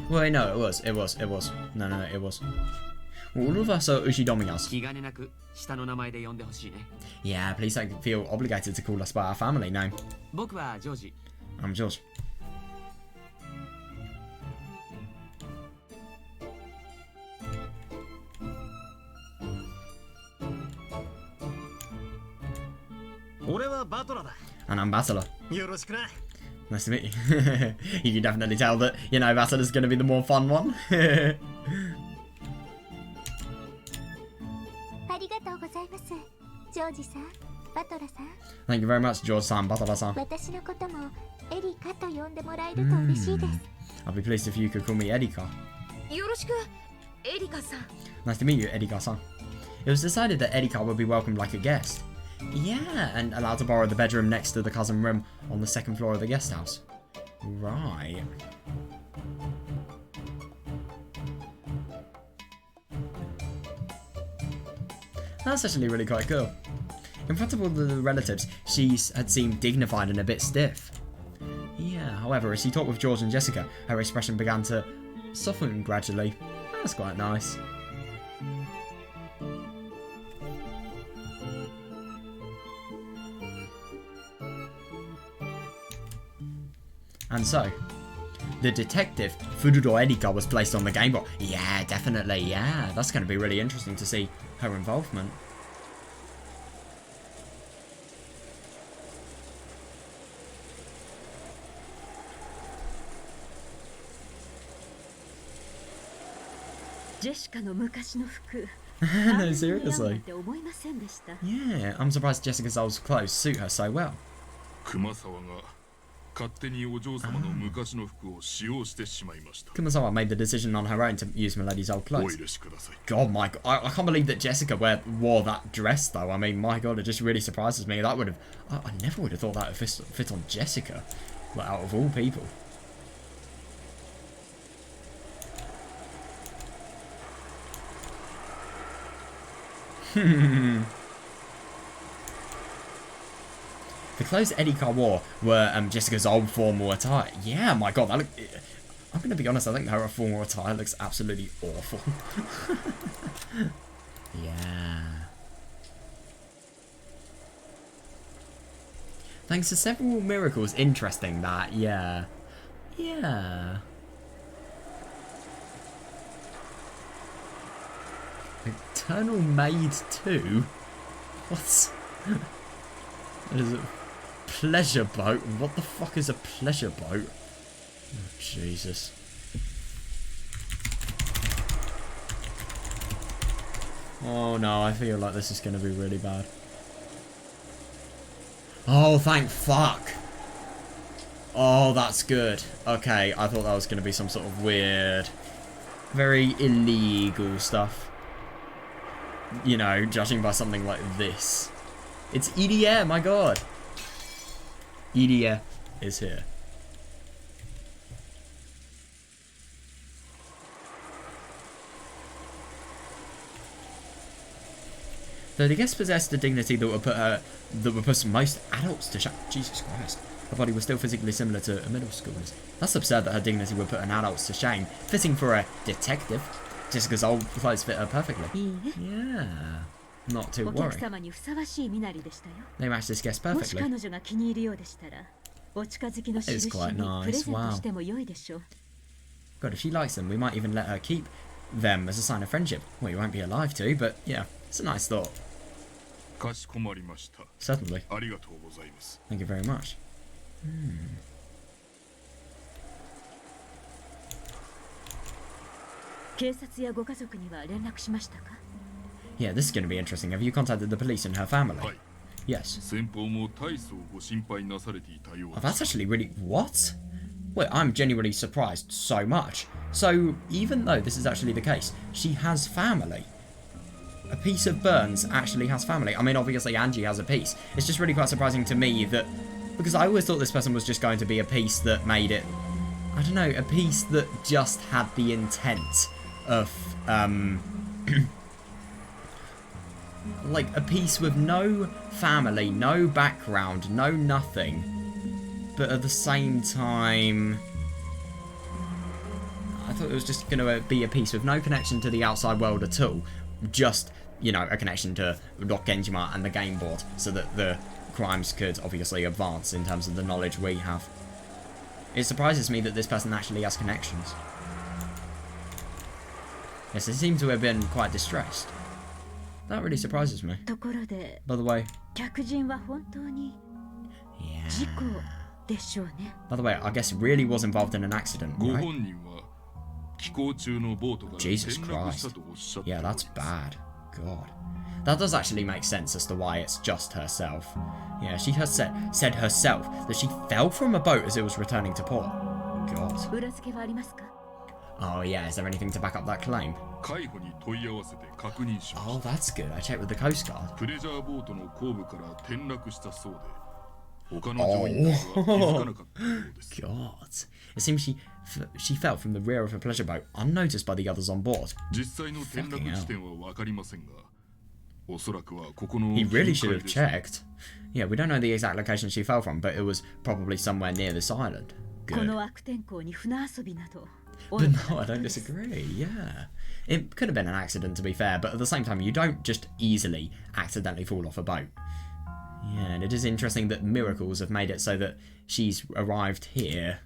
Wait, no, it was. It was. No, it was. All of us are Ushidomias. Yeah, please don't feel obligated to call us by our family name. I'm George. And I'm Battler. Nice to meet you. You can definitely tell that, you know, Battler's going to be the more fun one. Thank you very much, George-san, Battler-san. I'll be pleased if you could call me Erika. Nice to meet you, Erika-san. It was decided that Erika would be welcomed like a guest. Yeah, and allowed to borrow the bedroom next to the cousin room on the second floor of the guest house. Right. That's actually really quite cool. In front of all the relatives, she had seemed dignified and a bit stiff. Yeah, however, as she talked with George and Jessica, her expression began to soften gradually. That's quite nice. And so, the detective, Furudo Erika, was placed on the game board. Yeah, definitely, yeah. That's going to be really interesting to see her involvement. No, seriously. Yeah, I'm surprised Jessica's old clothes suit her so well. Kumasawa made the decision on her own to use Milady's old clothes. God, my God. I can't believe that Jessica wore that dress, though. I mean, my God, it just really surprises me. That would have... I never would have thought that would fit on Jessica. Like, out of all people. The clothes Erika wore were Jessica's old formal attire. Yeah, my God, that look. I'm going to be honest, I think her formal attire looks absolutely awful. Yeah. Thanks to several miracles. Interesting that, yeah. Yeah. Eternal Maid 2? What's... What is it? Pleasure boat? What the fuck is a pleasure boat? Oh, Jesus. Oh no, I feel like this is going to be really bad. Oh, thank fuck. Oh, that's good. Okay, I thought that was going to be some sort of weird, very illegal stuff. You know, judging by something like this. It's Irie, my God. Irie is here. Though the guest possessed a dignity that would put most adults to shame. Jesus Christ. Her body was still physically similar to a middle schooler's. That's absurd that her dignity would put an adults to shame. Fitting for a detective. Jessica's old clothes fit her perfectly. Yeah. Not too worried. They match this guest perfectly. It's quite nice, wow. God, if she likes them, we might even let her keep them as a sign of friendship. Well, you won't be alive to, but yeah, it's a nice thought. Certainly. Thank you very much. Yeah, this is going to be interesting. Have you contacted the police and her family? Yes. Oh, that's actually really... What? Wait, I'm genuinely surprised so much. So, even though this is actually the case, she has family. A piece of Burns actually has family. I mean, obviously Angie has a piece. It's just really quite surprising to me that... Because I always thought this person was just going to be a piece that made it... I don't know, a piece that just had the intent of... like, a piece with no family, no background, no nothing. But at the same time... I thought it was just going to be a piece with no connection to the outside world at all. Just, you know, a connection to Rock Genjima and the game board, so that the crimes could obviously advance in terms of the knowledge we have. It surprises me that this person actually has connections. Yes, they seem to have been quite distressed. That really surprises me. By the way... Yeah. By the way, I guess really was involved in an accident, right? Jesus Christ. Yeah, that's bad. God. That does actually make sense as to why it's just herself. Yeah, she has said herself that she fell from a boat as it was returning to port. God. Oh yeah, is there anything to back up that claim? Oh, that's good. I checked with the Coast Guard. Oh. God. It seems she fell from the rear of a pleasure boat, unnoticed by the others on board. Fucking hell. He really should have checked. Yeah, we don't know the exact location she fell from, but it was probably somewhere near this island. Good. But no, I don't disagree, yeah. It could have been an accident, to be fair, but at the same time, you don't just easily accidentally fall off a boat. Yeah, and it is interesting that miracles have made it so that she's arrived here.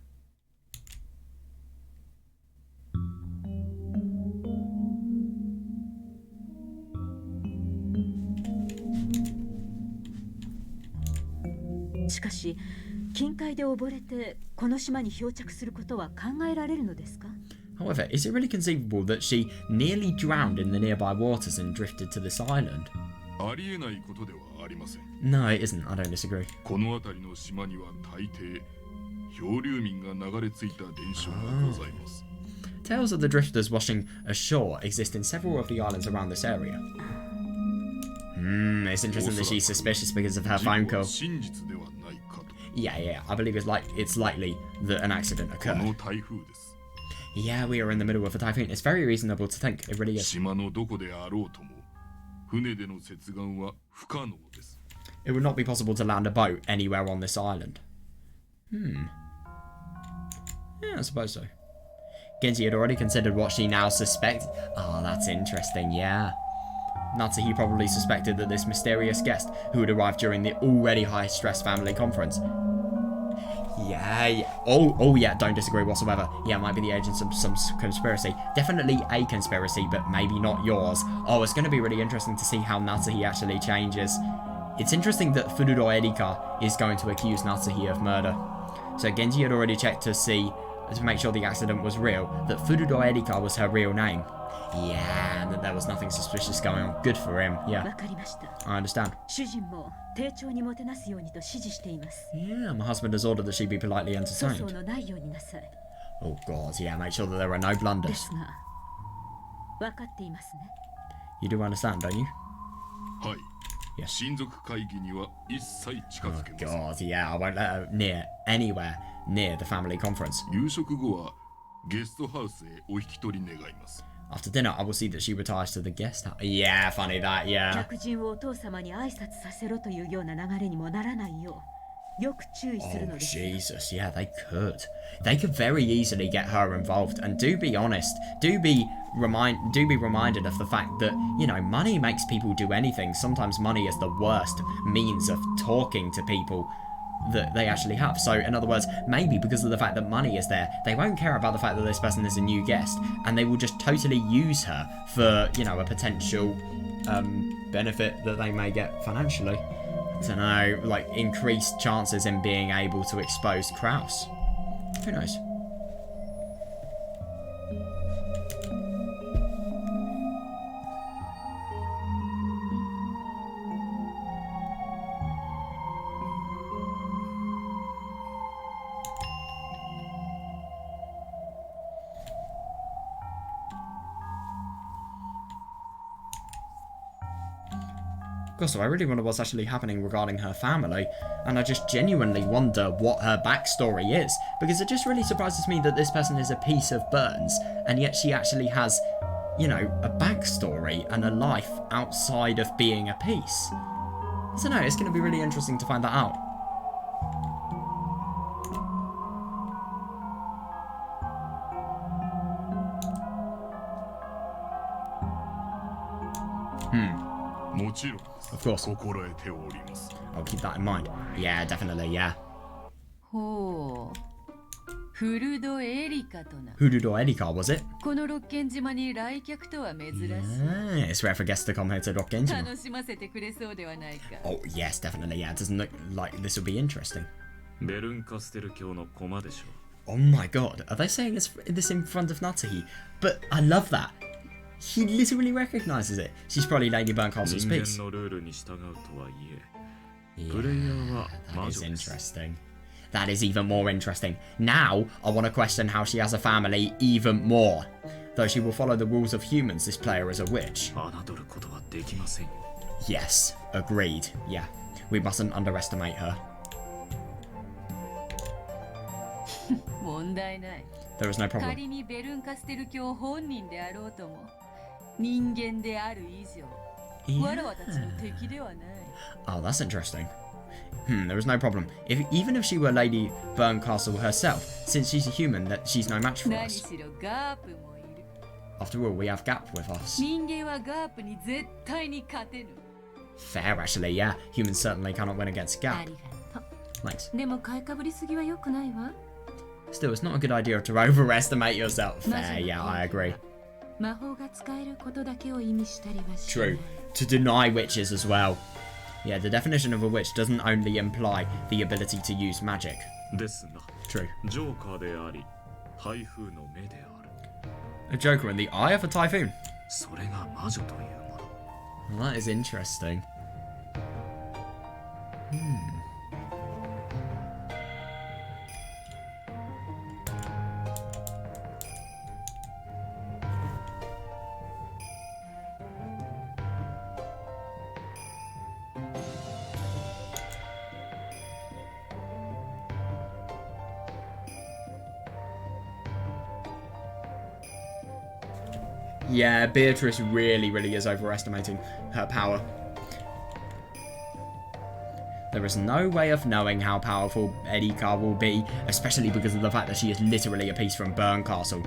However, is it really conceivable that she nearly drowned in the nearby waters and drifted to this island? No, it isn't. I don't disagree. 漂流民が流れ着いた伝承がございます。 Tales of the drifters washing ashore exist in several of the islands around this area. It's interesting that she's suspicious because of her phone call. 真実ではないかと。 Yeah, I believe it's likely that an accident こ occurred. の台風です。 Yeah, we are in the middle of a typhoon. It's very reasonable to think. It really is. 島のどこであろうとも、船での接岸は不可能です。 It would not be possible to land a boat anywhere on this island. Yeah, I suppose so. Genji had already considered what she now suspected. Oh, that's interesting, yeah. Natsuhi probably suspected that this mysterious guest, who had arrived during the already high-stress family conference... Yeah. Oh, yeah, don't disagree whatsoever. Yeah, might be the agents of some conspiracy. Definitely a conspiracy, but maybe not yours. Oh, it's going to be really interesting to see how Natsuhi actually changes. It's interesting that Furudo Erika is going to accuse Natsuhi of murder. So Genji had already checked to make sure the accident was real, that Furudo Erika was her real name. Yeah, and that there was nothing suspicious going on. Good for him, yeah. I understand. Yeah, my husband has ordered that she be politely entertained. Oh god, yeah, make sure that there are no blunders. You do understand, don't you? はい。 Yes. 親族会議には一切近づけません。 Oh god, yeah, I won't let her anywhere near the family conference. 夕食後はゲストハウスへお引き取り願います。 After dinner, I will see that she retires to the guest house. Yeah, funny that, yeah. Oh, Jesus, yeah, they could. They could very easily get her involved. And do be honest, do be reminded of the fact that, you know, money makes people do anything. Sometimes money is the worst means of talking to people that they actually have. So, in other words, maybe because of the fact that money is there, they won't care about the fact that this person is a new guest, and they will just totally use her for, you know, a potential benefit that they may get financially. I don't know, like increased chances in being able to expose Kraus. Who knows? So I really wonder what's actually happening regarding her family, and I just genuinely wonder what her backstory is, because it just really surprises me that this person is a piece of Burns, and yet she actually has, you know, a backstory and a life outside of being a piece. I don't know, it's going to be really interesting to find that out. Of course. I'll keep that in mind. Yeah, definitely, yeah. FURUDO ERIKA とな。 FURUDO ERIKA, was it? この六軒島に来客とは珍しい。 Yeah, it's rare for guests to come here to Rokkenjima. 楽しませてくれそうではないか。 Oh, yes, definitely, yeah. It doesn't look like this will be interesting. ベルンカステル教の駒でしょう。 Oh my god, are they saying this in front of Natsuhi? But I love that. He literally recognizes it. She's probably Lady Berncastle's piece. Yeah, that is interesting. That is even more interesting. Now, I want to question how she has a family even more. Though she will follow the rules of humans, this player is a witch. Yes, agreed. Yeah, we mustn't underestimate her. There is no problem. Oh, that's interesting. There is no problem. Even if she were Lady Berncastle herself, since she's a human, that she's no match for us. After all, we have Gap with us. Fair, actually, yeah. Humans certainly cannot win against Gap. Thanks. Still, it's not a good idea to overestimate yourself. Fair, yeah, I agree. True. To deny witches as well. Yeah, the definition of a witch doesn't only imply the ability to use magic. True. A joker in the eye of a typhoon. Well, that is interesting. Yeah, Beatrice really, really is overestimating her power. There is no way of knowing how powerful Erika will be, especially because of the fact that she is literally a piece from Burn Castle.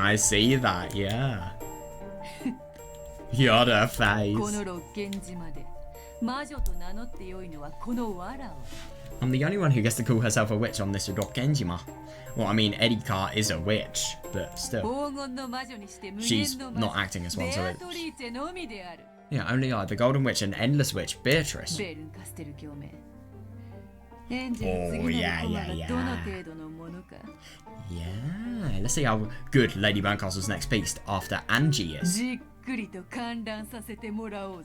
I see that, yeah. Yoda face. I'm the only one who gets to call herself a witch on this Rokkenjima. Well, I mean, Erika is a witch, but still. She's not acting as one, so it... Yeah, only I, the Golden Witch and Endless Witch, Beatrice. Oh, yeah. Yeah, let's see how good Lady Burncastle's next beast after Angie is.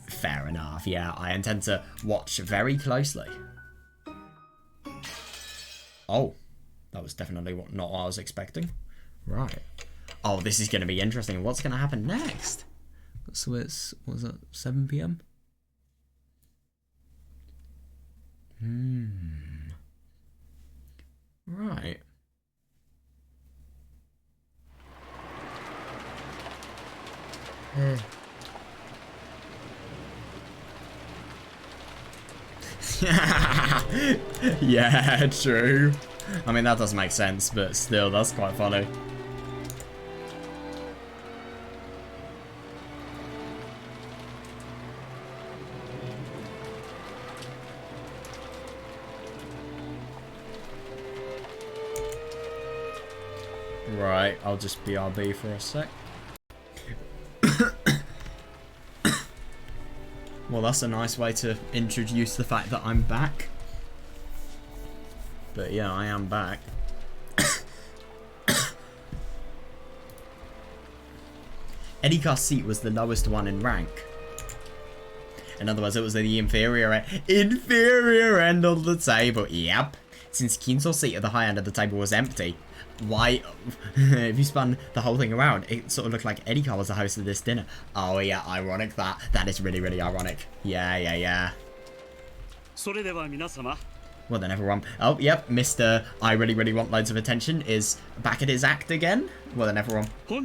Fair enough, yeah, I intend to watch very closely. Oh, that was definitely not what I was expecting. Right. Oh, this is going to be interesting. What's going to happen next? So it's, what was it, 7 PM? Right. Yeah, true. I mean, that does make sense, but still, that's quite funny. Right, I'll just BRB for a sec. Well, that's a nice way to introduce the fact that I'm back. But yeah, I am back. Erika's seat was the lowest one in rank. In other words, it was the inferior end of the table. Yep. Since Kinzo's seat at the high end of the table was empty, why, if you spun the whole thing around, it sort of looked like Erika was the host of this dinner. Oh yeah, ironic that. That is really, really ironic. Yeah. Well then, everyone. Oh, yep, Mr. I really, really want loads of attention is back at his act again. Well then, everyone. I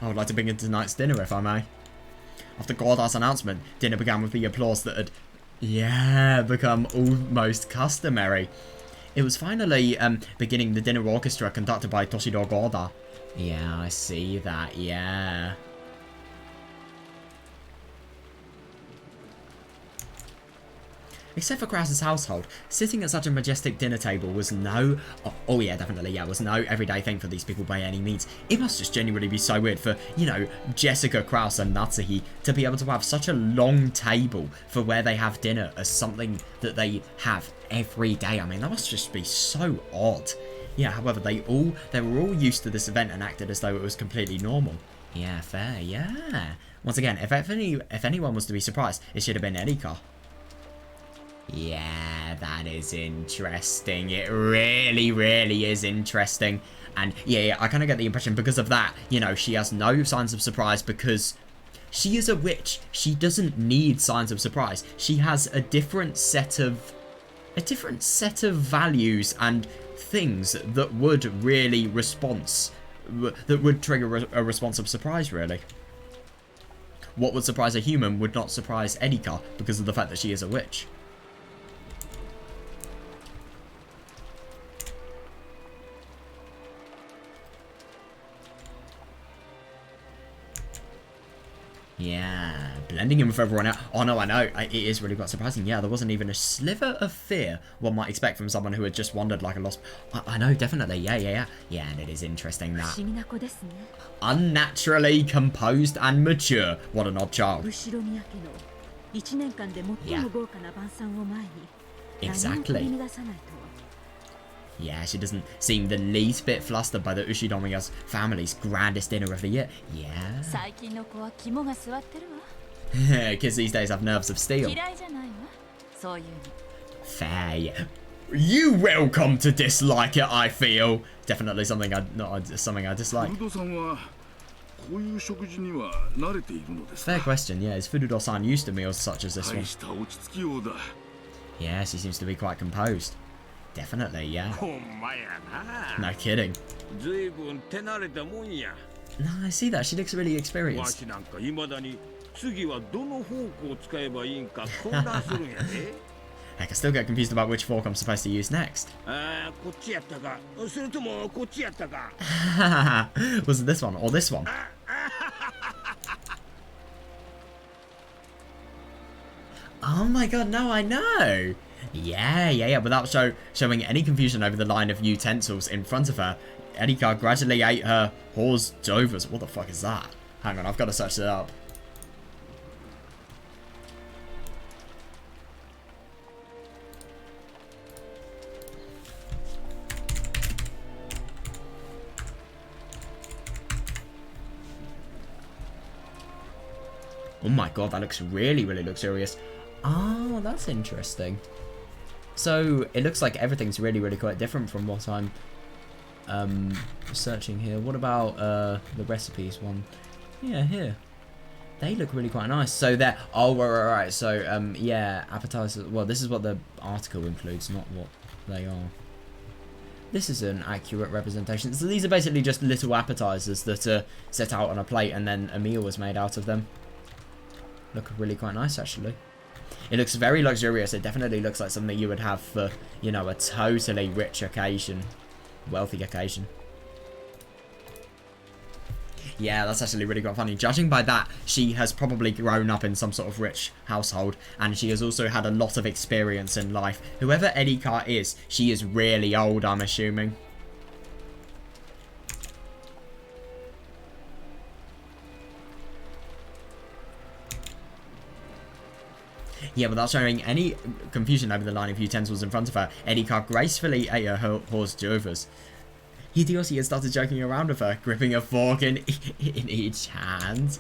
would like to begin tonight's dinner, if I may. After Gordar's announcement, dinner began with the applause that had, become almost customary. It was finally beginning the dinner orchestra conducted by Toshiro Gordar. Yeah, I see that, yeah. Except for Krause's household, sitting at such a majestic dinner table was no... Oh yeah, definitely, yeah, was no everyday thing for these people by any means. It must just genuinely be so weird for, you know, Jessica, Krause and Natsuhi to be able to have such a long table for where they have dinner as something that they have every day. I mean, that must just be so odd. Yeah, however, they were all used to this event and acted as though it was completely normal. Yeah, fair, yeah. Once again, if anyone was to be surprised, it should have been Erika. Yeah, that is interesting. It really, really is interesting. And yeah, I kind of get the impression because of that, you know, she has no signs of surprise because she is a witch. She doesn't need signs of surprise. She has a different set of values and things that would really trigger a response of surprise, really. What would surprise a human would not surprise Erika because of the fact that she is a witch. Yeah, blending in with everyone else. Oh no, I know, it is really quite surprising. Yeah, there wasn't even a sliver of fear one might expect from someone who had just wandered like a lost... I know, definitely, yeah. Yeah, and it is interesting that... Unnaturally composed and mature. What an odd child. Yeah. Exactly. Yeah, she doesn't seem the least bit flustered by the Ushinomiya's family's grandest dinner of the year. Yeah. Kids these days have nerves of steel. Fair, yeah. You will come to dislike it, I feel. Definitely something I dislike. こういう食事には慣れているのですか。 Fair question, yeah. Is Furudo-san used to meals such as this 大 one? した落ち着きようだ。 Yeah, she seems to be quite composed. Definitely, yeah. ほんまやな。 No kidding. ずいぶん手慣れたもんや。 No, I see that. She looks really わ experienced. しなんか未だに次はどのフォークを使えばいいんか混乱するんやで。 Heck, I still get confused about which fork I'm supposed to use next. ああ、こっちやったか。それともこっちやったか。Was it this one or this one? Oh my god, no, I know! Yeah, without showing any confusion over the line of utensils in front of her, Erika gradually ate her hors d'oeuvres. What the fuck is that? Hang on, I've got to search it up. Oh my god, that looks really luxurious. Oh, that's interesting. So, it looks like everything's really quite different from what I'm searching here. What about the recipes one? Yeah, here. They look really quite nice. So they're... Oh, right. So, yeah, appetizers... Well, this is what the article includes, not what they are. This is an accurate representation. So these are basically just little appetizers that are set out on a plate and then a meal was made out of them. Look really quite nice, actually. It looks very luxurious. It definitely looks like something you would have for, you know, a totally rich occasion. Wealthy occasion. Yeah, that's actually really quite funny. Judging by that, she has probably grown up in some sort of rich household, and she has also had a lot of experience in life. Whoever Erika is, she is really old, I'm assuming. Yeah, without showing any confusion over the line of utensils in front of her, Erika gracefully ate her hors d'oeuvres. Hideyoshi had started joking around with her, gripping a fork in each hand.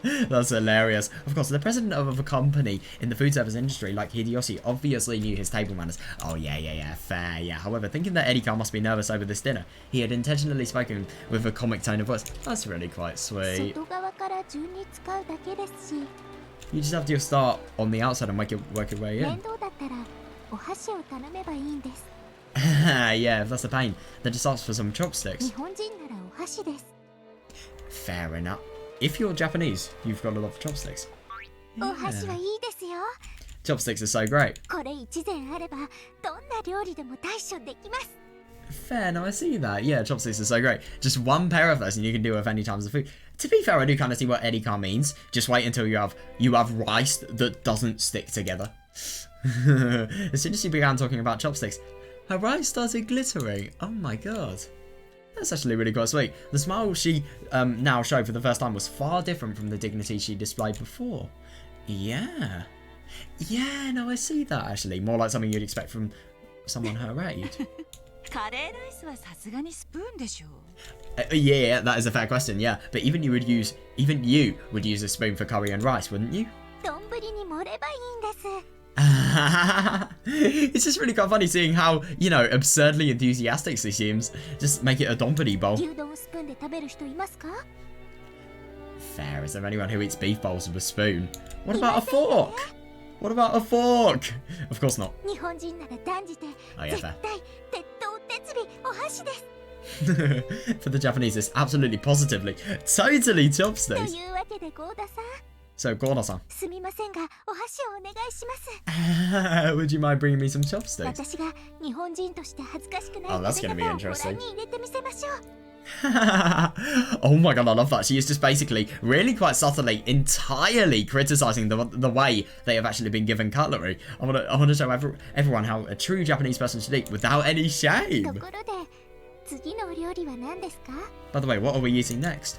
That's hilarious. Of course, the president of a company in the food service industry like Hideyoshi obviously knew his table manners. Oh, yeah, fair, yeah. However, thinking that Erika must be nervous over this dinner, he had intentionally spoken with a comic tone of voice. That's really quite sweet. You just have to start on the outside and work your way in. Yeah, if that's the pain, then just ask for some chopsticks. Fair enough. If you're Japanese, you've got a lot of chopsticks. Yeah. Chopsticks are so great. Fair, no, I see that. Yeah, chopsticks are so great. Just one pair of those and you can do with any times of food. To be fair, I do kind of see what Erika means. Just wait until you have rice that doesn't stick together. As soon as she began talking about chopsticks, her rice started glittering. Oh my god. That's actually really quite sweet. The smile she now showed for the first time was far different from the dignity she displayed before. Yeah. Yeah, no, I see that actually. More like something you'd expect from someone her age. Yeah, that is a fair question, yeah. But even you would use a spoon for curry and rice, wouldn't you? It's just really quite funny seeing how, you know, absurdly enthusiastic she seems. Just make it a donburi bowl. Fair, is there anyone who eats beef bowls with a spoon? What about a fork? What about a fork? Of course not. Oh yeah, fair. For the Japanese, it's absolutely positively, totally chopsticks. So, Gorda-san. Would you mind bringing me some chopsticks? Oh, that's going to be interesting. Oh my god, I love that. She is just basically, really quite subtly, entirely criticising the way they have actually been given cutlery. I want to show everyone how a true Japanese person should eat without any shame. By the way, what are we eating next?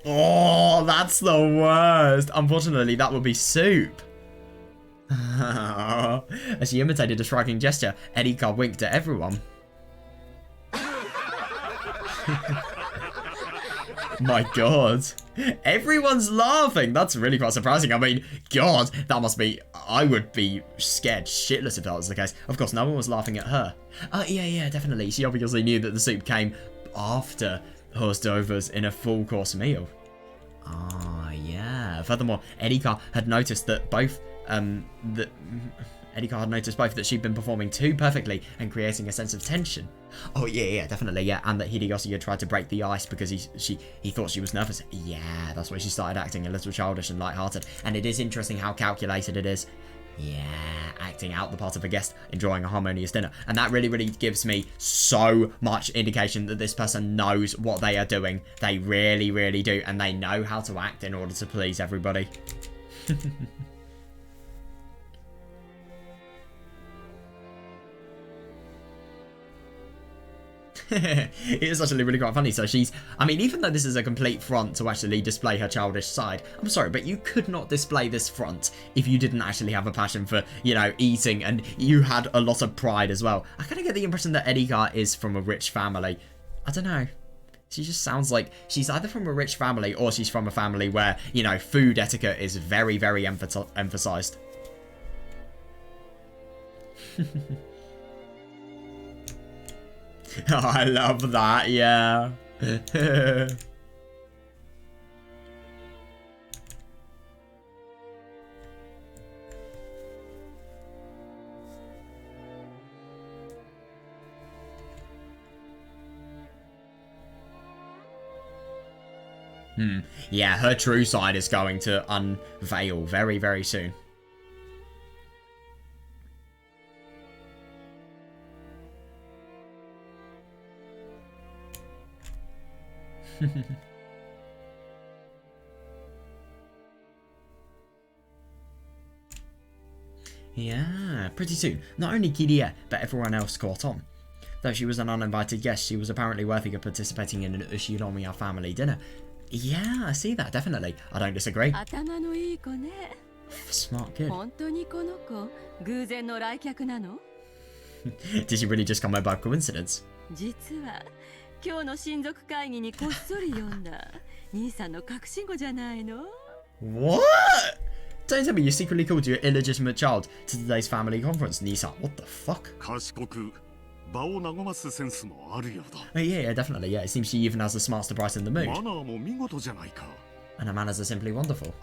Oh, that's the worst. Unfortunately, that would be soup. As she imitated a shrugging gesture, Erika winked at everyone. My god. Everyone's laughing. That's really quite surprising. I mean, god, that must be... I would be scared shitless if that was the case. Of course, no one was laughing at her. Yeah, definitely. She obviously knew that the soup came after Horst Dover's in a full-course meal. Yeah. Furthermore, Erika had noticed that both... Erika had noticed both that she'd been performing too perfectly and creating a sense of tension. Oh, yeah, definitely, yeah. And that Hideyoshi had tried to break the ice because he thought she was nervous. Yeah, that's why she started acting a little childish and lighthearted. And it is interesting how calculated it is. Yeah, acting out the part of a guest, enjoying a harmonious dinner. And that really, really gives me so much indication that this person knows what they are doing. They really, really do. And they know how to act in order to please everybody. It is actually really quite funny. So she's, I mean, even though this is a complete front to actually display her childish side, I'm sorry, but you could not display this front if you didn't actually have a passion for, you know, eating, and you had a lot of pride as well. I kind of get the impression that Erika is from a rich family. I don't know. She just sounds like she's either from a rich family or she's from a family where, you know, food etiquette is very, very emphasized. Oh, I love that, yeah. Yeah, her true side is going to unveil very, very soon. Yeah, pretty soon. Not only Kiria, but everyone else caught on. Though she was an uninvited guest, she was apparently worthy of participating in an Ushinomiya family dinner. Yeah, I see that, definitely. I don't disagree. Smart kid. Did she really just come by coincidence? What? Don't tell me you secretly called your illegitimate child to today's family conference, Nisa. What the fuck? Oh, yeah, definitely. Yeah, it seems she even has the smarts to brighten the mood. And her manners are simply wonderful.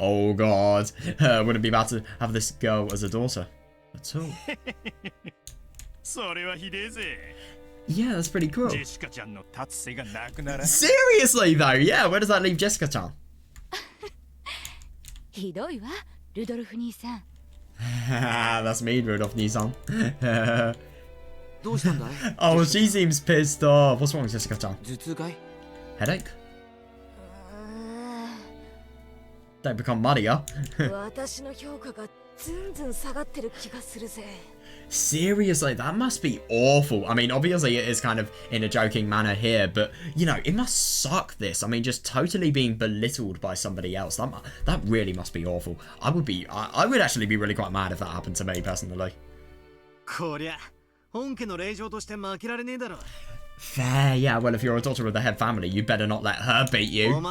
Oh god, wouldn't be bad to have this girl as a daughter at all. Yeah, that's pretty cool. Seriously though, yeah, where does that leave Jessica-chan? That's me, Rudolph Nissan. Oh, she seems pissed off. What's wrong with Jessica-chan? Headache? Don't become muddier. Seriously, that must be awful. I mean, obviously it is kind of in a joking manner here, but, you know, it must suck this. I mean, just totally being belittled by somebody else. That really must be awful. I would actually be really quite mad if that happened to me, personally. Fair, yeah, well, if you're a daughter of the head family, you better not let her beat you.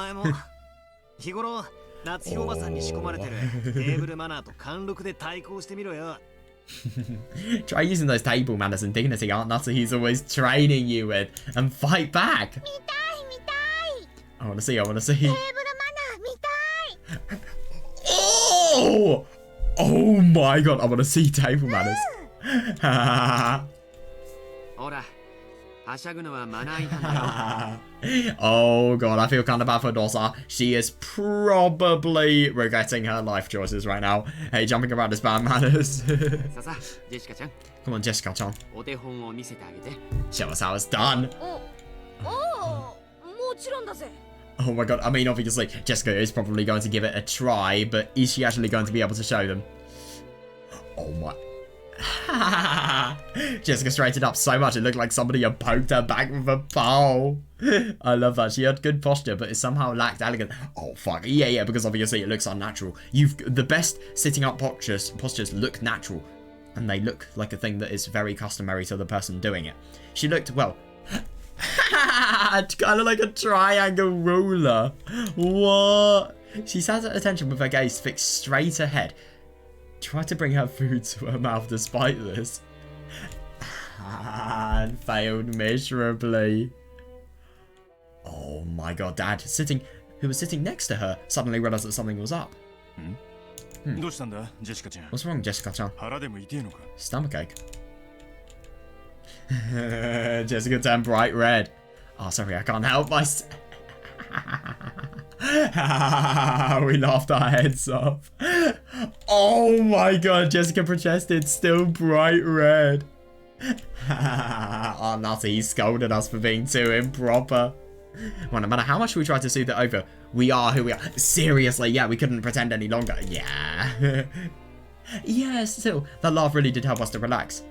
Try using those table manners and dignity Aunt Natsuhi's always training you with, and fight back. I want to see. Oh! Oh my god, I want to see table manners. Oh god, I feel kind of bad for Dosa. She is probably regretting her life choices right now. Hey, jumping around is bad manners. Come on, Jessica-chan. Show us how it's done. Oh my god, I mean, obviously, Jessica is probably going to give it a try, but is she actually going to be able to show them? Oh my... Jessica straightened up so much it looked like somebody had poked her back with a pole. I love that. She had good posture, but it somehow lacked elegance. Oh fuck, yeah, because obviously it looks unnatural. The best sitting up postures look natural, and they look like a thing that is very customary to the person doing it. She looked, well, Kind of like a triangle ruler. What? She sat at attention with her gaze fixed straight ahead. Tried to bring her food to her mouth despite this. And failed miserably. Oh my god, Dad, who was sitting next to her, suddenly realized that something was up. What's wrong, Jessica-chan? Stomachache. Jessica turned bright red. Oh, sorry, I can't help myself. We laughed our heads off. Oh my god, Jessica protested, still bright red. Oh, Nutty scolded us for being too improper. Well, no matter how much we tried to soothe it over, we are who we are. Seriously, yeah, we couldn't pretend any longer. Yeah. Yeah, still, that laugh really did help us to relax.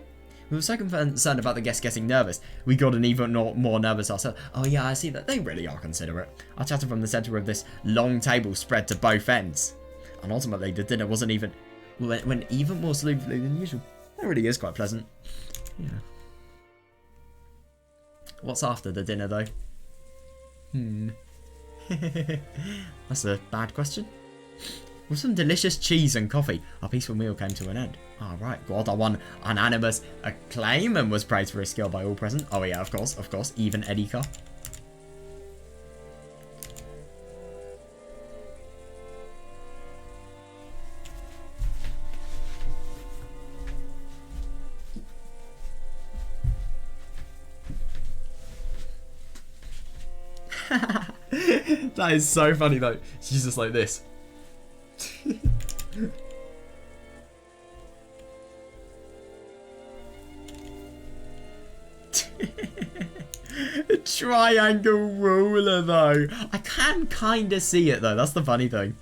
We were so concerned about the guests getting nervous, we got an even more nervous ourselves. Oh yeah, I see that they really are considerate. I chatted from the centre of this long table spread to both ends. And ultimately, the dinner wasn't even... went even more smoothly than usual. That really is quite pleasant. Yeah. What's after the dinner, though? That's a bad question. With some delicious cheese and coffee, our peaceful meal came to an end. Alright, Guada won unanimous acclaim and was praised for his skill by all present. Oh yeah, of course, even Erika. That is so funny though. She's just like this. A triangle ruler though. I can kind of see it though. That's the funny thing.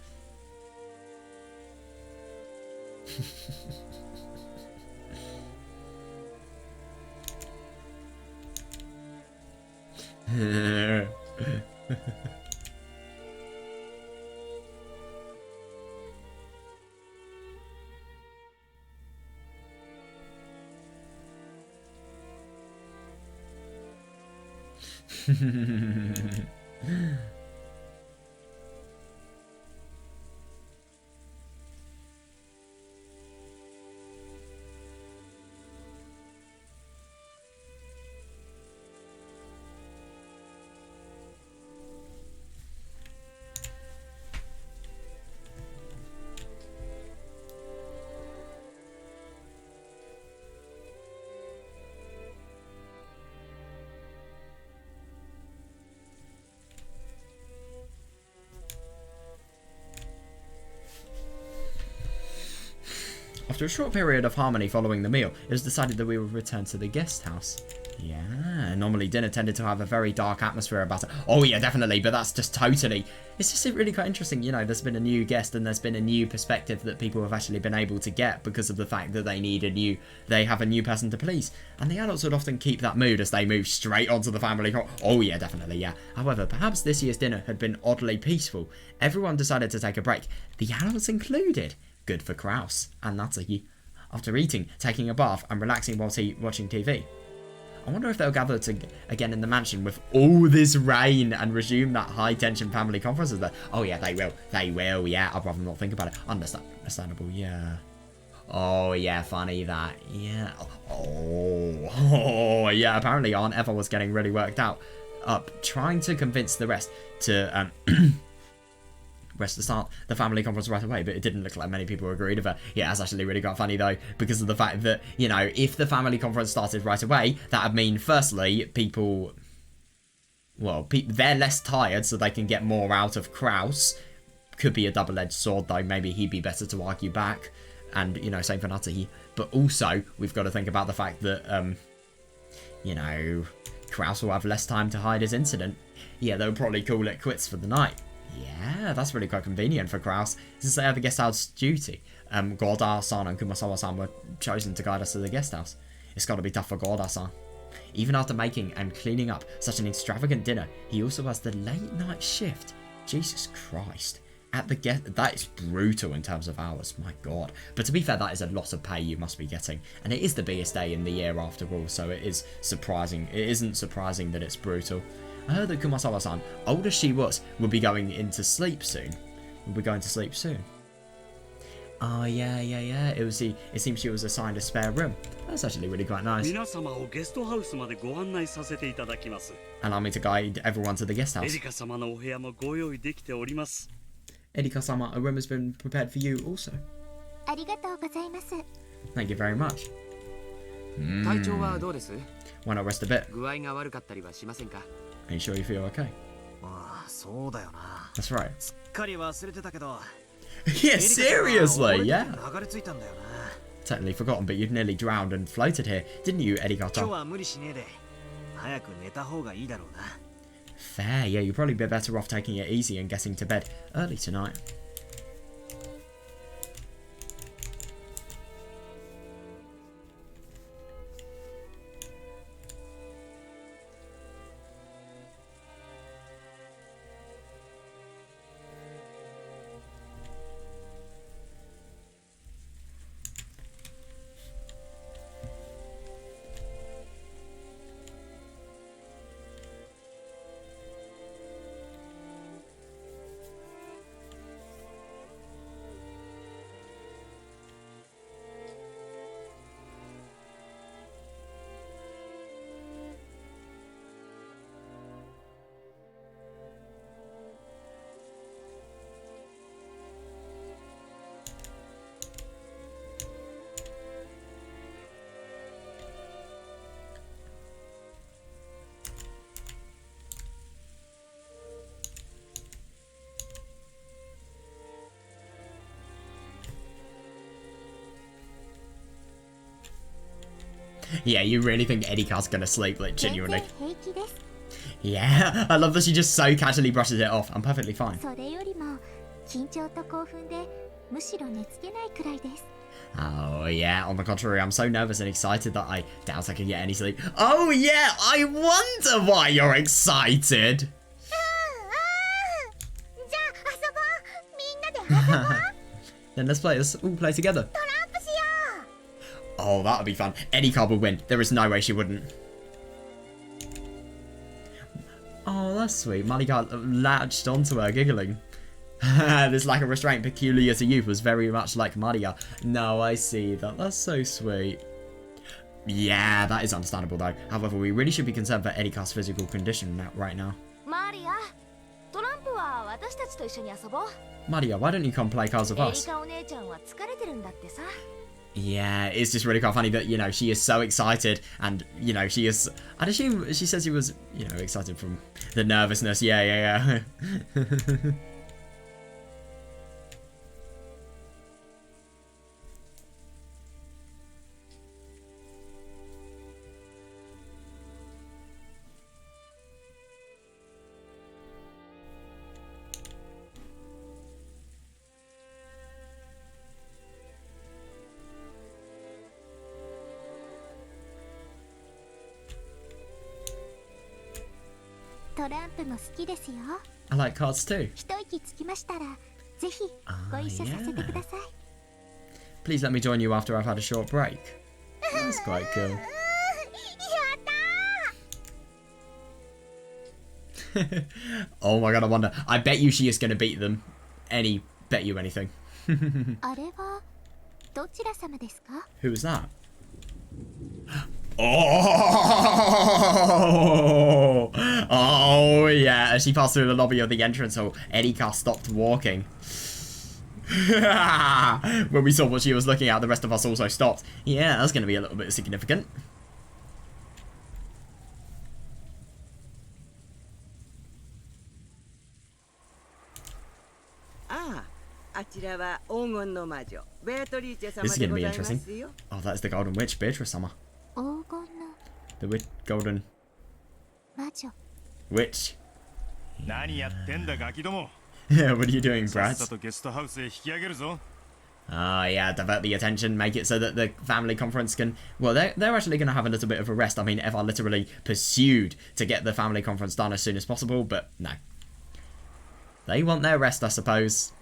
After a short period of harmony following the meal, it was decided that we would return to the guest house. Yeah, normally dinner tended to have a very dark atmosphere about it. Oh yeah, definitely, but that's just totally... It's just really quite interesting, you know, there's been a new guest and there's been a new perspective that people have actually been able to get because of the fact that they have a new person to please. And the adults would often keep that mood as they move straight onto the family. Oh yeah, definitely, yeah. However, perhaps this year's dinner had been oddly peaceful. Everyone decided to take a break, the adults included. Good for Kraus and Natsuki. After eating, taking a bath, and relaxing whilst watching TV. I wonder if they'll gather again in the mansion with all this rain and resume that high-tension family conferences there. Oh yeah, they will. They will, yeah. I'd rather not think about it. Understandable, yeah. Oh yeah, funny that. Yeah. Oh, yeah. Apparently Aunt Eva was getting really worked out. Trying to convince the rest to to start the family conference right away, but it didn't look like many people agreed with her. Yeah, that's actually really quite funny though, because of the fact that, you know, if the family conference started right away, that would mean, firstly, people... Well, they're less tired, so they can get more out of Kraus. Could be a double-edged sword, though. Maybe he'd be better to argue back. And, you know, same for Natsuki. But also, we've got to think about the fact that, you know, Kraus will have less time to hide his incident. Yeah, they'll probably call it quits for the night. Yeah, that's really quite convenient for Kraus, since they have a guest house duty. Gorda-san and Kumasawa-san were chosen to guide us to the guest house. It's got to be tough for Gorda-san. Even after making and cleaning up such an extravagant dinner, he also has the late night shift. Jesus Christ. That is brutal in terms of hours, my god. But to be fair, that is a lot of pay you must be getting. And it is the biggest day in the year after all, so it is surprising. It isn't surprising that it's brutal. I heard that Kumasawa-san, old as she was, would be going into sleep soon. Will be going to sleep soon. Oh, yeah. It seems she was assigned a spare room. That's actually really quite nice. 皆様をゲストハウスまでご案内させていただきます。 Allow me to guide everyone to the guest house. エリカ様のお部屋もご用意できております。 Erika-sama, a room has been prepared for you also. ありがとうございます。 Thank you very much. 体調はどうです？ Why not rest a bit? 具合が悪かったりはしませんか？ Are you sure you feel okay? ああ、そうだよな。 That's right. すっかり忘れてたけど。Yeah, seriously, yeah. 流れ着いたんだよな。 Totally forgotten, but you'd nearly drowned and floated here, didn't you, 今日 Erika-san? は無理しねえで。早く寝た方がいいだろうな。 Fair, yeah, you'd probably be better off taking it easy and getting to bed early tonight. Yeah, you really think Erika's gonna sleep, like, 全 genuinely. 然平気です。 Yeah, I love that she just so casually brushes it off. I'm perfectly fine. それよりも緊張と興奮でむしろ寝つけないくらいです。 Oh, yeah, on the contrary, I'm so nervous and excited that I doubt I can get any sleep. Oh, yeah, I wonder why you're excited. じゃあ遊ぼう。みんなで遊ぼう。 Then let's all play together. トランプしよう。 Oh, that'll be fun. Erika will win. There is no way she wouldn't. Oh, that's sweet. Malika latched onto her, giggling. This lack of restraint peculiar to youth was very much like Maria. No, I see that. That's so sweet. Yeah, that is understandable though. However, we really should be concerned for Erika's physical condition right now. マリア、トランプは私たちと一緒に遊ぼう。 Maria, why don't you come play cards with エリ us? カお姉ちゃんは疲れてるんだってさ。 Yeah, it's just really quite funny that, you know, she is so excited and, you know, she is... I'd assume she says she was, you know, excited from the nervousness. Yeah.トランプも好きですよ。 I like cards too. 一息つきましたらぜひご一緒させてください。 Please let me join you after I've had a short break. That's quite cool. やったー。 Oh my god, I wonder. I bet you she is going to beat them. Bet you anything. あれはどちら様ですか？ Who was that? Oh yeah, as she passed through the lobby of the entrance hall, Erika stopped walking. When we saw what she was looking at, the rest of us also stopped. Yeah, that's going to be a little bit significant. あちらは黄金の魔女ベアトリーチェ様 This is で going to ご be ざいま interesting. すよ。 Oh, that's the Golden Witch, Beatrice Summer. 黄金の The Golden 魔女。 Witch. 何やってんだガキども。 Yeah, what are you doing, さっ Brad? さとゲストハウスへ引き上げるぞ。 Yeah, divert the attention, make it so that the family conference can... Well, they're actually going to have a little bit of a rest. I mean, Eva literally pursued to get the family conference done as soon as possible, but no. They want their rest, I suppose.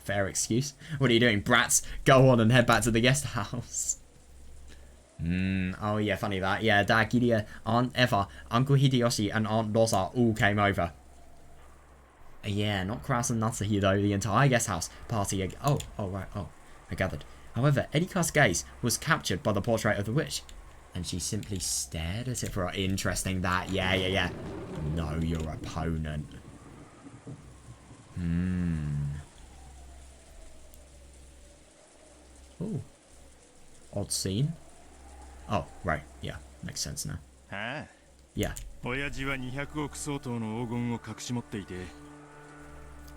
Fair excuse. What are you doing, brats? Go on and head back to the guest house. Oh yeah, funny that. Yeah, Dad, Gideon, Aunt Eva, Uncle Hideyoshi, and Aunt Rosa all came over. Yeah, not Kraus and Natsuhi though. The entire guest house party. Oh, right. Oh, I gathered. However, Erika's gaze was captured by the portrait of the witch, and she simply stared at it for interesting. That. Yeah. Know your opponent. Oh, odd scene. Oh, right. Yeah, makes sense now. Yeah.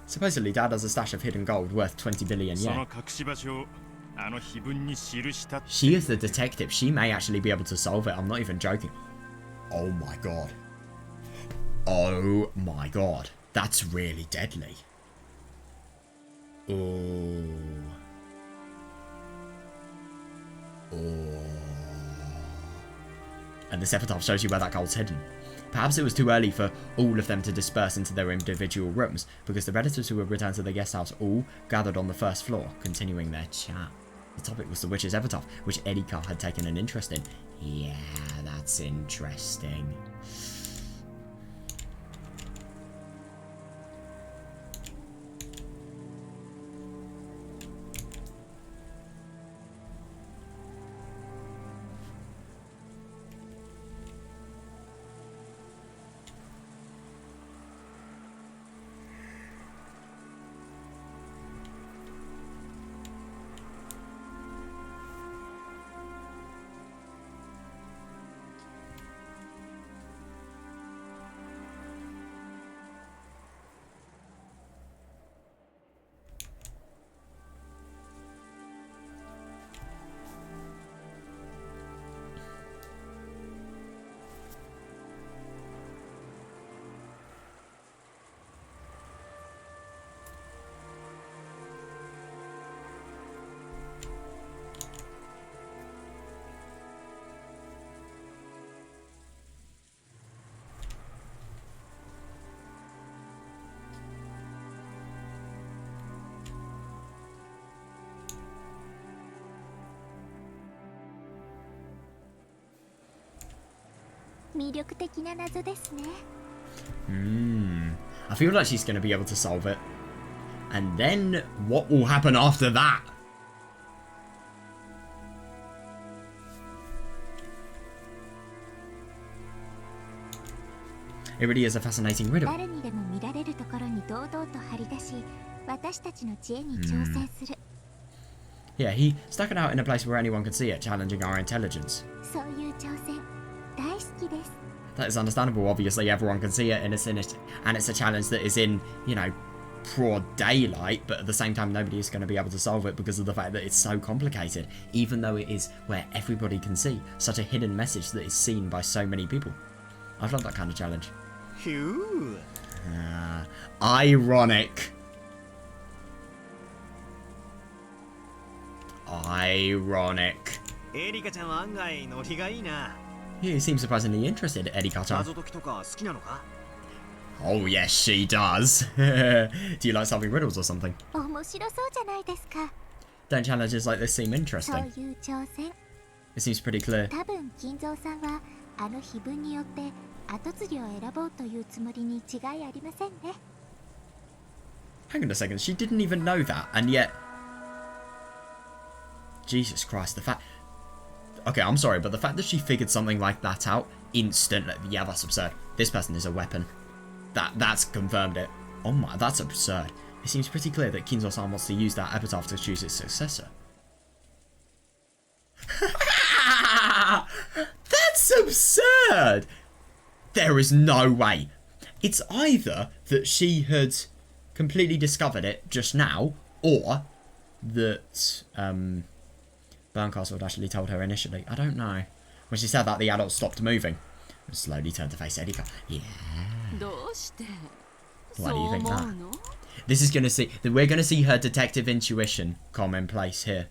Supposedly, Dad has a stash of hidden gold worth 20 billion yen. She is the detective. She may actually be able to solve it. I'm not even joking. Oh my god. Oh my god. That's really deadly. Oh. And this epitaph shows you where that gold's hidden. Perhaps it was too early for all of them to disperse into their individual rooms, because the relatives who had returned to the guest house all gathered on the first floor, continuing their chat. The topic was the witch's epitaph, which Erika had taken an interest in. Yeah, that's interesting. I feel like she's going to be able to solve it. And then, what will happen after that? It really is a fascinating riddle. Yeah, he stuck it out in a place where anyone could see it, challenging our intelligence. That is understandable. Obviously, everyone can see it, and it's a challenge that is in, you know, broad daylight, but at the same time, nobody is going to be able to solve it because of the fact that it's so complicated, even though it is where everybody can see. Such a hidden message that is seen by so many people. I've loved that kind of challenge. Ironic. Ironic. You seem surprisingly interested, Erika-chan. Oh yes, she does. Do you like solving riddles or something? Don't challenges like this seem interesting? It seems pretty clear. Hang on a second, she didn't even know that, and yet... Jesus Christ, the fact... Okay, I'm sorry, but the fact that she figured something like that out instantly... Yeah, that's absurd. This person is a weapon. That's confirmed it. Oh my, that's absurd. It seems pretty clear that Kinzo-san wants to use that epitaph to choose its successor. That's absurd! There is no way. It's either that she had completely discovered it just now, or that Berncastle had actually told her initially. I don't know. When she said that, the adult stopped moving and slowly turned to face Erika. Yeah. Why do you think that? This is we're gonna see her detective intuition come in place here.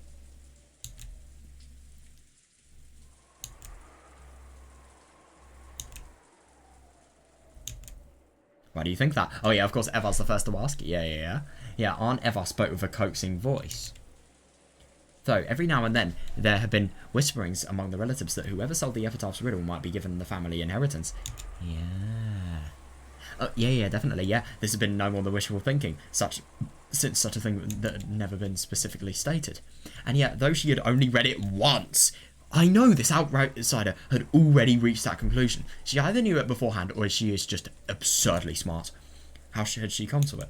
Why do you think that? Oh yeah, of course Eva's the first to ask. Yeah. Aunt Eva spoke with a coaxing voice. Though, every now and then, there have been whisperings among the relatives that whoever sold the epitaph's riddle might be given the family inheritance. Yeah. Yeah, definitely, yeah. This has been no more than wishful thinking, since such a thing that had never been specifically stated. And yet, though she had only read it once, I know this outsider had already reached that conclusion. She either knew it beforehand, or she is just absurdly smart. How had she come to it?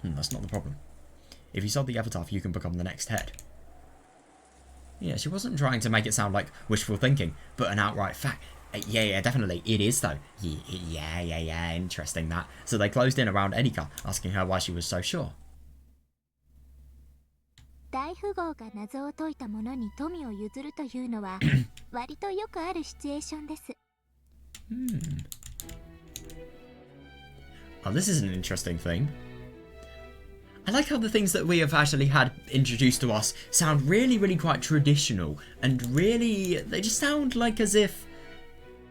That's not the problem. If you sold the epitaph, you can become the next head. Yeah, she wasn't trying to make it sound like wishful thinking, but an outright fact. Yeah, definitely. It is, though. Yeah. Interesting, that. So they closed in around Erika, asking her why she was so sure. 大富豪が謎を解いた者に富を譲るというのは割とよくあるシチュエーションです。Oh, this is an interesting thing. I like how the things that we have actually had introduced to us sound really, really quite traditional, and really, they just sound like as if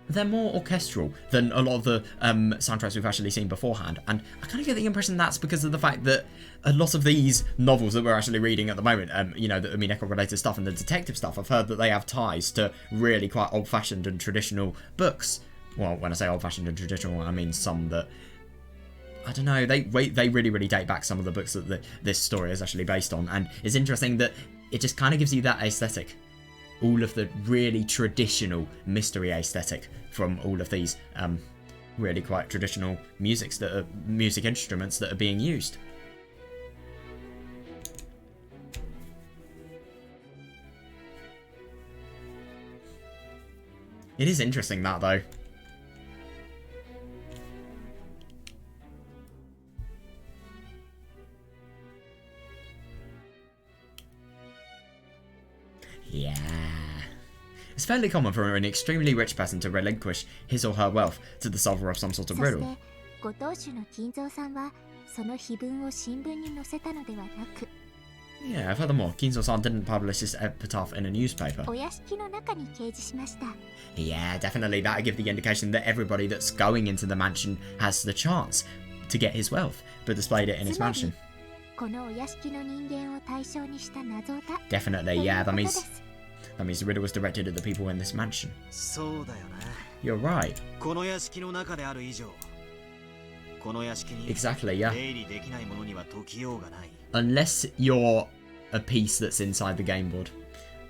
they're more orchestral than a lot of the soundtracks we've actually seen beforehand. And I kind of get the impression that's because of the fact that a lot of these novels that we're actually reading at the moment, you know, the Umineko related stuff and the detective stuff, I've heard that they have ties to really quite old-fashioned and traditional books. Well, when I say old-fashioned and traditional, I mean some that, I don't know, they really, really date back some of the books that this story is actually based on. And it's interesting that it just kind of gives you that aesthetic. All of the really traditional mystery aesthetic from all of these really quite traditional music instruments that are being used. It is interesting, that, though. Yeah. It's fairly common for an extremely rich person to relinquish his or her wealth to the solver of some sort of riddle. Yeah, furthermore, Kinzo-san didn't publish his epitaph in a newspaper. Yeah, definitely, that would give the indication that everybody that's going into the mansion has the chance to get his wealth, but displayed it in his mansion. Definitely, yeah, that means the riddle was directed at the people in this mansion. You're right. Exactly, yeah. Unless you're a piece that's inside the game board.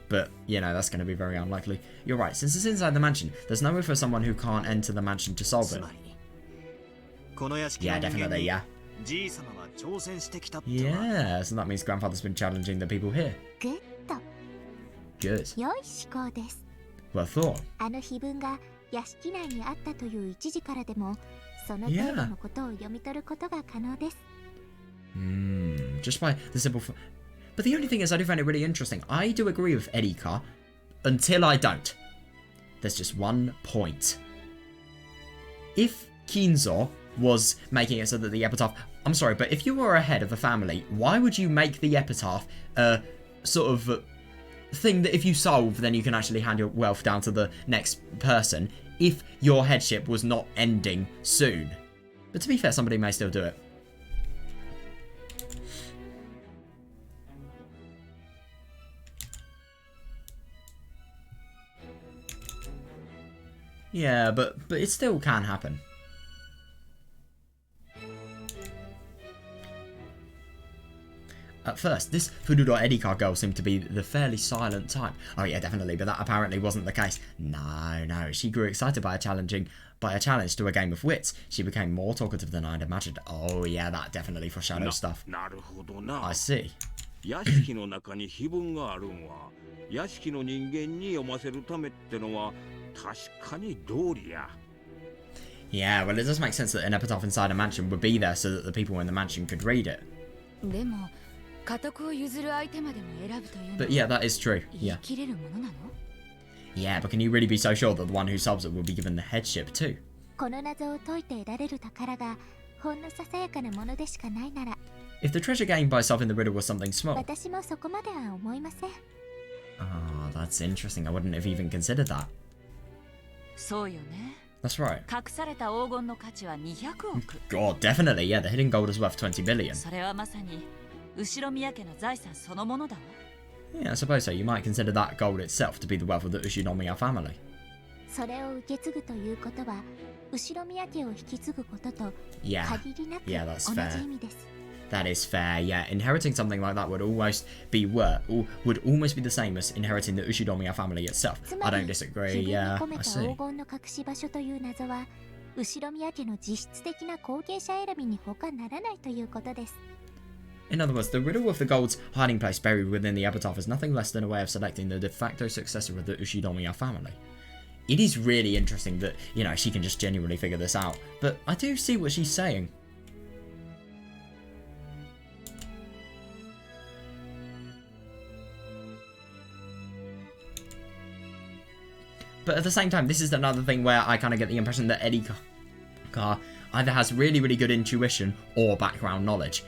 But, you know, that's going to be very unlikely. You're right, since it's inside the mansion, there's no way for someone who can't enter the mansion to solve it. Yeah, definitely, yeah. Yeah, so that means grandfather's been challenging the people here. Good. Well thought. Just by the simple... But the only thing is, I do find it really interesting. I do agree with Erika, until I don't. There's just one point. If Kinzo was making it so that the epitaph... I'm sorry, but if you were a head of a family, why would you make the epitaph a sort of thing that if you solve, then you can actually hand your wealth down to the next person, if your headship was not ending soon? But to be fair, somebody may still do it. Yeah, but it still can happen. At first, this Furudo Erika girl seemed to be the fairly silent type. Oh yeah, definitely, but that apparently wasn't the case. No, she grew excited by a challenge to a game of wits. She became more talkative than I'd imagined. Oh yeah, that definitely foreshadows stuff. I see. Yeah, well, it does make sense that an epitaph inside a mansion would be there so that the people in the mansion could read it. But yeah, that is true. Yeah. Yeah, but can you really be so sure that the one who solves it will be given the headship too? If the treasure gained by solving the riddle was something small. Oh, that's interesting. I wouldn't have even considered that. That's right. God, definitely. Yeah, the hidden gold is worth 20 billion. Yeah, I suppose so. You might consider that gold itself to be the wealth of the Ushinomiya family. それを受け継ぐということは、後宮家を引き継ぐことと Yeah, 限りなく yeah, that's 同 fair. じ意味です。That is fair, yeah. Inheriting something like that would almost be the same as inheriting the Ushinomiya family itself. つま I り don't disagree, 自分に yeah, 込め I た see. 黄金の隠し場所という謎は、後宮家の実質的な後継者選びに他ならないということです。In other words, the riddle of the gold's hiding place buried within the epitaph is nothing less than a way of selecting the de facto successor of the Ushinomiya family. It is really interesting that, you know, she can just genuinely figure this out, but I do see what she's saying. But at the same time, this is another thing where I kind of get the impression that Erika either has really, really good intuition or background knowledge.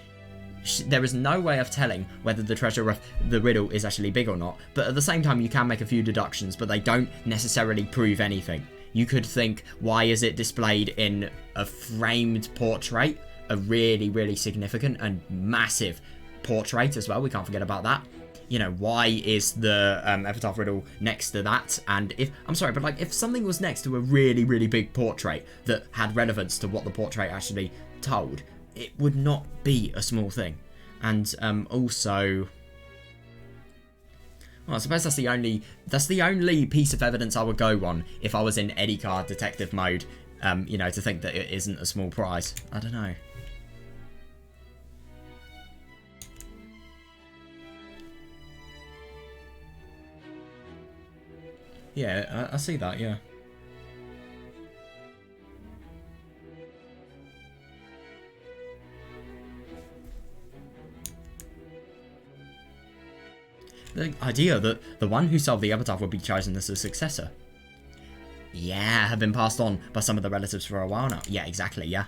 There is no way of telling whether the treasure of the riddle is actually big or not, but at the same time you can make a few deductions, but they don't necessarily prove anything. You could think, why is it displayed in a framed portrait? A really, really significant and massive portrait as well, we can't forget about that. You know, why is the epitaph riddle next to that? And if, I'm sorry, but like if something was next to a really, really big portrait that had relevance to what the portrait actually told, it would not be a small thing. And also, well, I suppose that's the only piece of evidence I would go on if I was in Erika detective mode, you know, to think that it isn't a small prize. I don't know. Yeah, I see that, yeah. The idea that the one who solved the epitaph would be chosen as a successor. Yeah, have been passed on by some of the relatives for a while now. Yeah, exactly, yeah.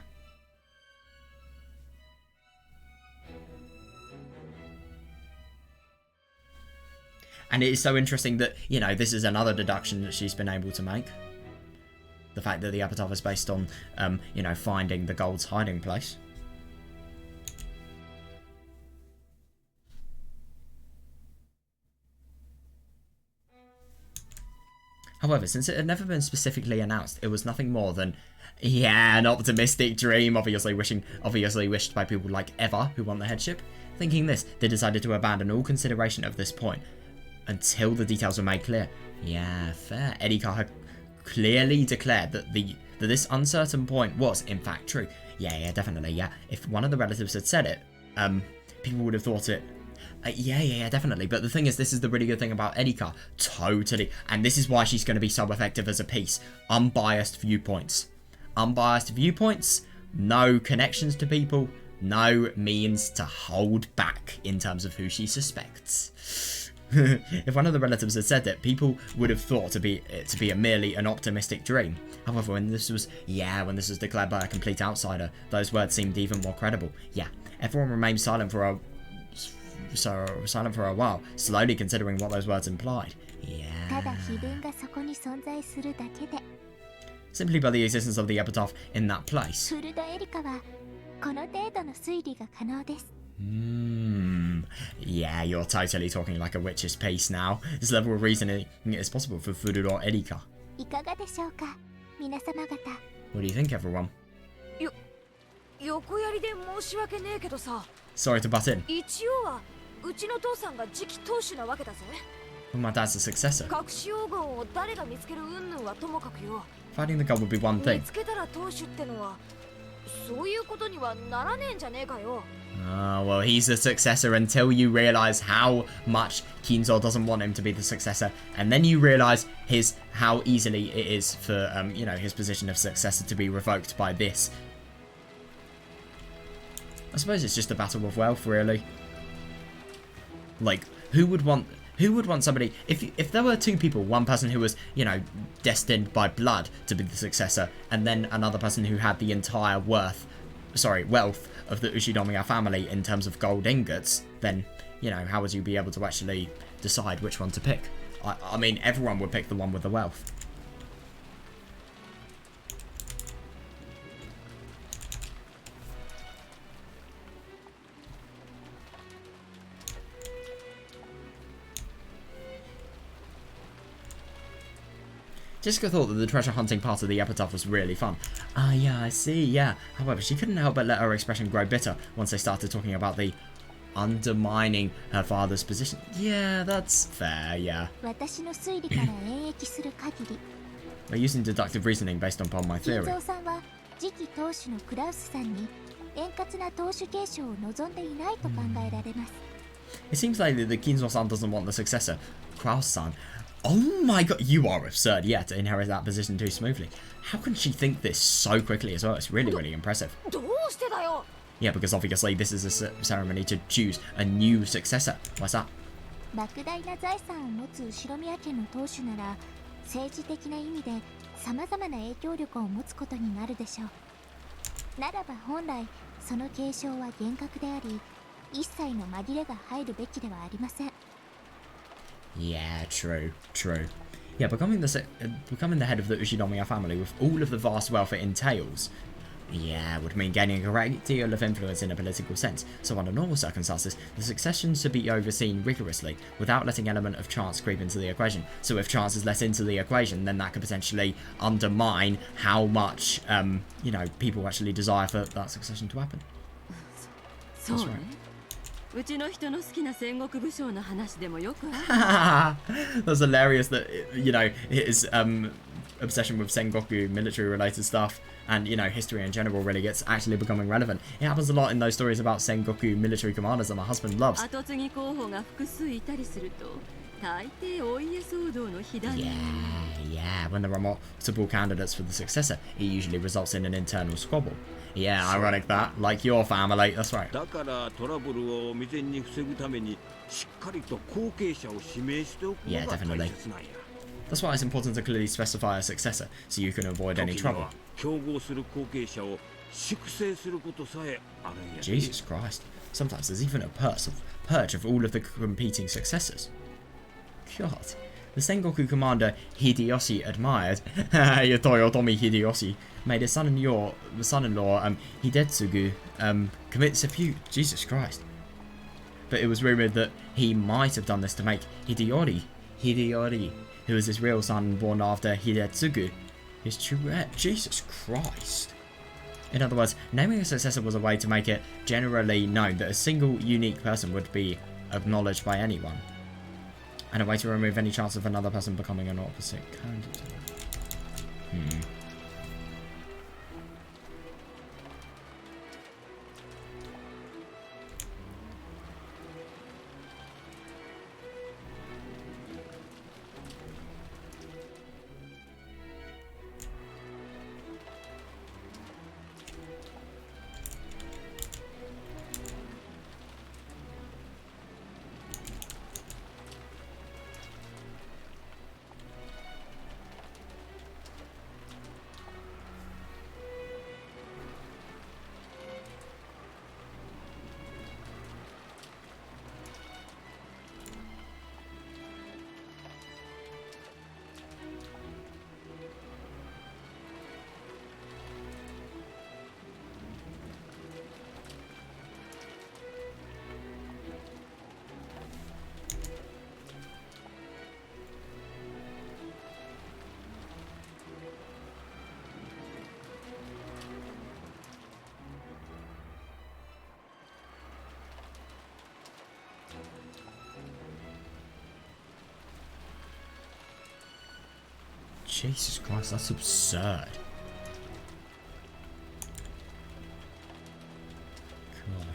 And it is so interesting that, you know, this is another deduction that she's been able to make. The fact that the epitaph is based on, you know, finding the gold's hiding place. However, since it had never been specifically announced, it was nothing more than, yeah, an optimistic dream, obviously wished by people like Eva, who won the headship. Thinking this, they decided to abandon all consideration of this point until the details were made clear. Yeah, fair. Erika had clearly declared that this uncertain point was, in fact, true. Yeah, definitely, yeah. If one of the relatives had said it, people would have thought it. Yeah, definitely. But the thing is, this is the really good thing about Erika. Totally. And this is why she's going to be so effective as a piece. Unbiased viewpoints. Unbiased viewpoints, no connections to people, no means to hold back in terms of who she suspects. If one of the relatives had said it, people would have thought it to be merely an optimistic dream. However, when this was declared by a complete outsider, those words seemed even more credible. Yeah, everyone remained silent for a while, slowly considering what those words implied. Yeah. Simply by the existence of the epitaph in that place. Yeah, you're totally talking like a witch's piece now. This level of reasoning is possible for FURUDO ERIKA. What do you think, everyone? Sorry to butt in. Well, my dad's a successor. Finding the gold would be one thing. Well, he's the successor until you realise how much Kinzo doesn't want him to be the successor, and then you realise how easily it is for you know, his position of successor to be revoked by this. I suppose it's just a battle of wealth, really. Like, who would want somebody, if there were two people, one person who was, you know, destined by blood to be the successor, and then another person who had the entire wealth of the Ushinomiya family in terms of gold ingots, then, you know, how would you be able to actually decide which one to pick? I mean, everyone would pick the one with the wealth. Jessica thought that the treasure hunting part of the epitaph was really fun. Ah, yeah, I see, yeah. However, she couldn't help but let her expression grow bitter once they started talking about the undermining her father's position. Yeah, that's fair, yeah. By using deductive reasoning based upon my theory. It seems likely that Kinzo-san doesn't want the successor, Kraus-san. Oh my god, you are absurd, yeah, to inherit that position too smoothly. How can she think this so quickly as well? It's really, really impressive. Yeah, because obviously this is a ceremony to choose a new successor. What's that? 莫大な財産を持つ後宮家の当主なら政治的な意味で様々な影響力を持つことになるでしょう。ならば本来その継承は厳格であり一切の紛れが入るべきではありません。 Yeah, true. Yeah, becoming the head of the Ushinomiya family with all of the vast wealth it entails, yeah, would mean gaining a great deal of influence in a political sense. So under normal circumstances, the succession should be overseen rigorously, without letting element of chance creep into the equation. So if chance is let into the equation, then that could potentially undermine how much, you know, people actually desire for that succession to happen. That's right. That's hilarious that, you know, his obsession with Sengoku military related stuff and, you know, history in general really gets actually becoming relevant. It happens a lot in those stories about Sengoku military commanders that my husband loves. Yeah, when there are multiple candidates for the successor, it usually results in an internal squabble. Yeah, ironic that, like your family, that's right. Yeah, definitely. That's why it's important to clearly specify a successor, so you can avoid any trouble. Jesus Christ. Sometimes there's even a purge of all of the competing successors. God. The Sengoku commander Hideyoshi admired, Toyotomi Hideyoshi, made his son-in-law Hidetsugu commit seppuku. Jesus Christ. But it was rumoured that he might have done this to make Hideyori, who was his real son born after Hidetsugu, his true heir. Jesus Christ. In other words, naming a successor was a way to make it generally known that a single unique person would be acknowledged by anyone, and a way to remove any chance of another person becoming an opposite candidate. Jesus Christ, that's absurd. God.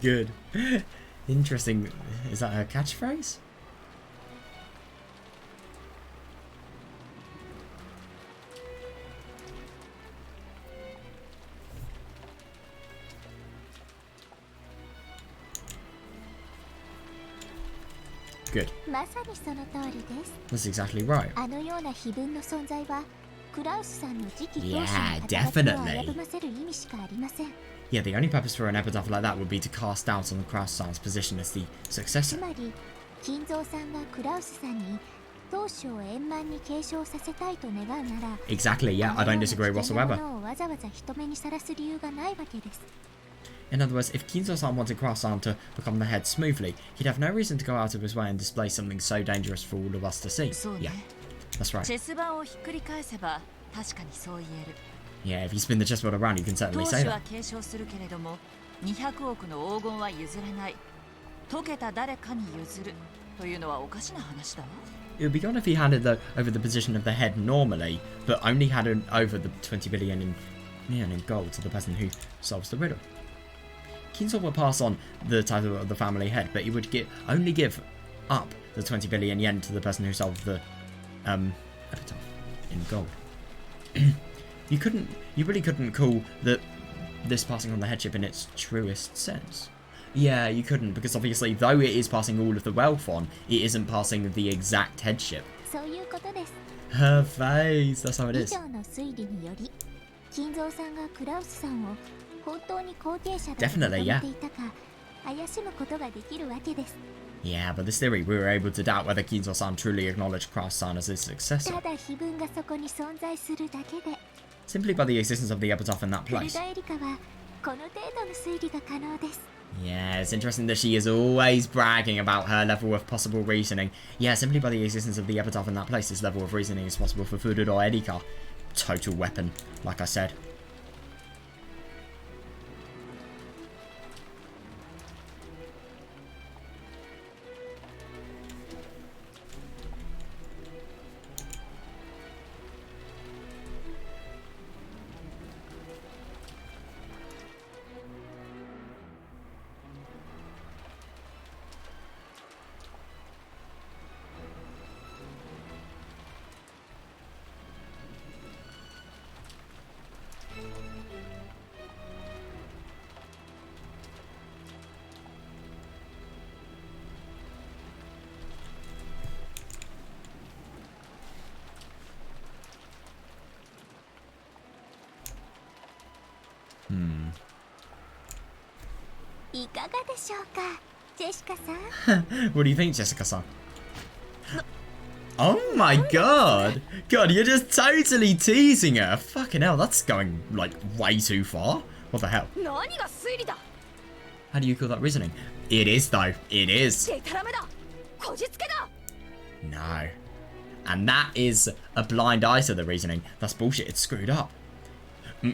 Good. Interesting. Is that her catchphrase? Good. まさにその通りです。 That's exactly right. あのような碑文の存在はクラウスさんの次期当主の Yeah, 働きを definitely. 危ぶませる意味しかありません。 Yeah, the only purpose for an epitaph like that would be to cast doubt on Kraus-san's position as the つ successor. まり金蔵さんがクラウスさんに当主を円満に継承させたいと願うなら Exactly, yeah, I don't disagree あのような危険な whatsoever. ものをわざわざ人目にさらす理由がないわけです。 In other words, if Kinzo-san wanted Kraus-san to become the head smoothly, he'd have no reason to go out of his way and display something so dangerous for all of us to see. Yeah, that's right. チェス盤をひっくり返せば確かにそう言える。 Yeah, if you spin the chessboard around, you can certainly 当 say 主は that. 継承するけれども200億の黄金は譲れない。解けた誰かに譲るというのはおかしな話だわ。 It would be gone if he handed over the position of the head normally, but only handed over the 20 billion in gold to the person who solves the riddle. Kinzo would pass on the title of the family head, but he would only give up the 20 billion yen to the person who solved the epitaph in gold. You really couldn't call this passing on the headship in its truest sense. Yeah, you couldn't, because obviously, though it is passing all of the wealth on, it isn't passing the exact headship. そういうことです。 Her face, that's how it 以 is. 上の推理により金蔵さんがクラウスさんを本当に後継者だと認 Definitely, め yeah. ていたか怪しむことができるわけです。 Yeah, but this theory, we were able to doubt whether Kinzo-san truly acknowledged Kraus-san as his successor, ただ碑文がそこに存在するだけで simply by the existence of the epitaph in that フル place. ドエリカはこの程度の推理が可能です。 Yeah, it's interesting that she is always bragging about her level of possible reasoning. Yeah, simply by the existence of the epitaph in that place, this level of reasoning is possible for FURUDO ERIKA. Total weapon, like I said. Hmm. いかがでしょうか、ジェシカさん。 What do you think, Jessica-san? Oh my god! God, you're just totally teasing her. Fucking hell, that's going, like, way too far. What the hell? 何が推理だ。 How do you call that reasoning? It is, though. It is. デタラメだ。こじつけだ。 No. And that is a blind eye to the reasoning. That's bullshit. It's screwed up.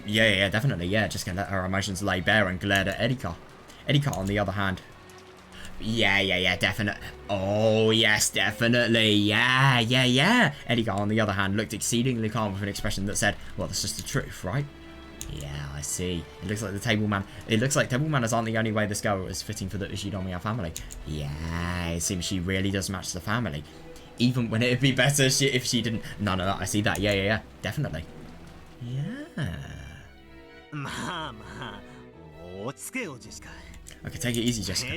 Yeah, definitely. Yeah, just gonna let her emotions lay bare and glare at Erika. Erika, on the other hand. Yeah, definitely. Oh, yes, definitely. Yeah. Erika, on the other hand, looked exceedingly calm with an expression that said, well, that's just the truth, right? Yeah, I see. It looks like the table man. It looks like table manners aren't the only way this girl is fitting for the Ushinomiya family. Yeah, it seems she really does match the family. Even when it'd be better if she didn't. No, I see that. Yeah, definitely. Yeah. Okay, take it easy, Jessica.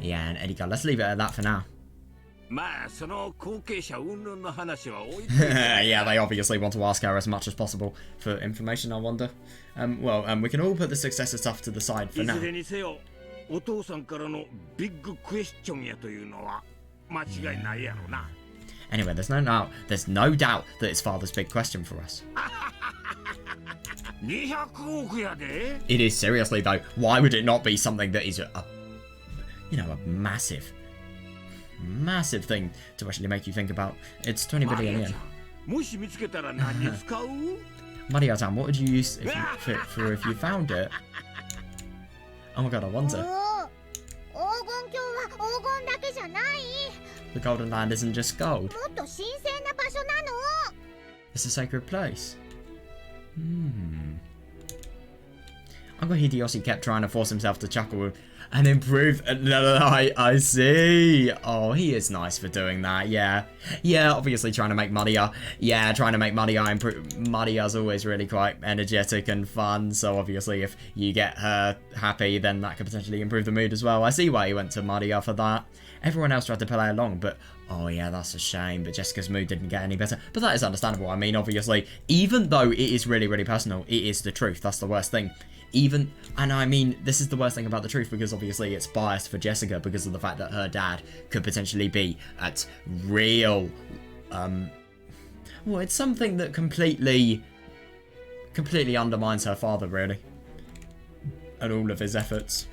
Yeah, and Erika, let's leave it at that for now. まあその後継者云々の話は置いて Yeah, they obviously want to ask her as much as possible for information, I wonder. We can all put the successor stuff to the side for い now. ずれにせよお父さんからのビッグクエスチョンやというのは間違いないやろな。 Anyway, there's no doubt that it's father's big question for us. 200億やで。 It is, seriously though. Why would it not be something that is a massive thing to actually make you think about? It's 20 billion yen. もし見つけたら何に使う Maria-chan, what would you use if you found it? Oh my god, I wonder. 黄金鏡は黄金だけじゃない。 The Golden Land isn't just gold. もっと神聖な場所なの。 It's a sacred place. Uncle Hideyoshi kept trying to force himself to chuckle and improve. I see. Oh, he is nice for doing that. Yeah. Yeah, obviously trying to make Maria. Yeah, trying to make Maria improve. Maria's always really quite energetic and fun. So obviously if you get her happy, then that could potentially improve the mood as well. I see why he went to Maria for that. Everyone else tried to play along, but oh yeah, that's a shame. But Jessica's mood didn't get any better. But that is understandable. I mean, obviously, even though it is really, really personal, it is the truth. That's the worst thing. And I mean, this is the worst thing about the truth, because obviously it's biased for Jessica because of the fact that her dad could potentially be at real, well, it's something that completely undermines her father, really, and all of his efforts.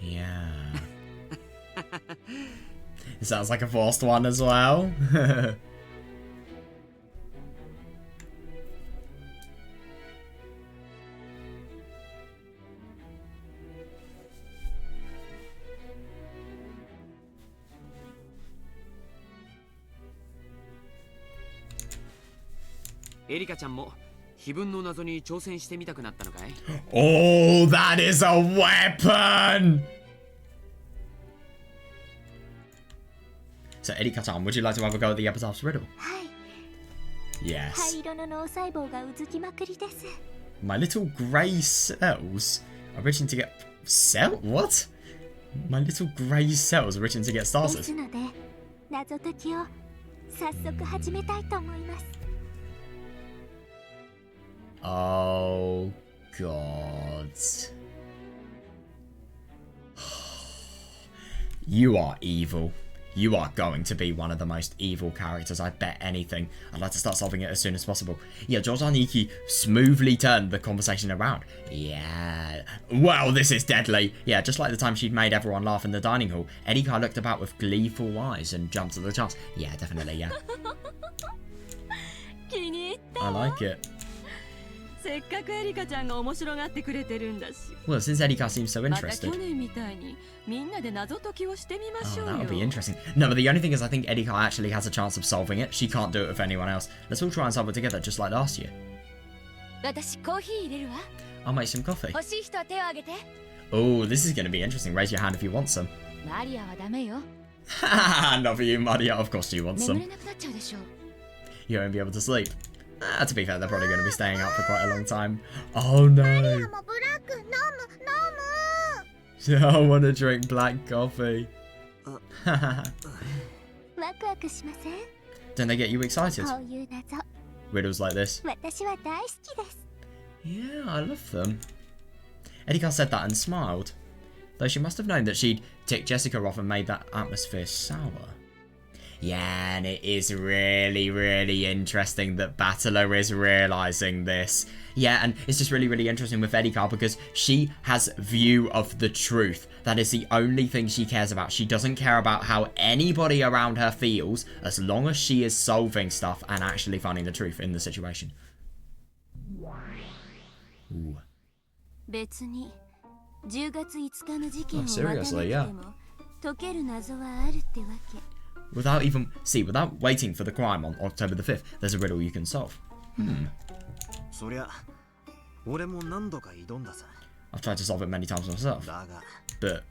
Yeah. It sounds like a forced one as well. Erika ちゃんも碑文の謎に挑戦してみたくなったのかい? Oh, that is a weapon! So, Erika-chan, would you like to have a go at the epitaph's riddle? Yes. My little grey cells are reaching to get... What? My little grey cells are reaching to get started. Oh, God. You are evil. You are going to be one of the most evil characters, I bet anything. I'd like to start solving it as soon as possible. Yeah, Jotaniki smoothly turned the conversation around. Yeah. Well, this is deadly. Yeah, just like the time she'd made everyone laugh in the dining hall, Erika looked about with gleeful eyes and jumped to the chance. Yeah, definitely, yeah. I like it. Well, since Erika seems so interested. Oh, that would be interesting. No, but the only thing is I think Erika actually has a chance of solving it. She can't do it with anyone else. Let's all try and solve it together, just like last year. I'll make some coffee. Oh, this is going to be interesting. Raise your hand if you want some. Not for you, Maria. Of course you want some. You won't be able to sleep. To be fair, they're probably going to be staying up for quite a long time. Oh no. I want to drink black coffee. Don't they get you excited? Riddles like this. Yeah, I love them. Erika said that and smiled. Though she must have known that she'd ticked Jessica off and made that atmosphere sour. Yeah, and it is really, really interesting that Battler is realising this. Yeah, and it's just really, really interesting with Erika because she has view of the truth. That is the only thing she cares about. She doesn't care about how anybody around her feels as long as she is solving stuff and actually finding the truth in the situation. Ooh. Oh, seriously, yeah. Without waiting for the crime on October the 5th, there's a riddle you can solve. I've tried to solve it many times myself, but...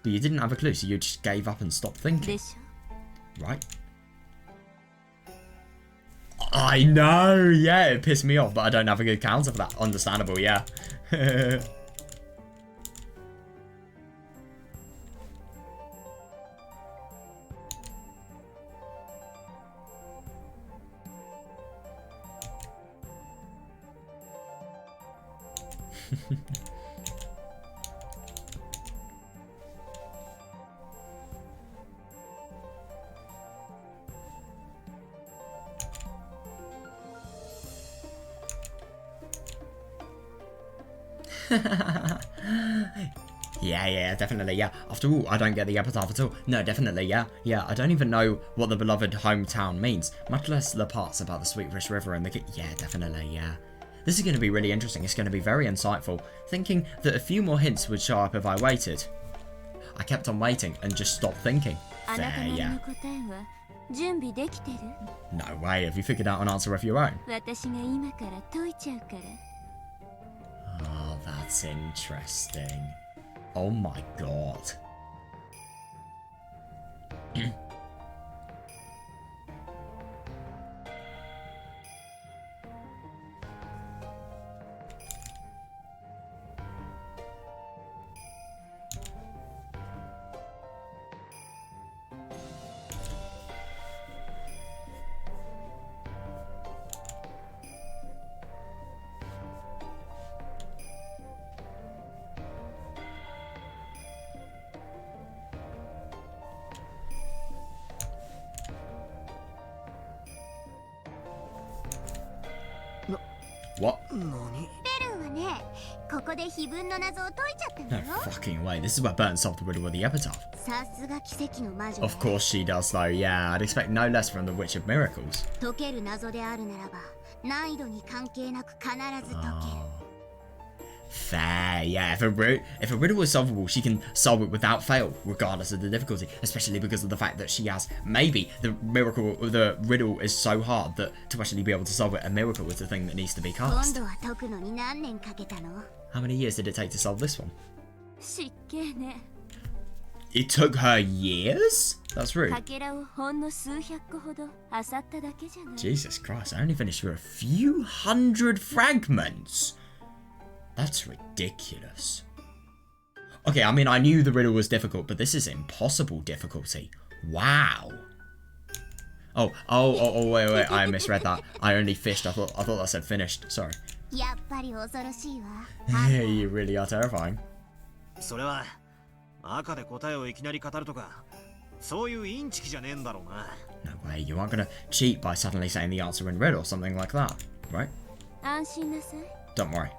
But you didn't have a clue, so you just gave up and stopped thinking. Right? I know, yeah, it pissed me off, but I don't have a good counter for that. Understandable, yeah. Yeah, definitely, yeah. After all, I don't get the epitaph at all. No, definitely, yeah. Yeah, I don't even know what the beloved hometown means, much less the parts about the Sweet Fish River and the... Yeah, definitely, yeah. This is going to be really interesting. It's going to be very insightful. Thinking that a few more hints would show up if I waited. I kept on waiting and just stopped thinking. Fair, yeah. No way, have you figured out an answer of your own? Oh, that's interesting. Oh my god. What? No fucking way. This is where Burton solved the riddle with the epitaph. Of course she does though, yeah. I'd expect no less from the Witch of Miracles. Oh. Fair, yeah. If a riddle was solvable, she can solve it without fail, regardless of the difficulty. Especially because of the fact that she has maybe the riddle is so hard that to actually be able to solve it, a miracle is the thing that needs to be cast. How many years did it take to solve this one? It took her years? That's rude. Jesus Christ! I only finished with a few hundred fragments. That's ridiculous. Okay, I mean, I knew the riddle was difficult, but this is impossible difficulty. Wow. Oh, wait, I misread that. I only fished. I thought that said finished. Sorry. You really are terrifying. No way, you aren't gonna cheat by suddenly saying the answer in red or something like that, right? Don't worry.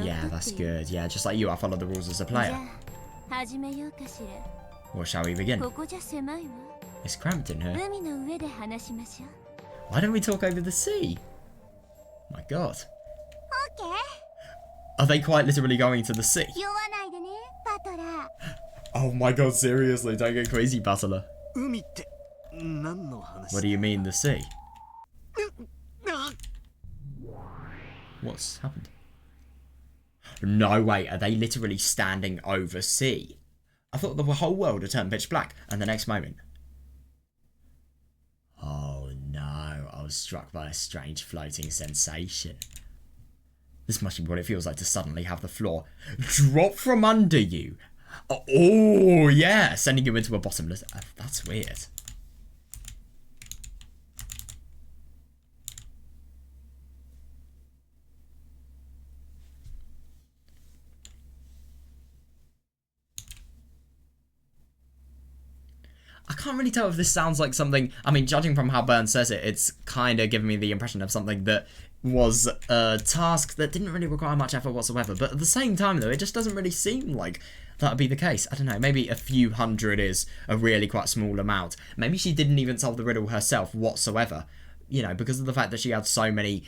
Yeah, that's good. Yeah, just like you, I follow the rules as a player. Well, shall we begin? It's cramped in here. Why don't we talk over the sea? My god. Are they quite literally going to the sea? Oh my god, seriously, don't get crazy, Battler. What do you mean, the sea? What's happened? No way, are they literally standing over sea? I thought the whole world had turned pitch black, and the next moment... Oh no, I was struck by a strange floating sensation. This must be what it feels like to suddenly have the floor drop from under you. Oh yeah, sending you into a bottomless... That's weird. I can't really tell if this sounds like something... I mean, judging from how Burns says it, it's kind of giving me the impression of something that was a task that didn't really require much effort whatsoever. But at the same time, though, it just doesn't really seem like that would be the case. I don't know, maybe a few hundred is a really quite small amount. Maybe she didn't even solve the riddle herself whatsoever. You know, because of the fact that she had so many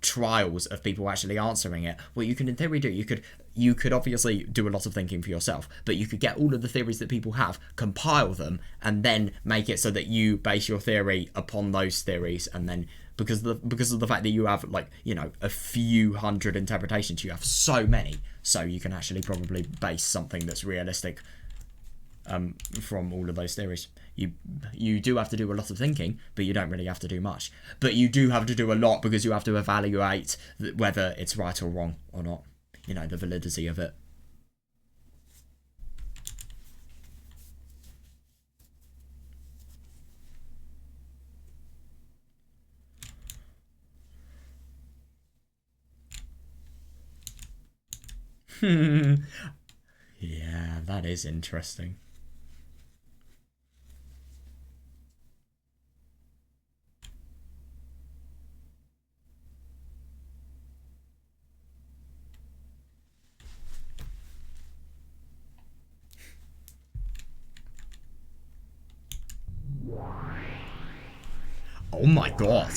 trials of people actually answering it. What you can in theory do, you could obviously do a lot of thinking for yourself, but you could get all of the theories that people have, compile them, and then make it so that you base your theory upon those theories, and then because of the fact that you have, like, you know, a few hundred interpretations, you have so many, so you can actually probably base something that's realistic from all of those theories. You do have to do a lot of thinking, but you don't really have to do much. But you do have to do a lot because you have to evaluate whether it's right or wrong or not. You know, the validity of it. Yeah, that is interesting. Oh my god.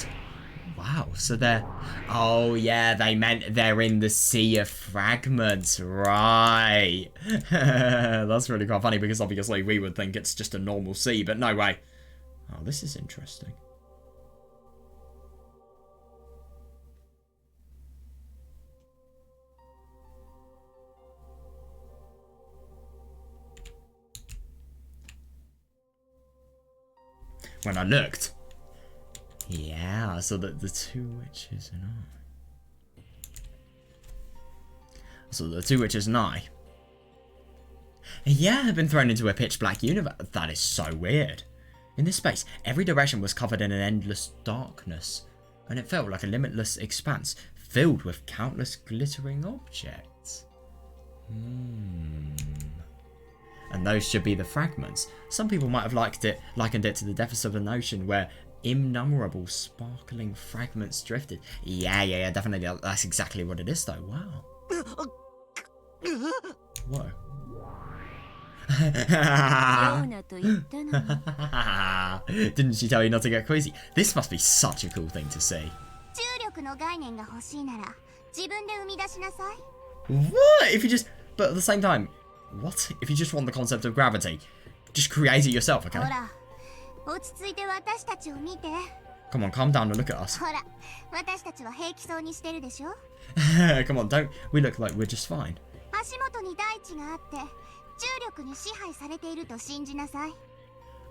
Wow, so they're... Oh yeah, they meant they're in the sea of fragments, right. That's really quite funny because obviously we would think it's just a normal sea, but no way. Oh, this is interesting. When I looked... Yeah, I saw that the two witches and I. So the two witches and I. Yeah, I've been thrown into a pitch black universe. That is so weird. In this space, every direction was covered in an endless darkness, and it felt like a limitless expanse filled with countless glittering objects. And those should be the fragments. Some people might have likened it to the depths of an ocean where innumerable sparkling fragments drifted. Yeah, definitely. That's exactly what it is, though. Wow. Whoa. Didn't she tell you not to get crazy? This must be such a cool thing to see. What? If you just... But at the same time, what? If you just want the concept of gravity, just create it yourself, okay? Come on, calm down and look at us. Come on, don't... We look like we're just fine.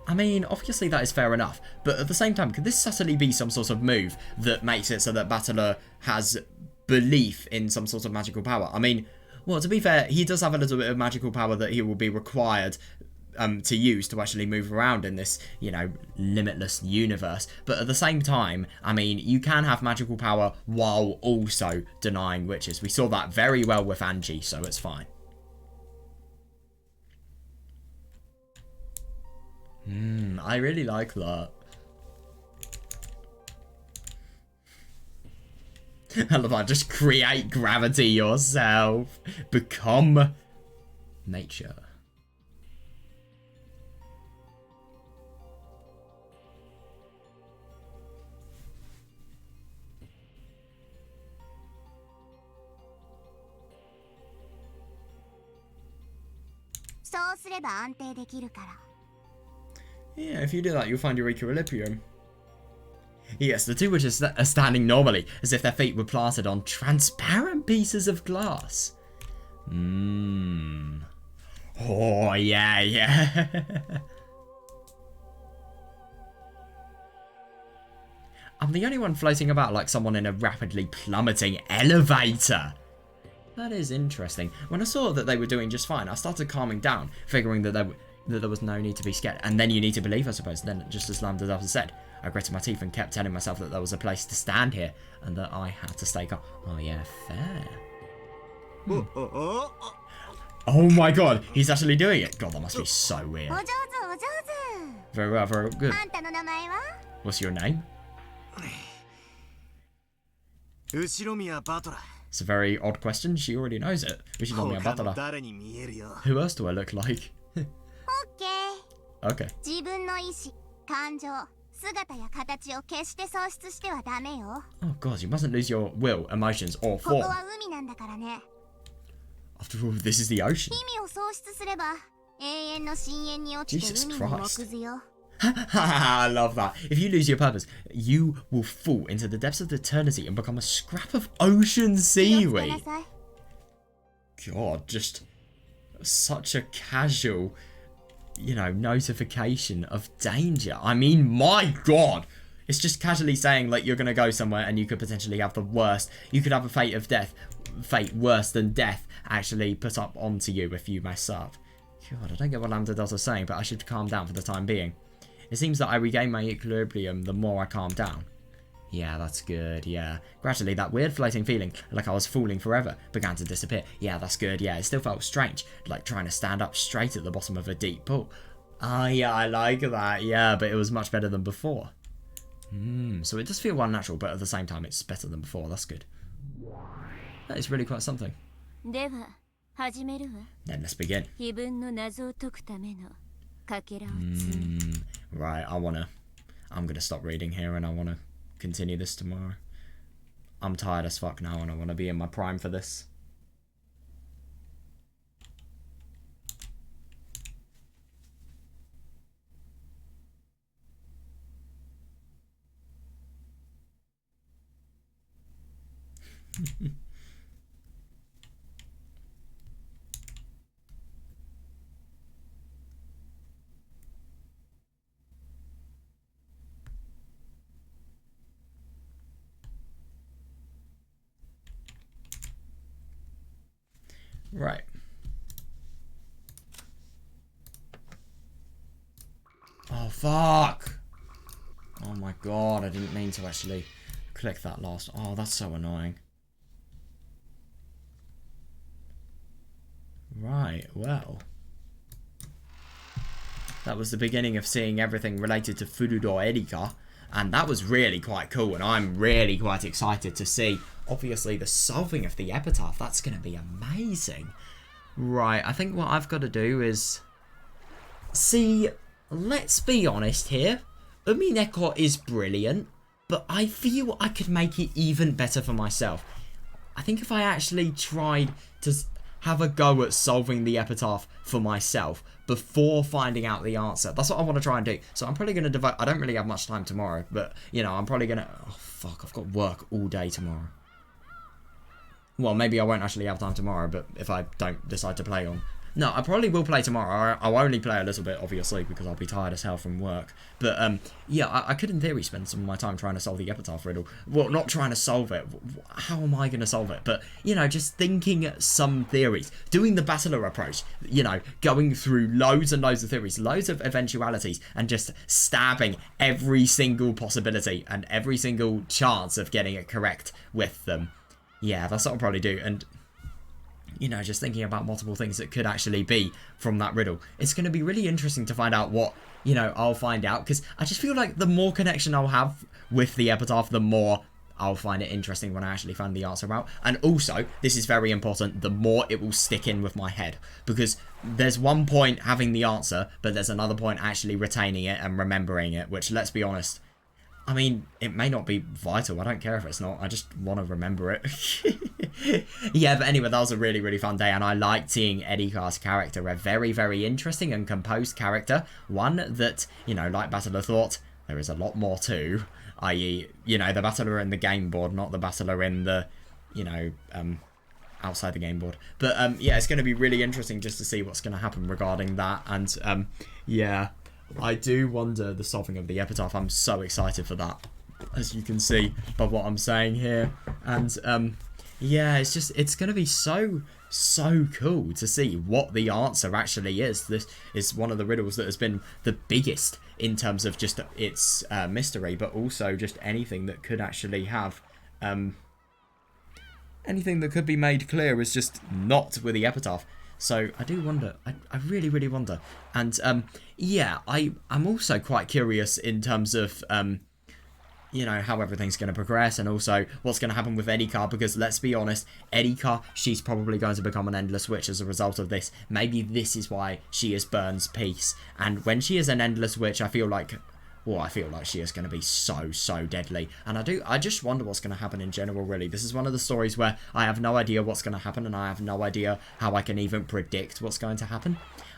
I mean, obviously that is fair enough, but at the same time, could this subtly be some sort of move that makes it so that Battler has belief in some sort of magical power? I mean, well, to be fair, he does have a little bit of magical power that he will be required to use to actually move around in this, you know, limitless universe. But at the same time, I mean, you can have magical power while also denying witches. We saw that very well with Angie, so it's fine. I really like that. I love that. Just create gravity yourself. Become nature. Yeah, if you do that, you'll find your equilibrium. Yes, the two witches are standing normally, as if their feet were planted on transparent pieces of glass. Oh, yeah. I'm the only one floating about like someone in a rapidly plummeting elevator. That is interesting. When I saw that they were doing just fine, I started calming down, figuring that there was no need to be scared. And then you need to believe, I suppose. Then, just as Lambda said, I gritted my teeth and kept telling myself that there was a place to stand here and that I had to stay calm. Oh yeah, fair. Oh my god, he's actually doing it. God, that must be so weird. Very well, very good. What's your name? It's a very odd question. She already knows it. Ushinomiya Batara. Who else do I look like? Okay. Oh god, you mustn't lose your will, emotions, or form. After all, this is the ocean. Jesus Christ. I love that. If you lose your purpose, you will fall into the depths of eternity and become a scrap of ocean seaweed. God, just such a casual, you know, notification of danger. I mean, my god. It's just casually saying, like, you're going to go somewhere and you could potentially have the worst. You could have a fate worse than death actually put up onto you if you mess up. God, I don't get what Lambda Dot is saying, but I should calm down for the time being. It seems that I regain my equilibrium the more I calm down. Yeah, that's good, yeah. Gradually, that weird floating feeling, like I was falling forever, began to disappear. Yeah, that's good, yeah. It still felt strange, like trying to stand up straight at the bottom of a deep pool. Ah, yeah, I like that, yeah, but it was much better than before. So it does feel unnatural, but at the same time, it's better than before. That's good. That is really quite something. Then let's begin. Right, I I'm going to stop reading here and I want to continue this tomorrow. I'm tired as fuck now and I want to be in my prime for this. Right. Oh, fuck! Oh my god, I didn't mean to actually click that last. Oh, that's so annoying. Right, well. That was the beginning of seeing everything related to FURUDO ERIKA. And that was really quite cool, and I'm really quite excited to see, obviously, the solving of the epitaph. That's going to be amazing. Right, I think what I've got to do is... See, let's be honest here. Umineko is brilliant, but I feel I could make it even better for myself. I think if I actually tried to have a go at solving the epitaph for myself before finding out the answer. That's what I want to try and do. So I'm probably going to devote... I don't really have much time tomorrow, but, you know, I'm probably going to... Oh, fuck, I've got work all day tomorrow. Well, maybe I won't actually have time tomorrow, but if I don't decide to play on... No, I probably will play tomorrow. I'll only play a little bit, obviously, because I'll be tired as hell from work. But, yeah, I could, in theory, spend some of my time trying to solve the epitaph riddle. Well, not trying to solve it. How am I going to solve it? But, you know, just thinking some theories. Doing the battler approach. You know, going through loads and loads of theories. Loads of eventualities. And just stabbing every single possibility. And every single chance of getting it correct with them. Yeah, that's what I'll probably do. And... you know, just thinking about multiple things that could actually be from that riddle. It's going to be really interesting to find out what, you know, I'll find out. Because I just feel like the more connection I'll have with the epitaph, the more I'll find it interesting when I actually find the answer out. And also, this is very important, the more it will stick in with my head. Because there's one point having the answer, but there's another point actually retaining it and remembering it. Which, let's be honest, I mean, it may not be vital. I don't care if it's not. I just want to remember it. Yeah, but anyway, that was a really, really fun day. And I liked seeing Erika's character. A very, very interesting and composed character. One that, you know, like Battler thought, there is a lot more to. I.e., you know, the Battler in the game board, not the Battler in the, you know, outside the game board. But, yeah, it's going to be really interesting just to see what's going to happen regarding that. And, yeah... I do wonder the solving of the epitaph. I'm so excited for that, as you can see by what I'm saying here. And yeah, it's going to be so cool to see what the answer actually is. This is one of the riddles that has been the biggest in terms of just its mystery, but also just anything that could actually have anything that could be made clear is just not with the epitaph. So I do wonder, I really, really wonder. And yeah, I'm also quite curious in terms of, you know, how everything's going to progress and also what's going to happen with Erika, because let's be honest, Erika, she's probably going to become an Endless Witch as a result of this. Maybe this is why she is Burn's piece. And when she is an Endless Witch, I feel like she is going to be so deadly. And I just wonder what's going to happen in general, really. This is one of the stories where I have no idea what's going to happen, and I have no idea how I can even predict what's going to happen.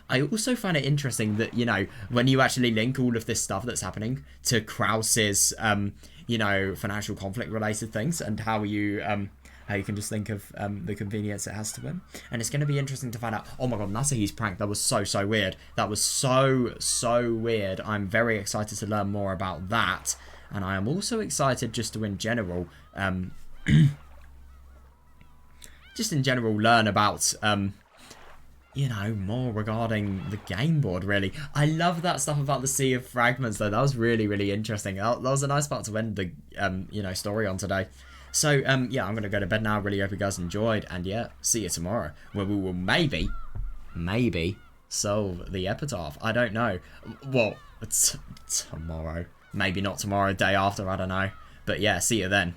I also find it interesting that, you know, when you actually link all of this stuff that's happening to Krause's, you know, financial conflict related things, and how you can just think of the convenience it has to him. And it's going to be interesting to find out, oh my god, Nasahi's prank, that was so weird. That was so weird. I'm very excited to learn more about that. And I am also excited just to, in general, just in general learn about, you know, more regarding the game board, really. I love that stuff about the Sea of Fragments, though. That was really interesting. That was a nice part to end the, you know, story on today. So, yeah, I'm going to go to bed now. Really hope you guys enjoyed. And, yeah, see you tomorrow, where we will maybe solve the epitaph. I don't know. Well, it's tomorrow. Maybe not tomorrow, day after, I don't know. But, yeah, see you then.